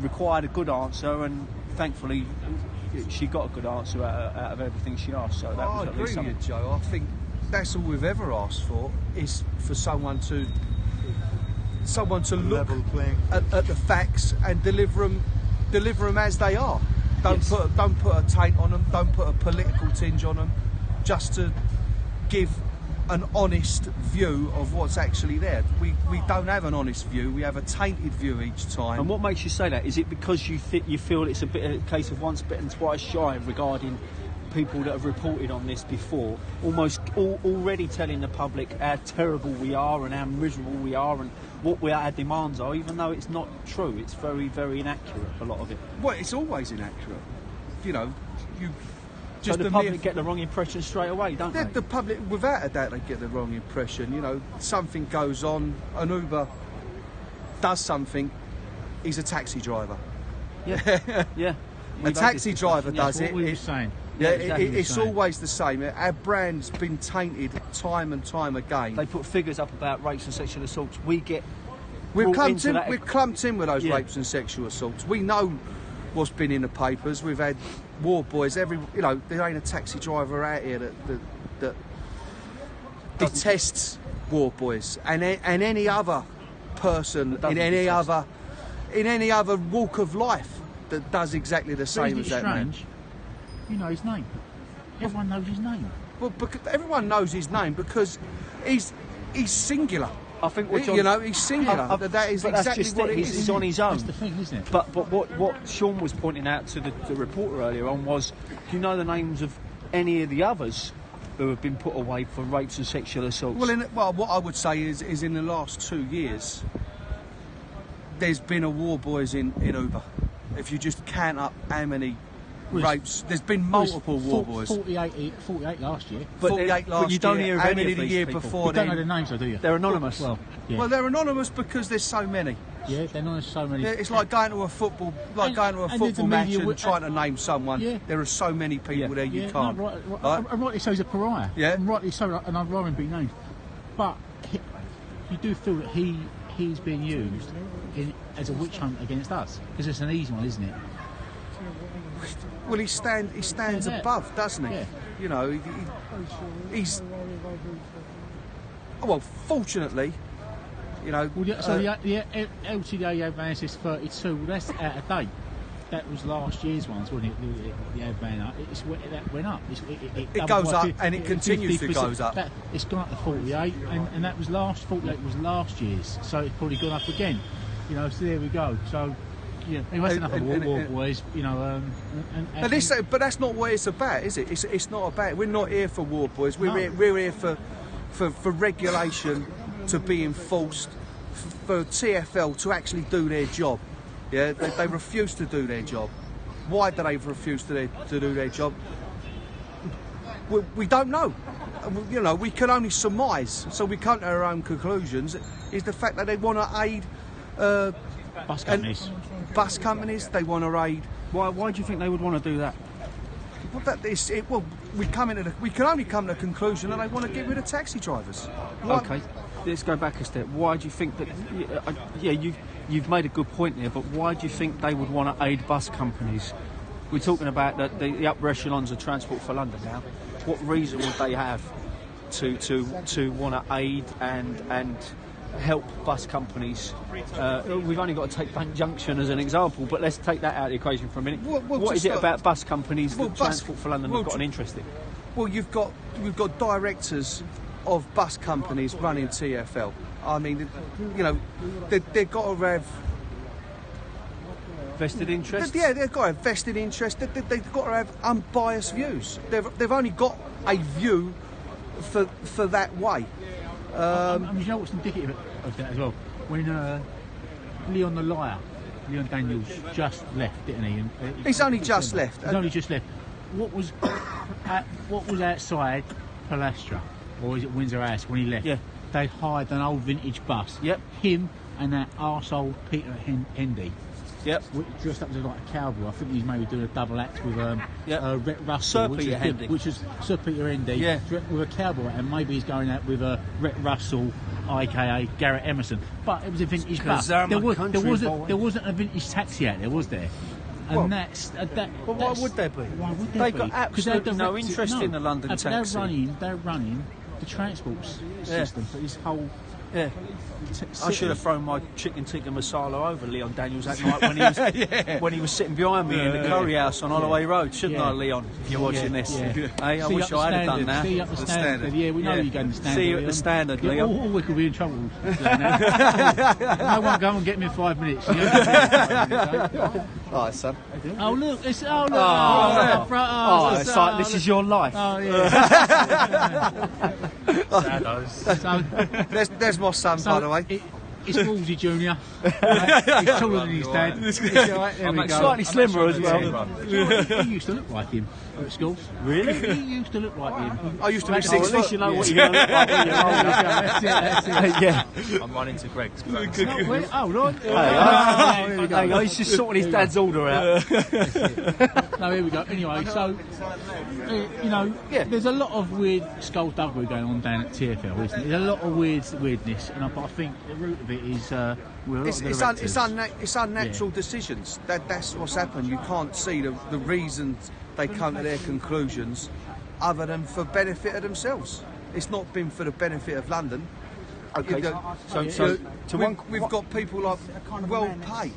required a good answer, and thankfully she got a good answer out of everything she asked. So that was I agree with you, Joe. I think that's all we've ever asked for, is for someone to look at the facts and deliver them as they are. Don't put a taint on them. Don't put a political tinge on them. Just to give an honest view of what's actually there. We don't have an honest view. We have a tainted view each time. And what makes you say that? Is it because you feel it's a case of once bitten, twice shy regarding people that have reported on this before, already telling the public how terrible we are and how miserable we are and what our demands are, even though it's not true. It's very, very inaccurate, a lot of it. Well, it's always inaccurate. You know, So the public get the wrong impression straight away, don't they? The public, without a doubt, they get the wrong impression. You know, something goes on, an Uber does something, he's a taxi driver. Yeah, yeah. A taxi driver does What it. we were saying. Yeah, exactly what it's you're saying. always the same. Our brand's been tainted time and time again. They put figures up about rapes and sexual assaults. We're brought clumped into in, that- we're clumped in with those Yeah. rapes and sexual assaults. We know what's been in the papers. We've had war boys. There ain't a taxi driver out here that detests war boys and any other person in any other walk of life that does exactly the But same isn't as it that man. strange? You know his name. Everyone knows his name. Well, because everyone knows his name because he's singular. I think he's singular. That is exactly what it is. He's on his own. That's the thing, isn't it? But what Sean was pointing out to the reporter earlier on was, do you know the names of any of the others who have been put away for rapes and sexual assaults? Well, what I would say is in the last 2 years, there's been a war boys in Uber. If you just count up how many rapes, there's been multiple war boys. 48 last year. 48 last but you don't year. hear of How any many of the these year people. before You don't know then? their names, though, do you? They're anonymous. Well, yeah. Well, they're anonymous because there's so many. Yeah, they're not so many. Yeah, it's like going to a football, And match the media and would- trying to name someone. Yeah. There are so many people there you can't. No, Right? and rightly so, he's a pariah. Yeah. And rightly so, and I'd rather him be named. But you do feel that he's being used as a witch hunt against us, because it's an easy one, isn't it? Well, he stands Yeah. above, doesn't he? Yeah. You know, he's. Well, fortunately, you know. Well, so the LTD advance is 32. Well, that's out of date. That was last year's ones, wasn't it? The advance, that went up. It doubled goes by up and it continues to 50%. goes up. It's gone up to 48, and that was 48 was last year's, so it's probably gone up again. You know, so there we go. So. Yeah, anyway, that's enough of war boys, you know. But that's not what it's about, is it? It's not about. We're not here for war boys. We're here for regulation to be enforced, for TfL to actually do their job. Yeah, they refuse to do their job. Why do they refuse to do their job? We don't know. You know, we can only surmise. So we come to our own conclusions. Is the fact that they want to aid. Bus companies, they want to aid. Why do you think they would want to do that? Well, we can only come to the conclusion that they want to get rid of taxi drivers. Okay, let's go back a step. Why do you think that? You've made a good point there, but why do you think they would want to aid bus companies? We're talking about the upper echelons of Transport for London now. What reason would they have to want to aid and help bus companies? We've only got to take Bank Junction as an example, but let's take that out of the equation for a minute. What is it about bus companies that Transport for London have got an interest in? Well, we've got directors of bus companies running TfL. I mean, you know, they've got to have vested interest. Yeah, they've got to have vested interest. They've got to have unbiased views. They've only got a view for that way. You know what's indicative of that as well? When Leon Daniels just left, didn't he? He's only just left. He's only just left. What was outside Palastra, or is it Windsor House, when he left? Yeah. They hired an old vintage bus. Yep. Him and that arsehole Peter Hendy. Yep. Dressed up as like a cowboy. I think he's maybe doing a double act with Rhett Sir Russell, Peter Hendy. which is Sir Peter Hendy. Yeah. With a cowboy, and maybe he's going out with Rhett Russell, aka Garrett Emerson. But it was a vintage bus. There wasn't a vintage taxi out there, was there? And But why would there be? Why would They've got absolutely no interest in the London taxi. They're running the transport system for this whole. Yeah. I should have thrown my chicken tikka masala over Leon Daniels that night when he was sitting behind me in the curry house on Holloway Road, shouldn't I, Leon? If you're watching this, hey, I wish I had done that. See you at the standard. Yeah, we know you're going to standard. See you at the standard, Leon. All we could be in trouble. No one go and get me in 5 minutes. You know? All right, son. Oh look! It's Oh, it's like this is your life. Oh yeah. So, There's my son, by the way. It's Wolsey Junior. He's taller than his dad. Right, there we go. Slightly slimmer as well. He used to look like him at school. Really? He used to look like him. I used to be At 6 least foot. you know what you're going to look like when you're older. That's it. Yeah. I'm running to Greg's. Oh, right. Hang on, he's just sorting his dad's order out. No, here we go. Anyway, so, there's a lot of weird skullduggery going on down at TFL, isn't it? There's a lot of weirdness, and I think the root of it is It's unnatural decisions. That's what's happened. You can't see the reasons they come to their conclusions other than for benefit of themselves. It's not been for the benefit of London. Okay. We've got people like well paid.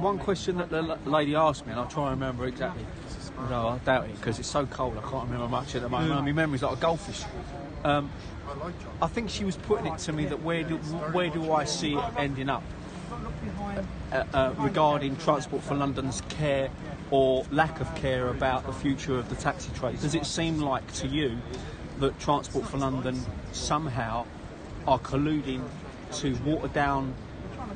One question that the lady asked me, and I'll try and remember exactly. No, I doubt it because it's so cold. I can't remember much at the moment. My memory's like a goldfish. I think she was putting it to me that where do I see it ending up regarding Transport for London's care or lack of care about the future of the taxi trade? Does it seem like to you that Transport for London somehow are colluding to water down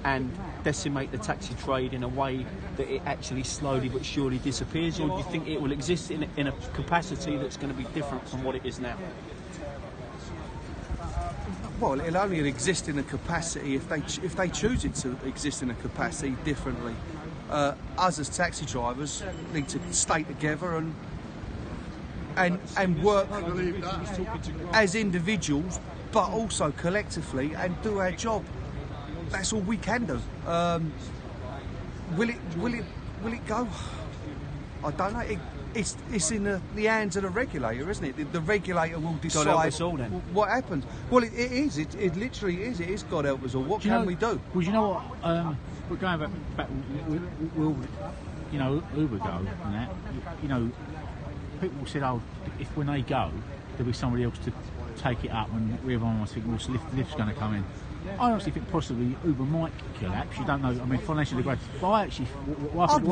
and decimate the taxi trade in a way that it actually slowly but surely disappears, or do you think it will exist in a capacity that's going to be different from what it is now? Well, it'll only exist in a capacity if they choose it to exist in a capacity differently. Us as taxi drivers need to stay together and work as individuals, but also collectively, and do our job. That's all we can do. Will it go? I don't know. It's in the hands of the regulator, isn't it? The regulator will decide God help us all, then. what happens. Well, it is. It literally is. It is God help us all. What can we do? Well, you know what? We're going back. We'll Uber go and that. People said, if when they go, there'll be somebody else to take it up, and everyone was thinking, well, lift's going to come in. I honestly think possibly Uber might collapse. You don't know. I mean, financially great. But I actually, I'd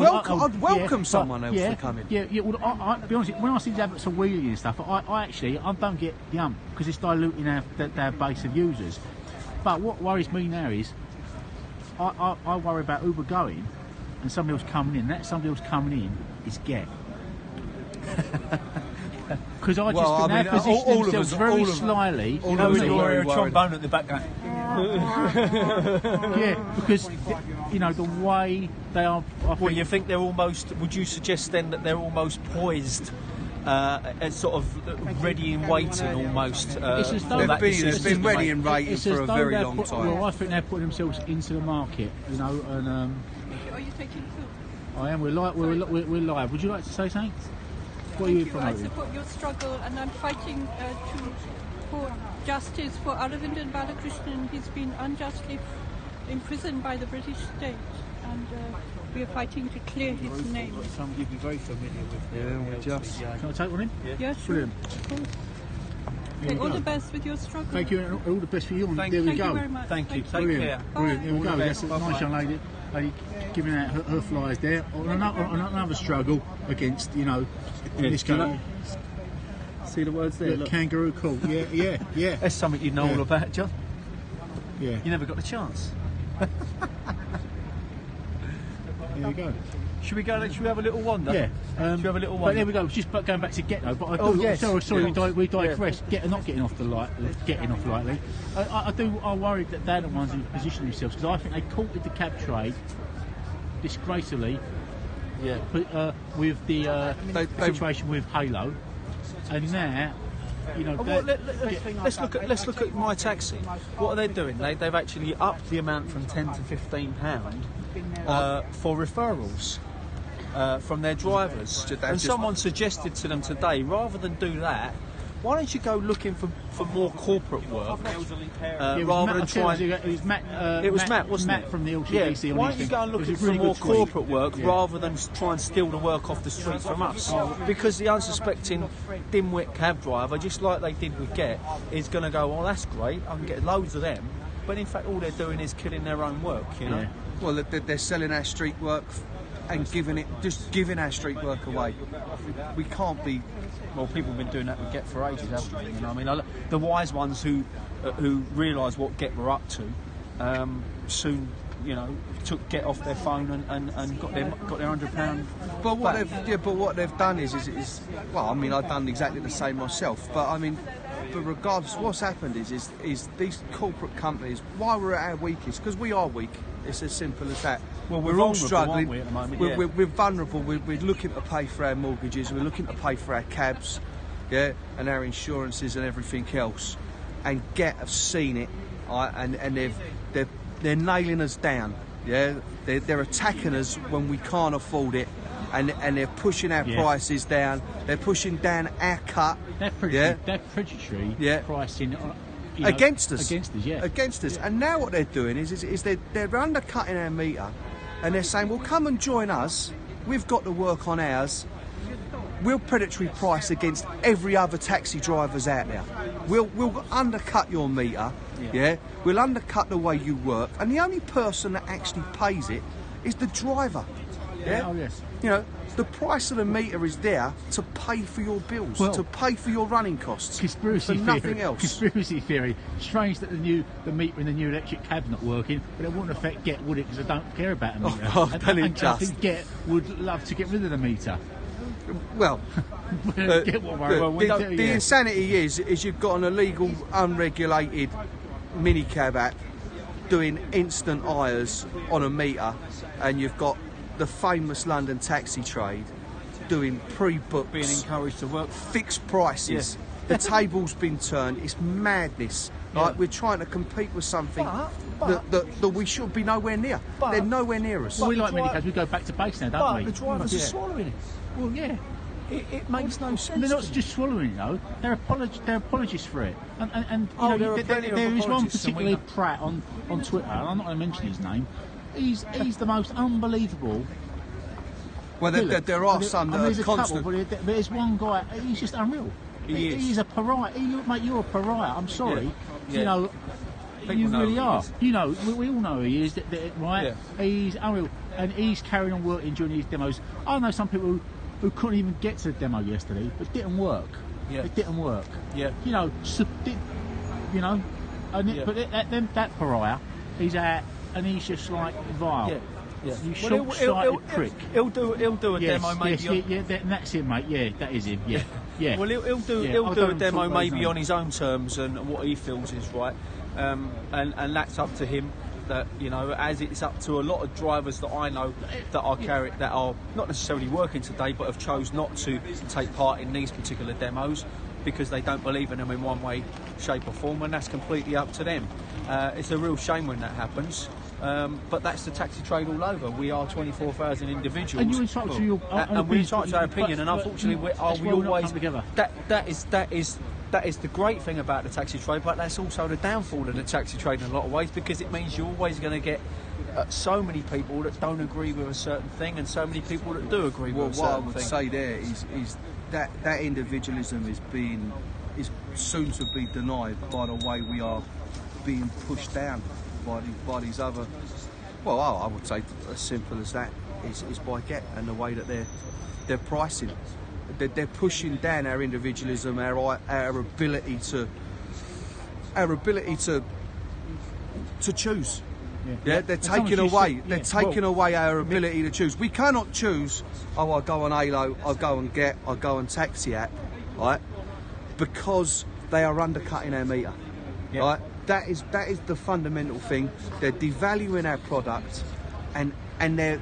welcome someone else to come in. Yeah. Well, I be honest. When I see the adverts of wheelie and stuff, I don't get the ump because it's diluting their base of users. But what worries me now is, I worry about Uber going and somebody else coming in. That somebody else coming in is Get. Because I just think they're positioning themselves very slyly. You know, you're a trombone at the background. Yeah, because the way they are. Well, you think they're almost? Would you suggest then that they're almost poised, and sort of ready and waiting almost? It's been ready and waiting for a very long time. Well, I think they're putting themselves into the market, and. Are you taking food? I am. We're live. Would you like to say something? What are you promoting? I support your struggle, and I'm fighting for justice for Aravind and Balakrishnan. He's been unjustly imprisoned by the British state, and we are fighting to clear his name. Somebody you'd be very familiar with. Can I take one in? Yeah, sure. Brilliant. Okay, all the best with your struggle. Thank you, and all the best for you. Thank there we you go. very much. Thank you. Take Brilliant. care. Brilliant. There we go. All the That's a best. nice young lady giving out her flyers there. On another struggle against, in this country. See the words there? Look. Kangaroo cool. Yeah. That's something you know all about, John. Yeah. You never got the chance. There we go. Should we have a little wander? Yeah. Should we have a little But wander? there we go. Just going back to Ghetto. But yes. Sorry, we digress. Not getting off lightly. I worried that they're the ones who position themselves, because I think they courted the cab trade disgracefully. Yeah. With the situation with Halo, and now. Let's look at My Taxi. What are they doing? They've actually upped the amount from £10 to £15 for referrals from their drivers. And someone suggested to them today, rather than do that, why don't you go looking for more corporate work rather than try? It was Matt, wasn't it? Matt from the LTDC. Yeah. Why don't you go and look for more corporate work rather than try and steal the work off the street from us? Because the unsuspecting dimwit cab driver, just like they did with Get, is going to go, "Oh, that's great. I can get loads of them." But in fact, all they're doing is killing their own work. Well, they're selling our street work and giving our street work away. We can't be. Well, people have been doing that with Get for ages, haven't they? You know, I mean, the wise ones who realise what Get were up to, soon, you know, took Get off their phone and got their £100. But what they've done is well, I mean, I've done exactly the same myself. But I mean, but regardless, what's happened is these corporate companies, why we're at our weakest, because we are weak. It's as simple as that. Well, we're all struggling. We, at the moment, we're vulnerable. We're looking to pay for our mortgages. We're looking to pay for our cabs, yeah, and our insurances and everything else. And Get have seen it, and they're nailing us down. Yeah, they're attacking us when we can't afford it, and they're pushing our prices down. They're pushing down our cut. They're predatory pricing. Against us. Against us. And now what they're doing is they're undercutting our meter, and they're saying, well, come and join us. We've got to work on ours. We'll predatory price against every other taxi drivers out there. We'll undercut your meter. Yeah. We'll undercut the way you work, and the only person that actually pays it is the driver. Yeah. Oh yes. You know, the price of the meter is there to pay for your bills, to pay for your running costs, conspiracy for nothing else. Conspiracy theory. Strange that the meter in the new electric cab's not working, but it wouldn't affect Get, would it? Because I don't care about the meter. I think Get would love to get rid of the meter. Well, the insanity is you've got an illegal, unregulated minicab app doing instant hires on a meter, and you've got the famous London taxi trade doing pre-books, being encouraged to work fixed prices. The table's been turned. It's madness. Like, we're trying to compete with something that we should be nowhere near. They're nowhere near us. Well, we like minicabs. We go back to base now, don't we? The drivers are swallowing it. Well, yeah. It makes no sense. They're not just swallowing it, though. They're apologists for it. And you know, there is one particular prat on Twitter, and I'm not going to mention his name. He's the most unbelievable. Well, there are some that there's are a constant. couple, but there's one guy. He's just unreal. He's a pariah. Mate, you're a pariah. I'm sorry. Yeah. You know, you really are. You know, we all know who he is, right? Yeah. He's unreal, and he's carrying on working during these demos. I know some people who couldn't even get to the demo yesterday, but it didn't work. Yeah. It didn't work. Yeah. You know, but that pariah, he's out, and he's just like vile. Yeah. Yeah. You short-sighted prick. He'll do a demo maybe. That's him, mate. Yeah, that is him. Yeah, yeah. Well, he'll do a demo maybe on his own terms and what he feels is right, and that's up to him. That, you know, as it's up to a lot of drivers that I know that are not necessarily working today, but have chose not to take part in these particular demos because they don't believe in them in one way, shape or form, and that's completely up to them. It's a real shame when that happens. But that's the taxi trade all over. We are 24,000 individuals, and you're entitled to your and we're entitled to our opinion. And unfortunately, we always together. That is the great thing about the taxi trade, but that's also the downfall of the taxi trade in a lot of ways, because it means you're always going to get so many people that don't agree with a certain thing, and so many people that do agree with a certain thing. What I would say there is that individualism is soon to be denied by the way we are being pushed down by these other. Well, I would say as simple as that is by Get and the way that they're pricing. They're pushing down our individualism, our ability to choose. Yeah, they're taking away our ability to choose. We cannot choose. Oh, I go on Halo, I go on Get, I go on Taxi app, right? Because they are undercutting our meter, right? That is the fundamental thing. They're devaluing our product, and they're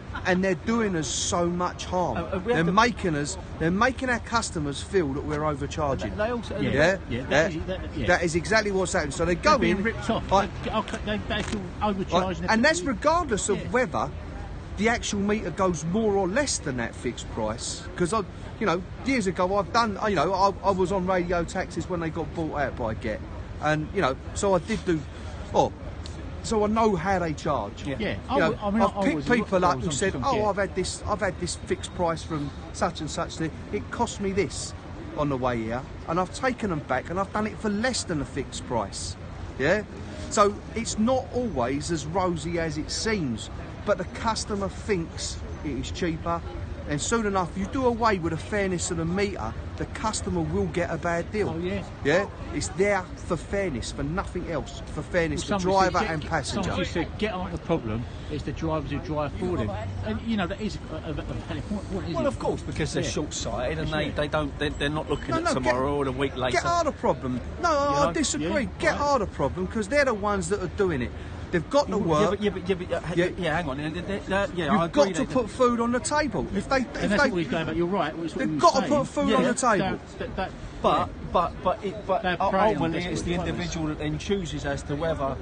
doing us so much harm. They're making our customers feel that we're overcharging. That is exactly what's happening. So they're being ripped off. They feel overcharging. And that's regardless of whether the actual meter goes more or less than that fixed price. Because years ago I was on radio taxis when they got bought out by Get, and so I did do. So I know how they charge. I've picked people up who said, I've had this fixed price from such and such. It cost me this on the way here, and I've taken them back, and I've done it for less than a fixed price. Yeah. So it's not always as rosy as it seems. but the customer thinks it is cheaper. And soon enough, you do away with the fairness of the meter, the customer will get a bad deal. Oh, yeah. Yeah? It's there for fairness, for nothing else. For fairness for driver and passenger. Somebody said, get on the problem, it's the drivers who drive for them. And, you know, that is a valid point. What is Well, it? of course, because they're short-sighted and they're not looking at No, tomorrow or a week later. Get out of the problem. No, I disagree. Get out of the problem, because they're the ones that are doing it. They've got to work. Yeah, hang on. You've got to put food on the table. If they, and that's what he's going about. You're right. They've got to put food on the table. But ultimately, it's the individual that then chooses as to whether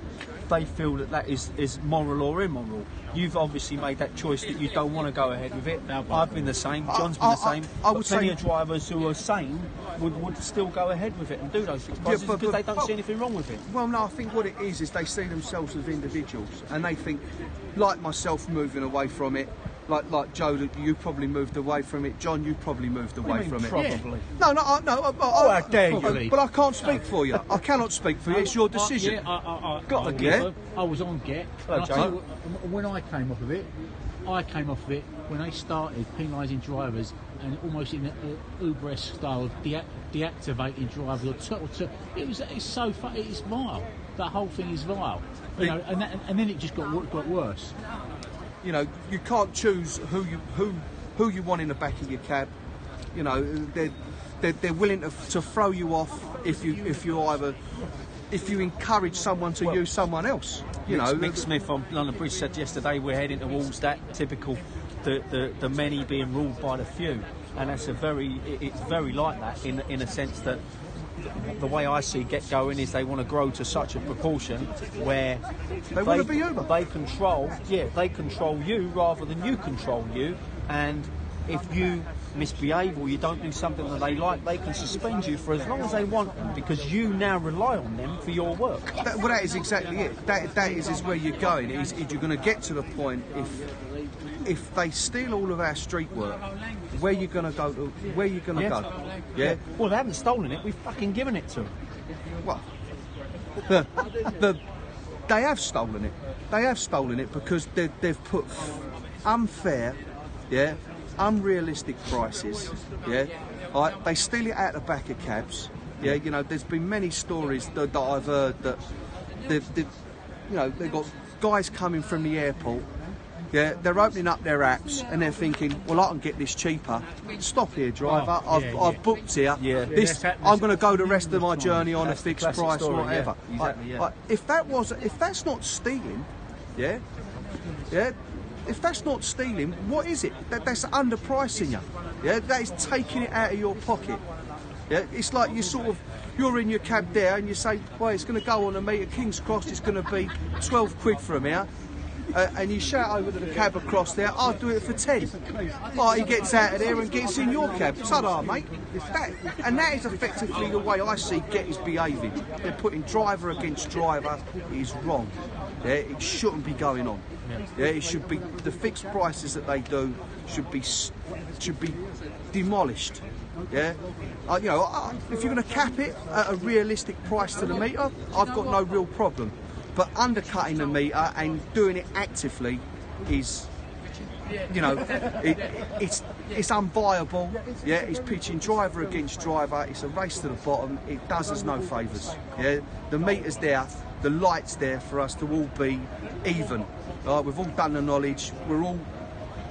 they feel that is moral or immoral. You've obviously made that choice that you don't want to go ahead with it. I've been the same. John's been the same. But plenty of drivers who are sane would still go ahead with it and do those fixed prices because they don't see anything wrong with it. Well, no, I think what it is they see themselves as individuals, and they think, like myself, moving away from it. Like Joe, you probably moved away from it. John, you probably moved away from it. Probably. No. How dare you? But I can't speak for you. I cannot speak for you. It's your decision. I was on Get. Hello, Joe. When I came off of it when they started penalising drivers and almost in an Uber-esque style of deactivating drivers it's vile. That whole thing is vile. You know, and then it just got worse. You know, you can't choose who you want in the back of your cab. You know, they're willing to throw you off if you encourage someone to use someone else. You know, Mick Smith on London Bridge said yesterday we're heading towards that typical the many being ruled by the few, and it's very like that in a sense that. The way I see Get going is they want to grow to such a proportion where they want to be Uber. They control you rather than you control you, and if you misbehave or you don't do something that they like, they can suspend you for as long as they want them because you now rely on them for your work. That is exactly it. That is where you're going. Is you're going to get to the point if they steal all of our street work, where you going to go? Where you going to go? Yeah. Well, they haven't stolen it. We've fucking given it to them. Well, they have stolen it. They have stolen it because they've put unfair, unrealistic prices. Yeah. Right, they steal it out the back of cabs. Yeah. You know, there's been many stories that I've heard that they've got guys coming from the airport. Yeah, they're opening up their apps and they're thinking, well, I can get this cheaper. Stop here, driver. I've booked here. Yeah. I'm going to go the rest of my journey on a fixed price or whatever. Yeah, exactly, if that's not stealing, if that's not stealing, what is it? That's underpricing you. Yeah, that is taking it out of your pocket. Yeah, it's like you're in your cab there and you say, well, it's going to go on a meter King's Cross. It's going to be 12 quid from here. And you shout over to the cab across there, I'll do it for 10. Well, he gets out of there and gets in your cab. Ta-da, mate. That is effectively the way I see Get is behaving. They're putting driver against driver. It is wrong. Yeah, it shouldn't be going on. Yeah, it should be the fixed prices that they do should be demolished. Yeah, if you're going to cap it at a realistic price to the meter, I've got no real problem. But undercutting the meter and doing it actively is, it's unviable. Yeah, it's pitching driver against driver. It's a race to the bottom. It does us no favours. Yeah, the meter's there, the light's there for us to all be even. Right? We've all done the knowledge. We're all,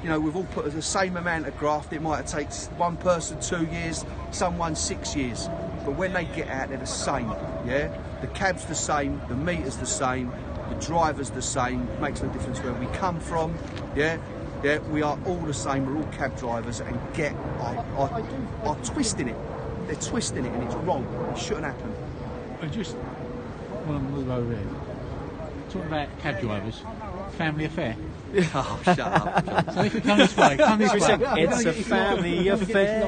we've all put the same amount of graft. It might have taken one person 2 years, someone 6 years. But when they get out, they're the same. Yeah. The cab's the same, the meter's the same, the driver's the same. It makes no difference where we come from. Yeah, we are all the same. We're all cab drivers, and Get are twisting it. They're twisting it, and it's wrong. It shouldn't happen. I just want to move over there. Talking about cab drivers, family affair. Oh, shut up. So if you come this way, It's a family affair.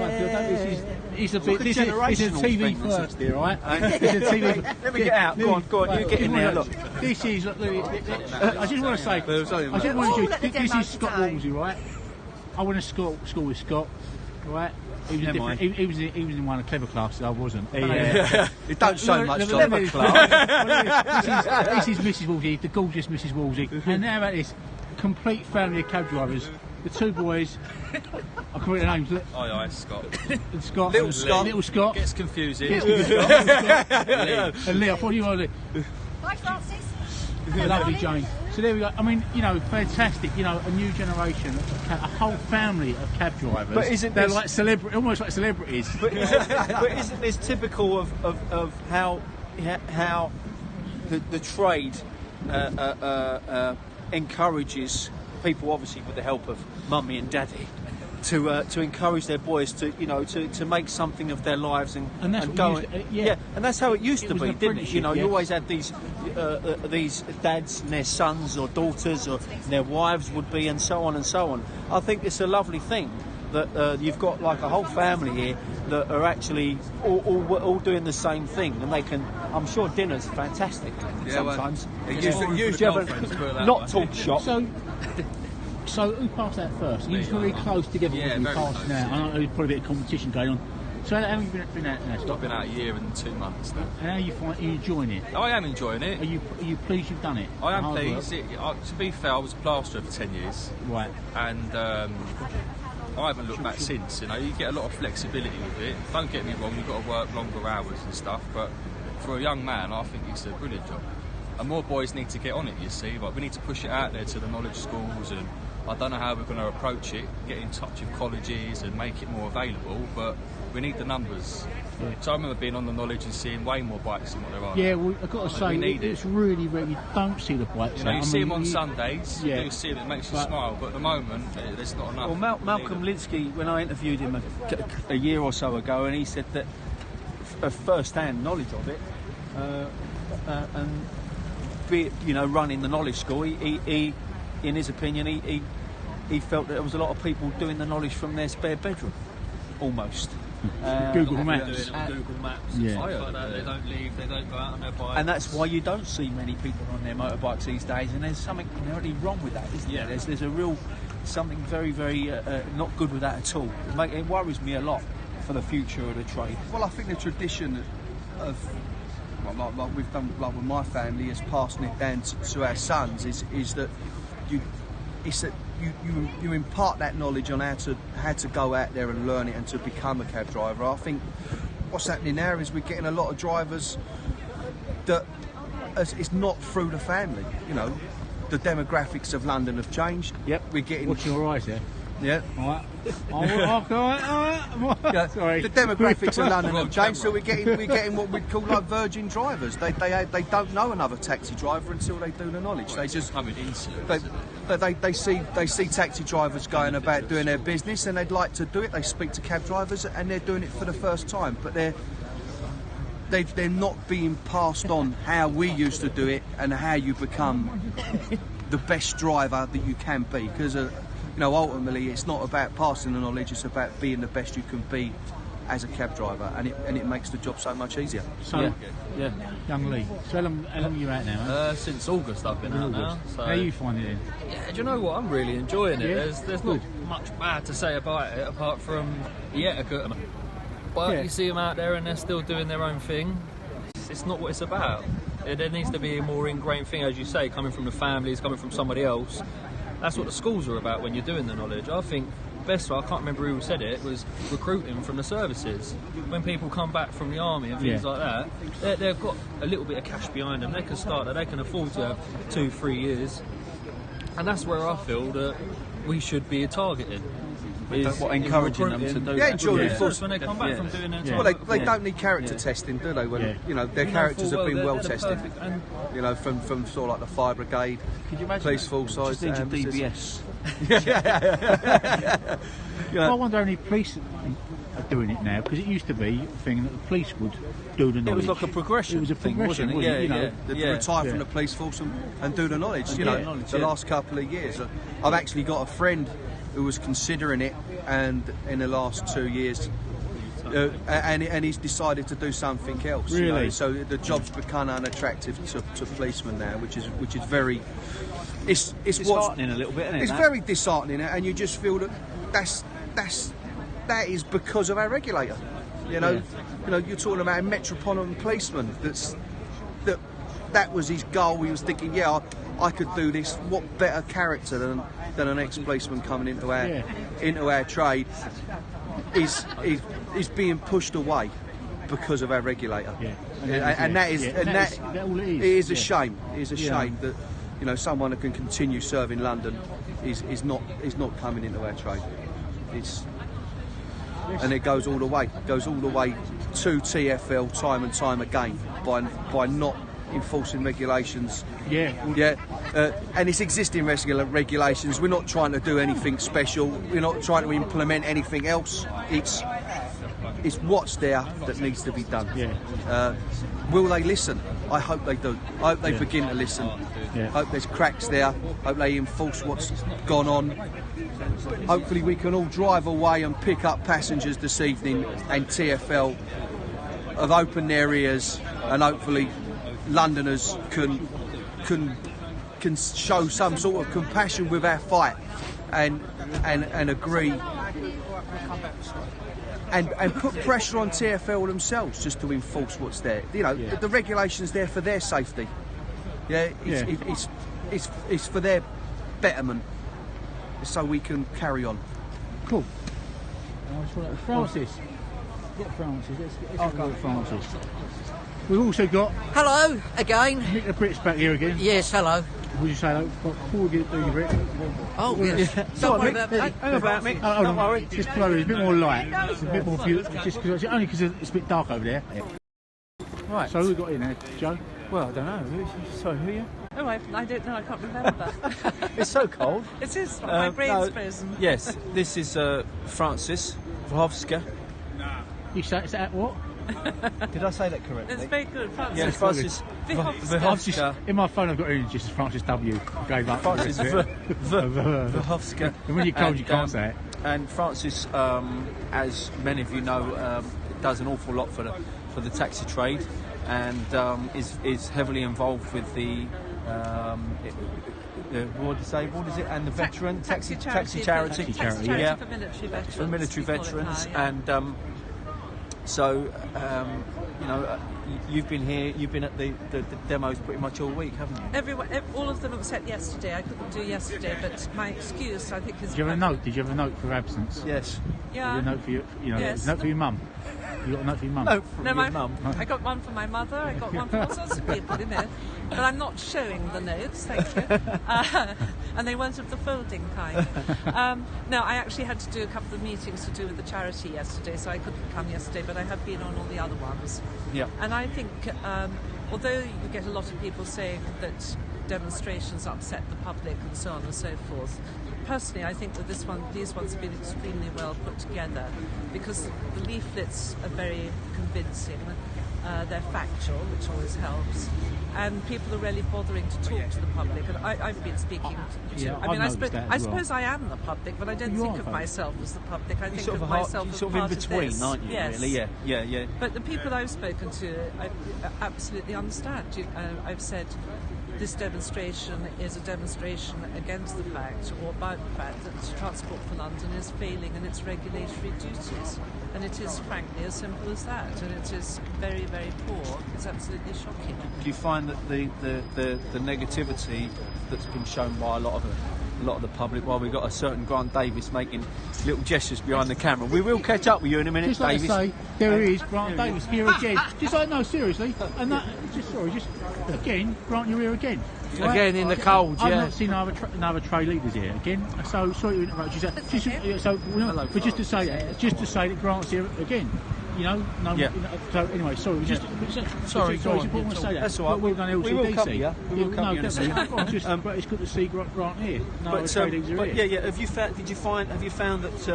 It's a TV first here, right? It's a TV. Let me get out. Go on. You get in there. Look. This is. I just want to say. This is Scott Wolsey, right? I went to school with Scott, right? He was in one of the clever classes. I wasn't. Yeah. It don't show much clever class. This is Mrs. Wolsey, the gorgeous Mrs. Wolsey. And now about this. complete family of cab drivers. The two boys, I can't read their names. Aye, Scott. Scott. Little Scott. Gets confusing. And Lee, I thought you were Lee. Hi, Francis. Lovely, Jane. So there we go. I mean, you know, fantastic. You know, a new generation, a whole family of cab drivers. But isn't they're this like almost like celebrities? But isn't this typical of how the trade encourages people, obviously with the help of mummy and daddy, to encourage their boys to make something of their lives and that's and what go yeah. And that's how it used to was be, an didn't it? You know, apprenticeship, you always had these dads and their sons or daughters or their wives would be, and so on and so on. I think it's a lovely thing that you've got like a whole family here that are actually all doing the same thing, and they can. I'm sure dinner's fantastic sometimes. Not talk shop. So who passed that first? You were really close together when you passed now. I know there's probably a bit of competition going on. So how long have you been out now, Scott? I've been out a year and 2 months now. And how are you enjoying it? I am enjoying it. Are you pleased you've done it? I am pleased. To be fair, I was a plasterer for 10 years. Right. And I haven't looked back since. You know, you get a lot of flexibility with it. Don't get me wrong, you've got to work longer hours and stuff, but for a young man, I think it's a brilliant job. And more boys need to get on it, you see. Like, we need to push it out there to the knowledge schools, and I don't know how we're going to approach it, get in touch with colleges and make it more available, but we need the numbers. Yeah. So I remember being on the knowledge and seeing way more bikes than what there are. Yeah, well, I've got to say, it's really rare. You don't see the bikes. You know, you see them on Sundays, you do see them, it makes you smile, but at the moment, there's not enough. Well, Malcolm Linsky, when I interviewed him a year or so ago, and he said that first-hand knowledge of it, and be it, you know, running the knowledge school, he in his opinion, he felt that there was a lot of people doing the knowledge from their spare bedroom, almost. Google Maps. Doing it on Google Maps. Yeah. Like that. They don't leave, they don't go out on their bikes. And that's why you don't see many people on their motorbikes these days, and there's something inherently wrong with that, isn't there? There's a real, something very, very not good with that at all. It worries me a lot for the future of the trade. Well, I think the tradition of, like we've done, like with my family, is passing it down to our sons, is that you impart that knowledge on how to go out there and learn it and to become a cab driver. I think what's happening now is we're getting a lot of drivers that it's not through the family. You know, the demographics of London have changed. Yep, we're getting. What's your eyes there? Yeah. All right. Yeah, sorry. The demographics of London have changed, so we're getting what we'd call like virgin drivers. They don't know another taxi driver until they do the knowledge. They just they see taxi drivers going about doing their business, and they'd like to do it. They speak to cab drivers, and they're doing it for the first time, but they're not being passed on how we used to do it and how you become the best driver that you can be, because you know, ultimately it's not about passing the knowledge, it's about being the best you can be as a cab driver, and it makes the job so much easier. So, yeah. Young Lee, so how long are you out now? Since August I've been out now. So. How are you finding it? Yeah, do you know what? I'm really enjoying it. Yeah? There's not much bad to say about it apart from the etiquette. But you see them out there and they're still doing their own thing. It's not what it's about. There needs to be a more ingrained thing, as you say, coming from the families, coming from somebody else. That's what the schools are about when you're doing the knowledge. I think best, I can't remember who said it, was recruiting from the services. When people come back from the army and things like that, they've got a little bit of cash behind them. They can start that, they can afford to have 2-3 years. And that's where I feel that we should be targeting. Encouraging them to do that. Of course, when they come back from doing their time. Well, they don't need character testing, do they? When you know their characters have been well tested. You know, from sort of like the fire brigade, could you imagine police force side. Just need your DBS. I wonder how many police are doing it now, because it used to be a thing that the police would do the knowledge. It was like a progression. It was a progression, thing, wasn't it? You know, they retire from the police force and do the knowledge. You know, the last couple of years, I've actually got a friend who was considering it, and in the last 2 years, and he's decided to do something else. Really? You know? So the job's become unattractive to policemen now, which is very. It's disheartening a little bit, isn't it? It's very disheartening, and you just feel that that is because of our regulator. You know, you're talking about a metropolitan policeman that was his goal. He was thinking, I I could do this. What better character than an ex-policeman coming into our trade is being pushed away because of our regulator. And that is all it is a shame. It is a shame that someone who can continue serving London is not coming into our trade. And it goes all the way. It goes all the way to TfL time and time again by not enforcing regulations. And it's existing regulations. We're not trying to do anything special. We're not trying to implement anything else. It's what's there that needs to be done. Will they listen? I hope they do. I hope they begin to listen. I hope there's cracks there. I hope they enforce what's gone on. Hopefully we can all drive away and pick up passengers this evening, and TfL have opened their ears, and hopefully Londoners can show some sort of compassion with our fight and agree and put pressure on TfL themselves just to enforce what's there. The regulation's there for their safety. It's for their betterment, so we can carry on. Cool. Francis. Get Francis. Let's go with Francis. We've also got... Hello, again. Nick the Brit's back here again. Yes, hello. Would you say hello before we do your Brit? Oh, yes. Don't worry about me. Don't worry. Just blow it. It's a bit more light. It's a bit more beautiful. Only because it's a bit dark over there. Right. So who we got in there, Joe? Well, I don't know. Sorry, who are you? Oh, I don't know. I can't remember. It's so cold. It is. My brain's frozen. Yes, this is Francis Wachowska. You say it's at what? Did I say that correctly? It's very good, Francis. Yes, Francis Wachowska. In my phone I've got it just as Francis W. Gave up. Francis Wachowska. And when you're cold you can't say it. And Francis, as many of you know, does an awful lot for the taxi trade, and is heavily involved with the what is it? And the veteran taxi charity. Yeah, for military veterans. For military veterans, and. So, you've been here. You've been at the demos pretty much all week, haven't you? All of them except yesterday. I couldn't do yesterday, but my excuse, I think, is. Did you have a note? Did you have a note for absence? Yes. Yeah. Did you have a note for yes. note for your mum. You got a note for your mum? No, my mum. I got one for my mother. I got one for all sorts of people in there. But I'm not showing the notes, thank you. And they weren't of the folding kind. No, I actually had to do a couple of meetings to do with the charity yesterday, so I couldn't come yesterday, but I have been on all the other ones. Yeah. And I think, although you get a lot of people saying that demonstrations upset the public and so on and so forth, personally, I think that these ones have been extremely well put together, because the leaflets are very convincing. They're factual, which always helps, and people are really bothering to talk to the public. And I've been speaking to. Yeah, I suppose I am the public, but I don't think of myself as the public. I think of myself as sort part of in between, of this. aren't you? Yes. Really? Yeah. But the people I've spoken to, I absolutely understand. I've said this demonstration is a demonstration against the fact, or about the fact, that Transport for London is failing in its regulatory duties. And it is, frankly, as simple as that. And it is very, very poor. It's absolutely shocking. Do you find that the negativity that's been shown by a lot of the public, while we've got a certain Grant Davis making little gestures behind the camera, we will catch up with you in a minute, just like Davis. To say, there he is, Grant Davis, here again. Just like, no, seriously. And that, just again, Grant, you're here again. Right? Again in the cold, I've not seen another trade leaders here again. So sorry to interrupt you. But just to say that Grant's here again. So anyway, sorry. Sorry. It's important to say that. That's all right. We've done LCDC. We will cover you. We will cover you. But it's good to see Grant here. Have you found that?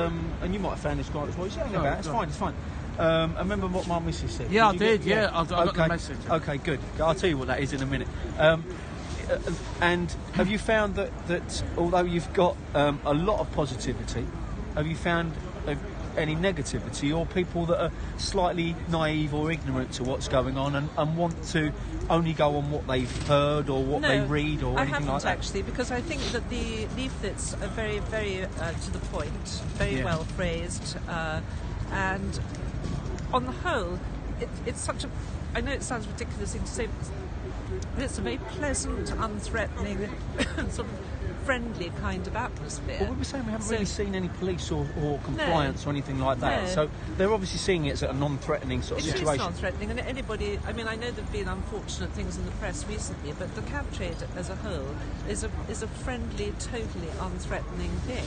And you might have found this, Grant, as well. It's fine. I remember what my missus said. Yeah, I did. I got the message. Okay, good. I'll tell you what that is in a minute. And have you found that although you've got a lot of positivity, have you found any negativity, or people that are slightly naive or ignorant to what's going on and want to only go on what they've heard or what they read or anything like that? I haven't actually, because I think that the leaflets are very, very to the point, very well phrased, and on the whole, it's such a. I know it sounds ridiculous thing to say, but it's a very pleasant, unthreatening, sort of friendly kind of atmosphere. Well, we were saying we haven't really seen any police or compliance or anything like that. No. So they're obviously seeing it as a non-threatening sort of situation. It is non-threatening, and anybody. I mean, I know there've been unfortunate things in the press recently, but the cab trade as a whole is a friendly, totally unthreatening thing.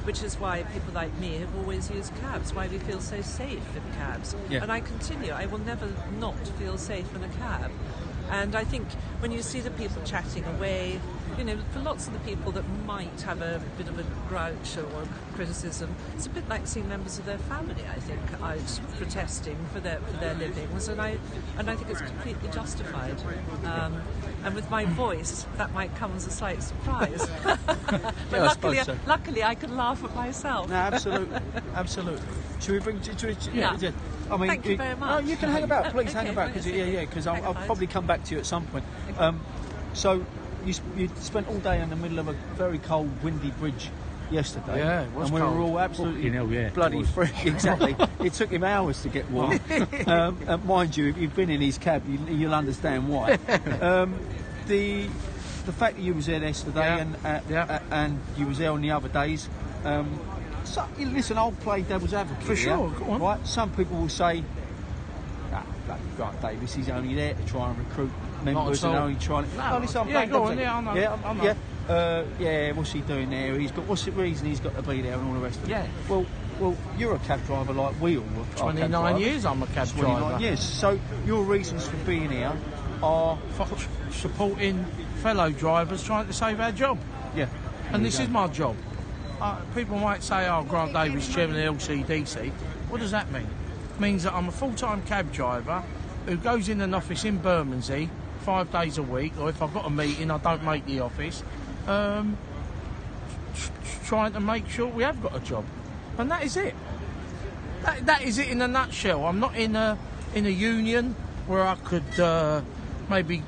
Which is why people like me have always used cabs, why we feel so safe in cabs. Yeah. And I continue, I will never not feel safe in a cab. And I think when you see the people chatting away, you know, for lots of the people that might have a bit of a grouch or criticism, it's a bit like seeing members of their family, I think, out protesting for their livings, and I think it's completely justified. And with my voice, that might come as a slight surprise. But Yeah, luckily, I can laugh at myself. No, absolutely. Should we bring? Yeah. I mean, Thank you very much. No, you can hang about. Please hang Okay, about because I'll probably come back to you at some point. So you spent all day in the middle of a very cold, windy bridge yesterday. Yeah, it was and we cold. were all absolutely bloody it was. fresh. Exactly. It took him hours to get warm. Mind you, if you've been in his cab, you'll understand why. The fact that you was there yesterday and you was there on the other days. So, listen, I'll play devil's advocate. For sure, go on. Right? Some people will say, bloody Grant Davis, he's only there to try and recruit members and only trying to... No, listen, yeah, go on, yeah, I know. Yeah, I know. What's he doing there? What's the reason he's got to be there and all the rest of it? Yeah. Well, you're a cab driver like we all are. 29 years I'm a cab driver. 29 years. So your reasons for being here are... supporting fellow drivers trying to save our job. Yeah. And this is my job. People might say, Grant Davis, chairman of the LCDC. What does that mean? It means that I'm a full-time cab driver who goes in an office in Bermondsey 5 days a week, or if I've got a meeting, I don't make the office, trying to make sure we have got a job. And that is it. That is it in a nutshell. I'm not in a union where I could maybe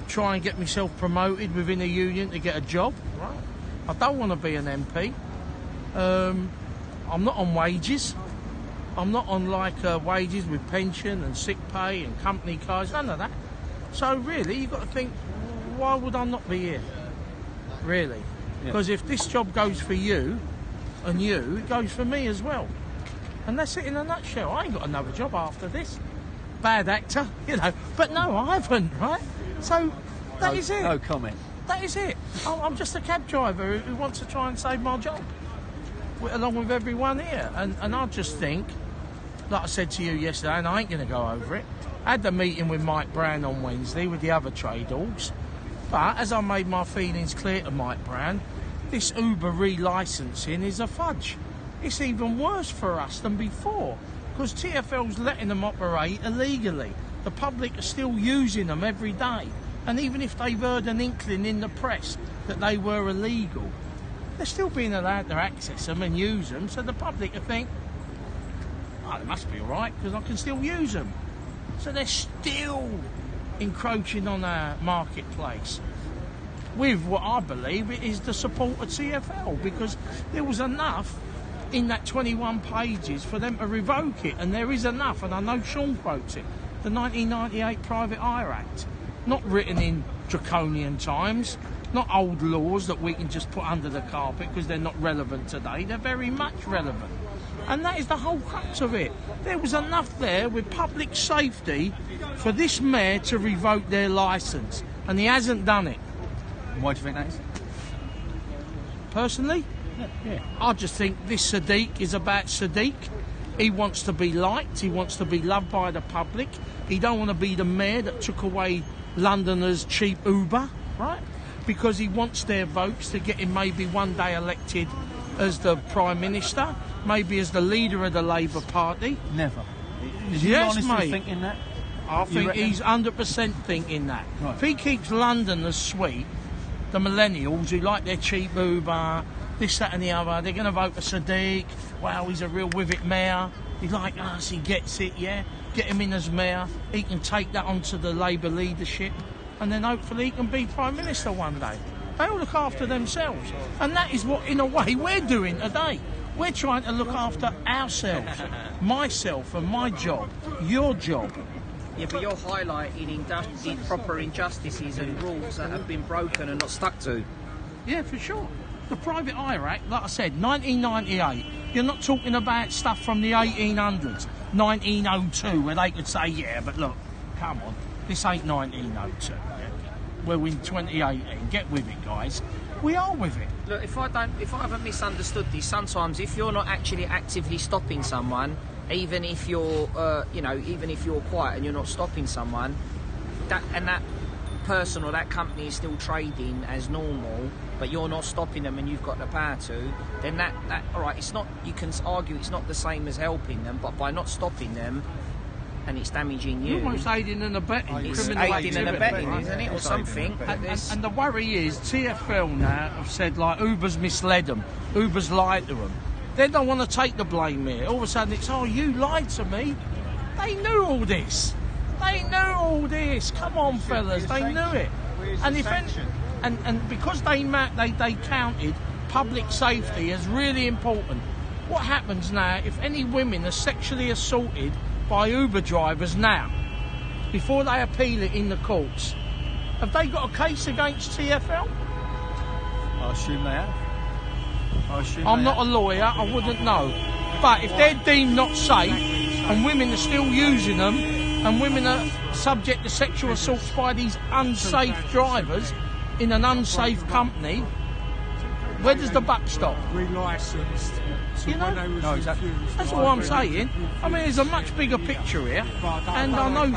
try and get myself promoted within a union to get a job. Right. I don't want to be an MP. I'm not on wages. I'm not on wages with pension and sick pay and company cars, none of that. So really, you've got to think, why would I not be here? Really? Because if this job goes for you and you, it goes for me as well. And that's it in a nutshell. I ain't got another job after this. Bad actor, But no, I haven't, right? So that is it. No comment. That is it. I'm just a cab driver who wants to try and save my job, along with everyone here. And I just think, like I said to you yesterday, and I ain't going to go over it, I had the meeting with Mike Brown on Wednesday with the other trade orgs. But as I made my feelings clear to Mike Brown, this Uber re-licensing is a fudge. It's even worse for us than before, because TfL's letting them operate illegally. The public are still using them every day. And even if they've heard an inkling in the press that they were illegal, they're still being allowed to access them and use them, so the public will think, they must be all right, because I can still use them. So they're still encroaching on our marketplace with what I believe is the support of TfL, because there was enough in that 21 pages for them to revoke it, and there is enough, and I know Sean quotes it, the 1998 Private Hire Act, not written in draconian times, not old laws that we can just put under the carpet because they're not relevant today. They're very much relevant, and that is the whole crux of it. There was enough there with public safety for this mayor to revoke their licence, and he hasn't done it. Why do you think that is? Personally, I just think this Sadiq is about Sadiq. He wants to be liked, he wants to be loved by the public. He don't want to be the mayor that took away Londoners' cheap Uber, right? Because he wants their votes to get him maybe one day elected as the Prime Minister, maybe as the leader of the Labour Party. Never. Is yes, he mate. Thinking that? I think he's 100% thinking that. Right. If he keeps Londoners sweet, the millennials who like their cheap Uber, this, that and the other, they're going to vote for Sadiq. Wow, he's a real with it mayor. He's like us, he gets it, yeah? Get him in as mayor. He can take that onto the Labour leadership, and then hopefully he can be Prime Minister one day. They all look after themselves. And that is what, in a way, we're doing today. We're trying to look after ourselves, myself and my job, your job. Yeah, but you're highlighting proper injustices and rules that have been broken and not stuck to. Yeah, for sure. The Private Hire Act, like I said, 1998. You're not talking about stuff from the 1800s, 1902, where they could say, yeah, but look, come on, this ain't 1902. We're in 2018. Get with it, guys. We are with it. Look, if I haven't misunderstood this, sometimes if you're not actually actively stopping someone, even if you're, even if you're quiet and you're not stopping someone, that person or that company is still trading as normal, but you're not stopping them and you've got the power to, then that all right, it's not. You can argue it's not the same as helping them, but by not stopping them, and it's damaging you. You're almost aiding and abetting. It's criminal aiding and activity, abetting, right? isn't it, or something? And the worry is, TfL now have said, like, Uber's misled them, Uber's lied to them. They don't want to take the blame here. All of a sudden it's, oh, you lied to me. They knew all this. They knew all this. Come on, fellas, they knew it. And if and because they counted public safety as really important. What happens now if any women are sexually assaulted by Uber drivers now, before they appeal it in the courts? Have they got a case against TfL? I assume they have. I'm not a lawyer, I wouldn't know. But if they're deemed not safe and women are still using them and women are subject to sexual assaults by these unsafe drivers in an unsafe company, where does the buck stop? Relicensed. You know? No, exactly. That's all I'm saying. I mean, there's a much bigger picture here, and I know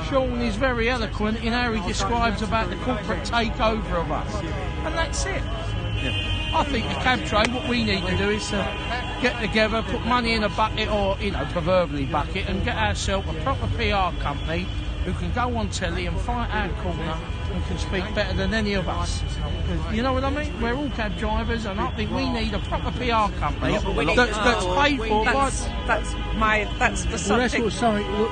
Sean is very eloquent in how he describes about the corporate takeover of us, and that's it. I think the cab trade, what we need to do is get together, put money in a bucket, or, proverbially bucket, and get ourselves a proper PR company who can go on telly and fight our corner and can speak better than any of us. You know what I mean? We're all cab drivers, and I think we need a proper PR company that's paid for by... That's the subject.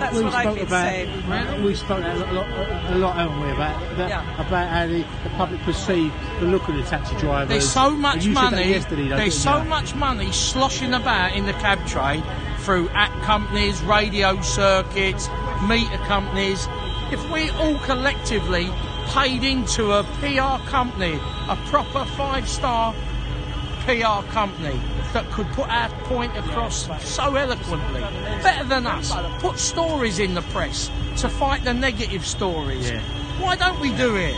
That's what I've been saying. We spoke a lot, haven't we, about how the public perceive the look of the taxi drivers. There's so much money. There's so much money sloshing about in the cab trade through app companies, radio circuits, meter companies. If we all collectively paid into a PR company, a proper 5-star PR company that could put our point across so eloquently, better than us, put stories in the press to fight the negative stories. Why don't we do it?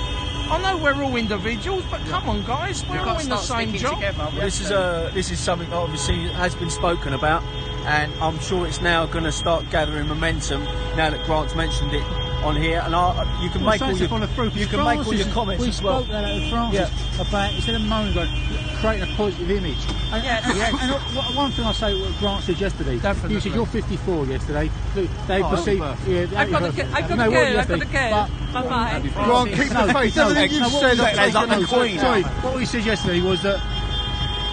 I know we're all individuals, but come on, guys, we're all in the same job. This is something that obviously has been spoken about, and I'm sure it's now going to start gathering momentum now that Grant's mentioned it on here, and you can make all your comments we as well. We spoke with Francis about, instead of moaning, creating a positive image. And one thing I say, what Grant said yesterday, definitely. You said you're 54 yesterday. They perceive. I've got to go. Bye-bye. Grant, keep the faith. Sorry, what we said yesterday was that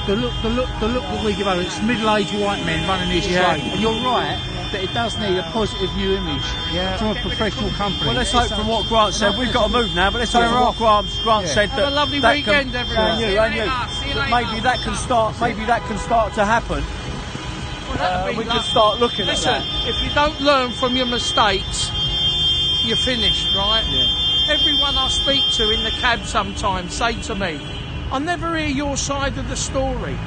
the look that we give out, it's middle-aged white men running this trade, and you're right that it does need a positive new image from a professional company. Well, let's hope from what Grant said. We've got to move now, but let's hope from what Grant said Have a lovely weekend, everyone. And you. Maybe that can start. Maybe that can start to happen. We can start looking at that. If you don't learn from your mistakes, you're finished, right? Everyone I speak to in the cab sometimes say to me, I never hear your side of the story.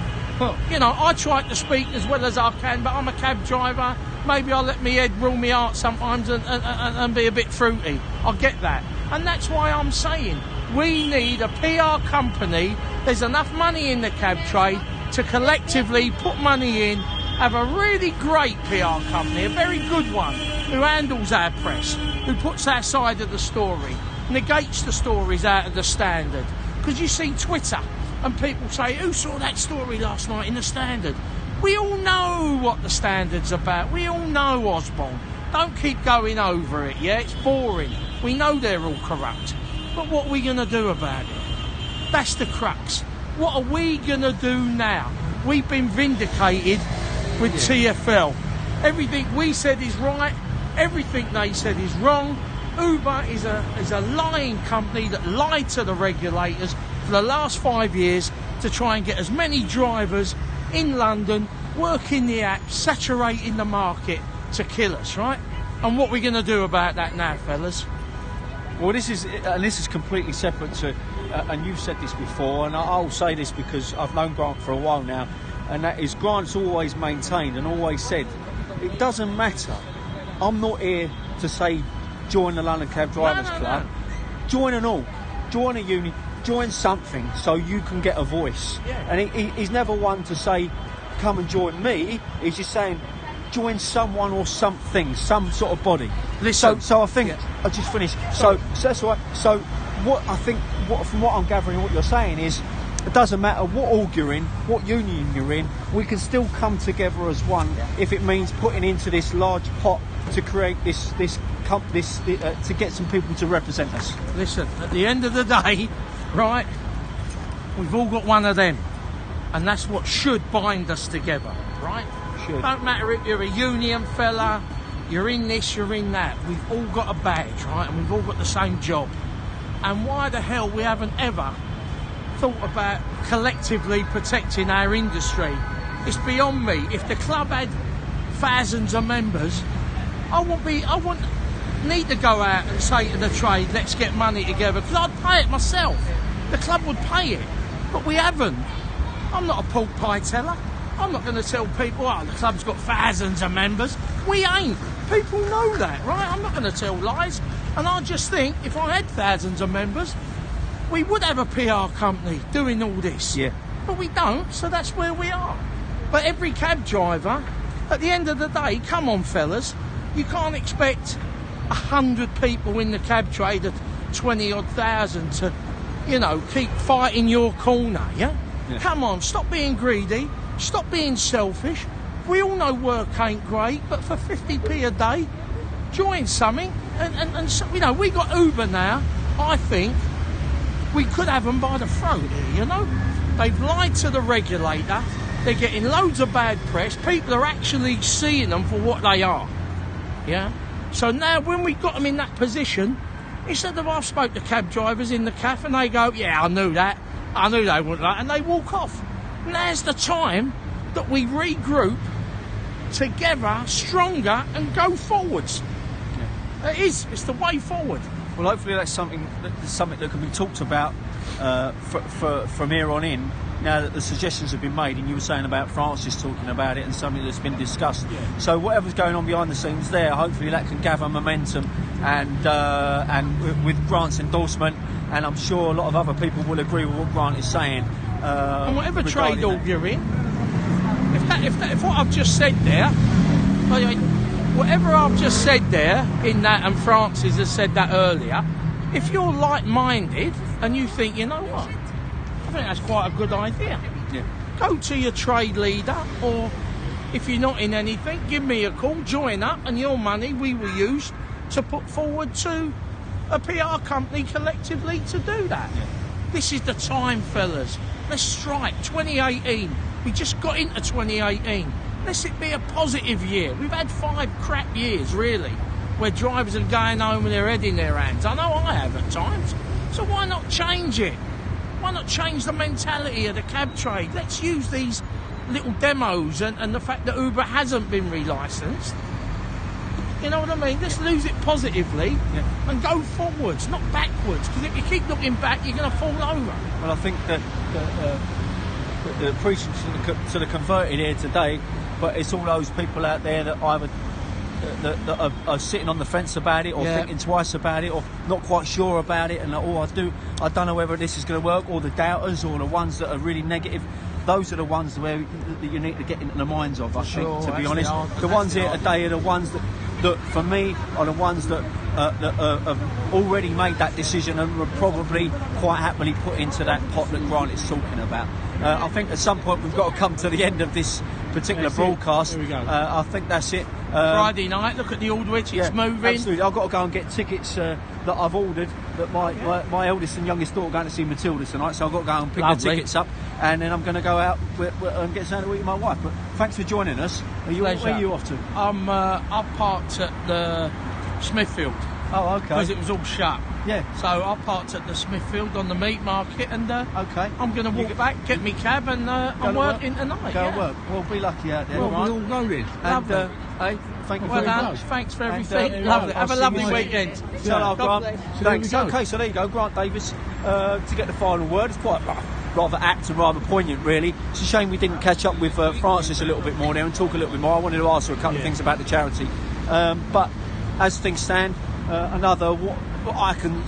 I try to speak as well as I can, but I'm a cab driver. Maybe I let my head rule my heart sometimes and be a bit fruity. I get that. And that's why I'm saying we need a PR company. There's enough money in the cab trade to collectively put money in, have a really great PR company, a very good one, who handles our press, who puts our side of the story, negates the stories out of the Standard. Because you see Twitter, and people say, who saw that story last night in the Standard? We all know what the Standard's about. We all know Osborne. Don't keep going over it, it's boring. We know they're all corrupt. But what are we going to do about it? That's the crux. What are we going to do now? We've been vindicated with TfL. Everything we said is right. Everything they said is wrong. Uber is a lying company that lied to the regulators for the last 5 years to try and get as many drivers in London, working the app, saturating the market to kill us, right? And what are we going to do about that now, fellas? Well, this is completely separate to, and you've said this before, and I'll say this because I've known Grant for a while now, and that is Grant's always maintained and always said, it doesn't matter. I'm not here to say join the London Cab Drivers Club. No. Join an all, join a union, join something so you can get a voice. Yeah. And he's never one to say, come and join me. He's just saying, join someone or something, some sort of body. Listen, so I think I just finished. So that's right. So what I think, from what I'm gathering, what you're saying is, it doesn't matter what org you're in, what union you're in, we can still come together as one if it means putting into this large pot to create this to get some people to represent us. Listen, at the end of the day, right, we've all got one of them, and that's what should bind us together, right? Should. Don't matter if you're a union fella, you're in this, you're in that. We've all got a badge, right, and we've all got the same job. And why the hell we haven't ever thought about collectively protecting our industry? It's beyond me. If the club had thousands of members, I wouldn't need to go out and say to the trade, let's get money together, because I'd pay it myself. The club would pay it, but we haven't. I'm not a pork pie teller. I'm not going to tell people, oh, the club's got thousands of members. We ain't. People know that, right? I'm not going to tell lies. And I just think if I had thousands of members, we would have a PR company doing all this. Yeah. But we don't, so that's where we are. But every cab driver, at the end of the day, come on, fellas, you can't expect 100 people in the cab trade at 20-odd thousand to, keep fighting your corner, yeah? Come on, stop being greedy, stop being selfish. We all know work ain't great, but for 50p a day, join something. And so, we got Uber now. I think we could have them by the throat here, They've lied to the regulator. They're getting loads of bad press. People are actually seeing them for what they are. Yeah? So now when we got them in that position, instead of I've spoke to cab drivers in the cafe and they go, yeah, I knew that. I knew they wouldn't like, and they walk off. Now's the time that we regroup together, stronger, and go forwards. Yeah. It's the way forward. Well, hopefully that's something that can be talked about from here on in, now that the suggestions have been made, and you were saying about Francis talking about it and something that's been discussed. Yeah. So whatever's going on behind the scenes there, hopefully that can gather momentum, and with Grant's endorsement, and I'm sure a lot of other people will agree with what Grant is saying. And whatever trade org you're in, if what I've just said there, whatever I've just said there in that, and Francis has said that earlier, if you're like-minded and you think, you know what, I think that's quite a good idea. Yeah. Go to your trade leader, or if you're not in anything, give me a call, join up, and your money we will use to put forward to a PR company collectively to do that. Yeah. This is the time, fellas. Let's strike 2018. We just got into 2018. Let it be a positive year. We've had 5 crap years, really, where drivers are going home with their head in their hands. I know I have at times. So why not change it? Why not change the mentality of the cab trade? Let's use these little demos and the fact that Uber hasn't been relicensed. You know what I mean? Let's lose it positively and go forwards, not backwards. Because if you keep looking back, you're going to fall over. Well, I think that the preaching to the converted here today, but it's all those people out there that either that are sitting on the fence about it, or thinking twice about it, or not quite sure about it, and I don't know whether this is going to work, or the doubters, or the ones that are really negative. Those are the ones where that you need to get into the minds of, I think, to be honest. The ones here today are the ones that for me are the ones that have already made that decision and were probably quite happily put into that pot that Grant is talking about. I think at some point we've got to come to the end of this particular broadcast. Here we go. I think that's it. Friday night, look at the Aldwych, it's moving. Absolutely. I've got to go and get tickets that I've ordered, that my eldest and youngest daughter are going to see Matilda tonight, so I've got to go and pick the tickets up, and then I'm going to go out and get something to eat with my wife. But thanks for joining us. Where are you off to? I've parked at the Smithfield. Oh, okay. Because it was all shut. Yeah. So I parked at the Smithfield on the meat market, and okay. I'm going to walk back, get me cab, and I'm working tonight. Go yeah. work. Well, be lucky out there. Well, all right? we all go in. And, Lovely. hey, thank you Well very done. much. Thanks for And, everything. right, Lovely. I'll Have a see lovely you weekend. Ta-ra, Grant. Lovely. Thanks. there we go. Okay, so there you go, Grant Davis, to get the final word. It's quite rather apt and rather poignant, really. It's a shame we didn't catch up with Francis a little bit more there and talk a little bit more. I wanted to ask her a couple of things about the charity. But as things stand, another what I can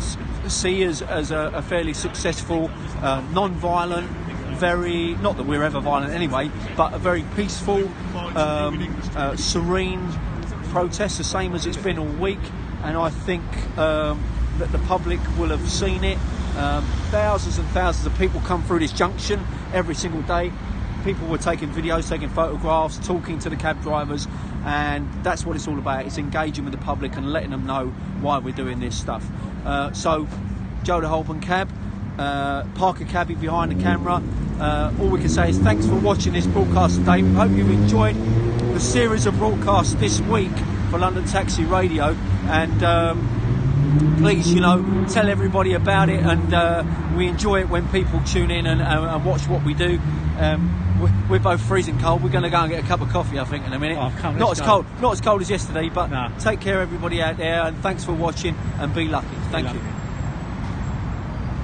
see as a fairly successful, non-violent, very, not that we're ever violent anyway, but a very peaceful, serene protest, the same as it's been all week. And I think that the public will have seen it. Thousands and thousands of people come through this junction every single day. People were taking videos, taking photographs, talking to the cab drivers, and that's what it's all about. It's engaging with the public and letting them know why we're doing this stuff. So, Joe the Holborn Cab, Parker Cabby behind the camera. All we can say is thanks for watching this broadcast today. We hope you've enjoyed the series of broadcasts this week for London Taxi Radio, and please, tell everybody about it, and we enjoy it when people tune in and watch what we do. We're both freezing cold. We're going to go and get a cup of coffee, I think, in a minute. Not as cold as yesterday, but take care, everybody out there, and thanks for watching, and be lucky. Thank you.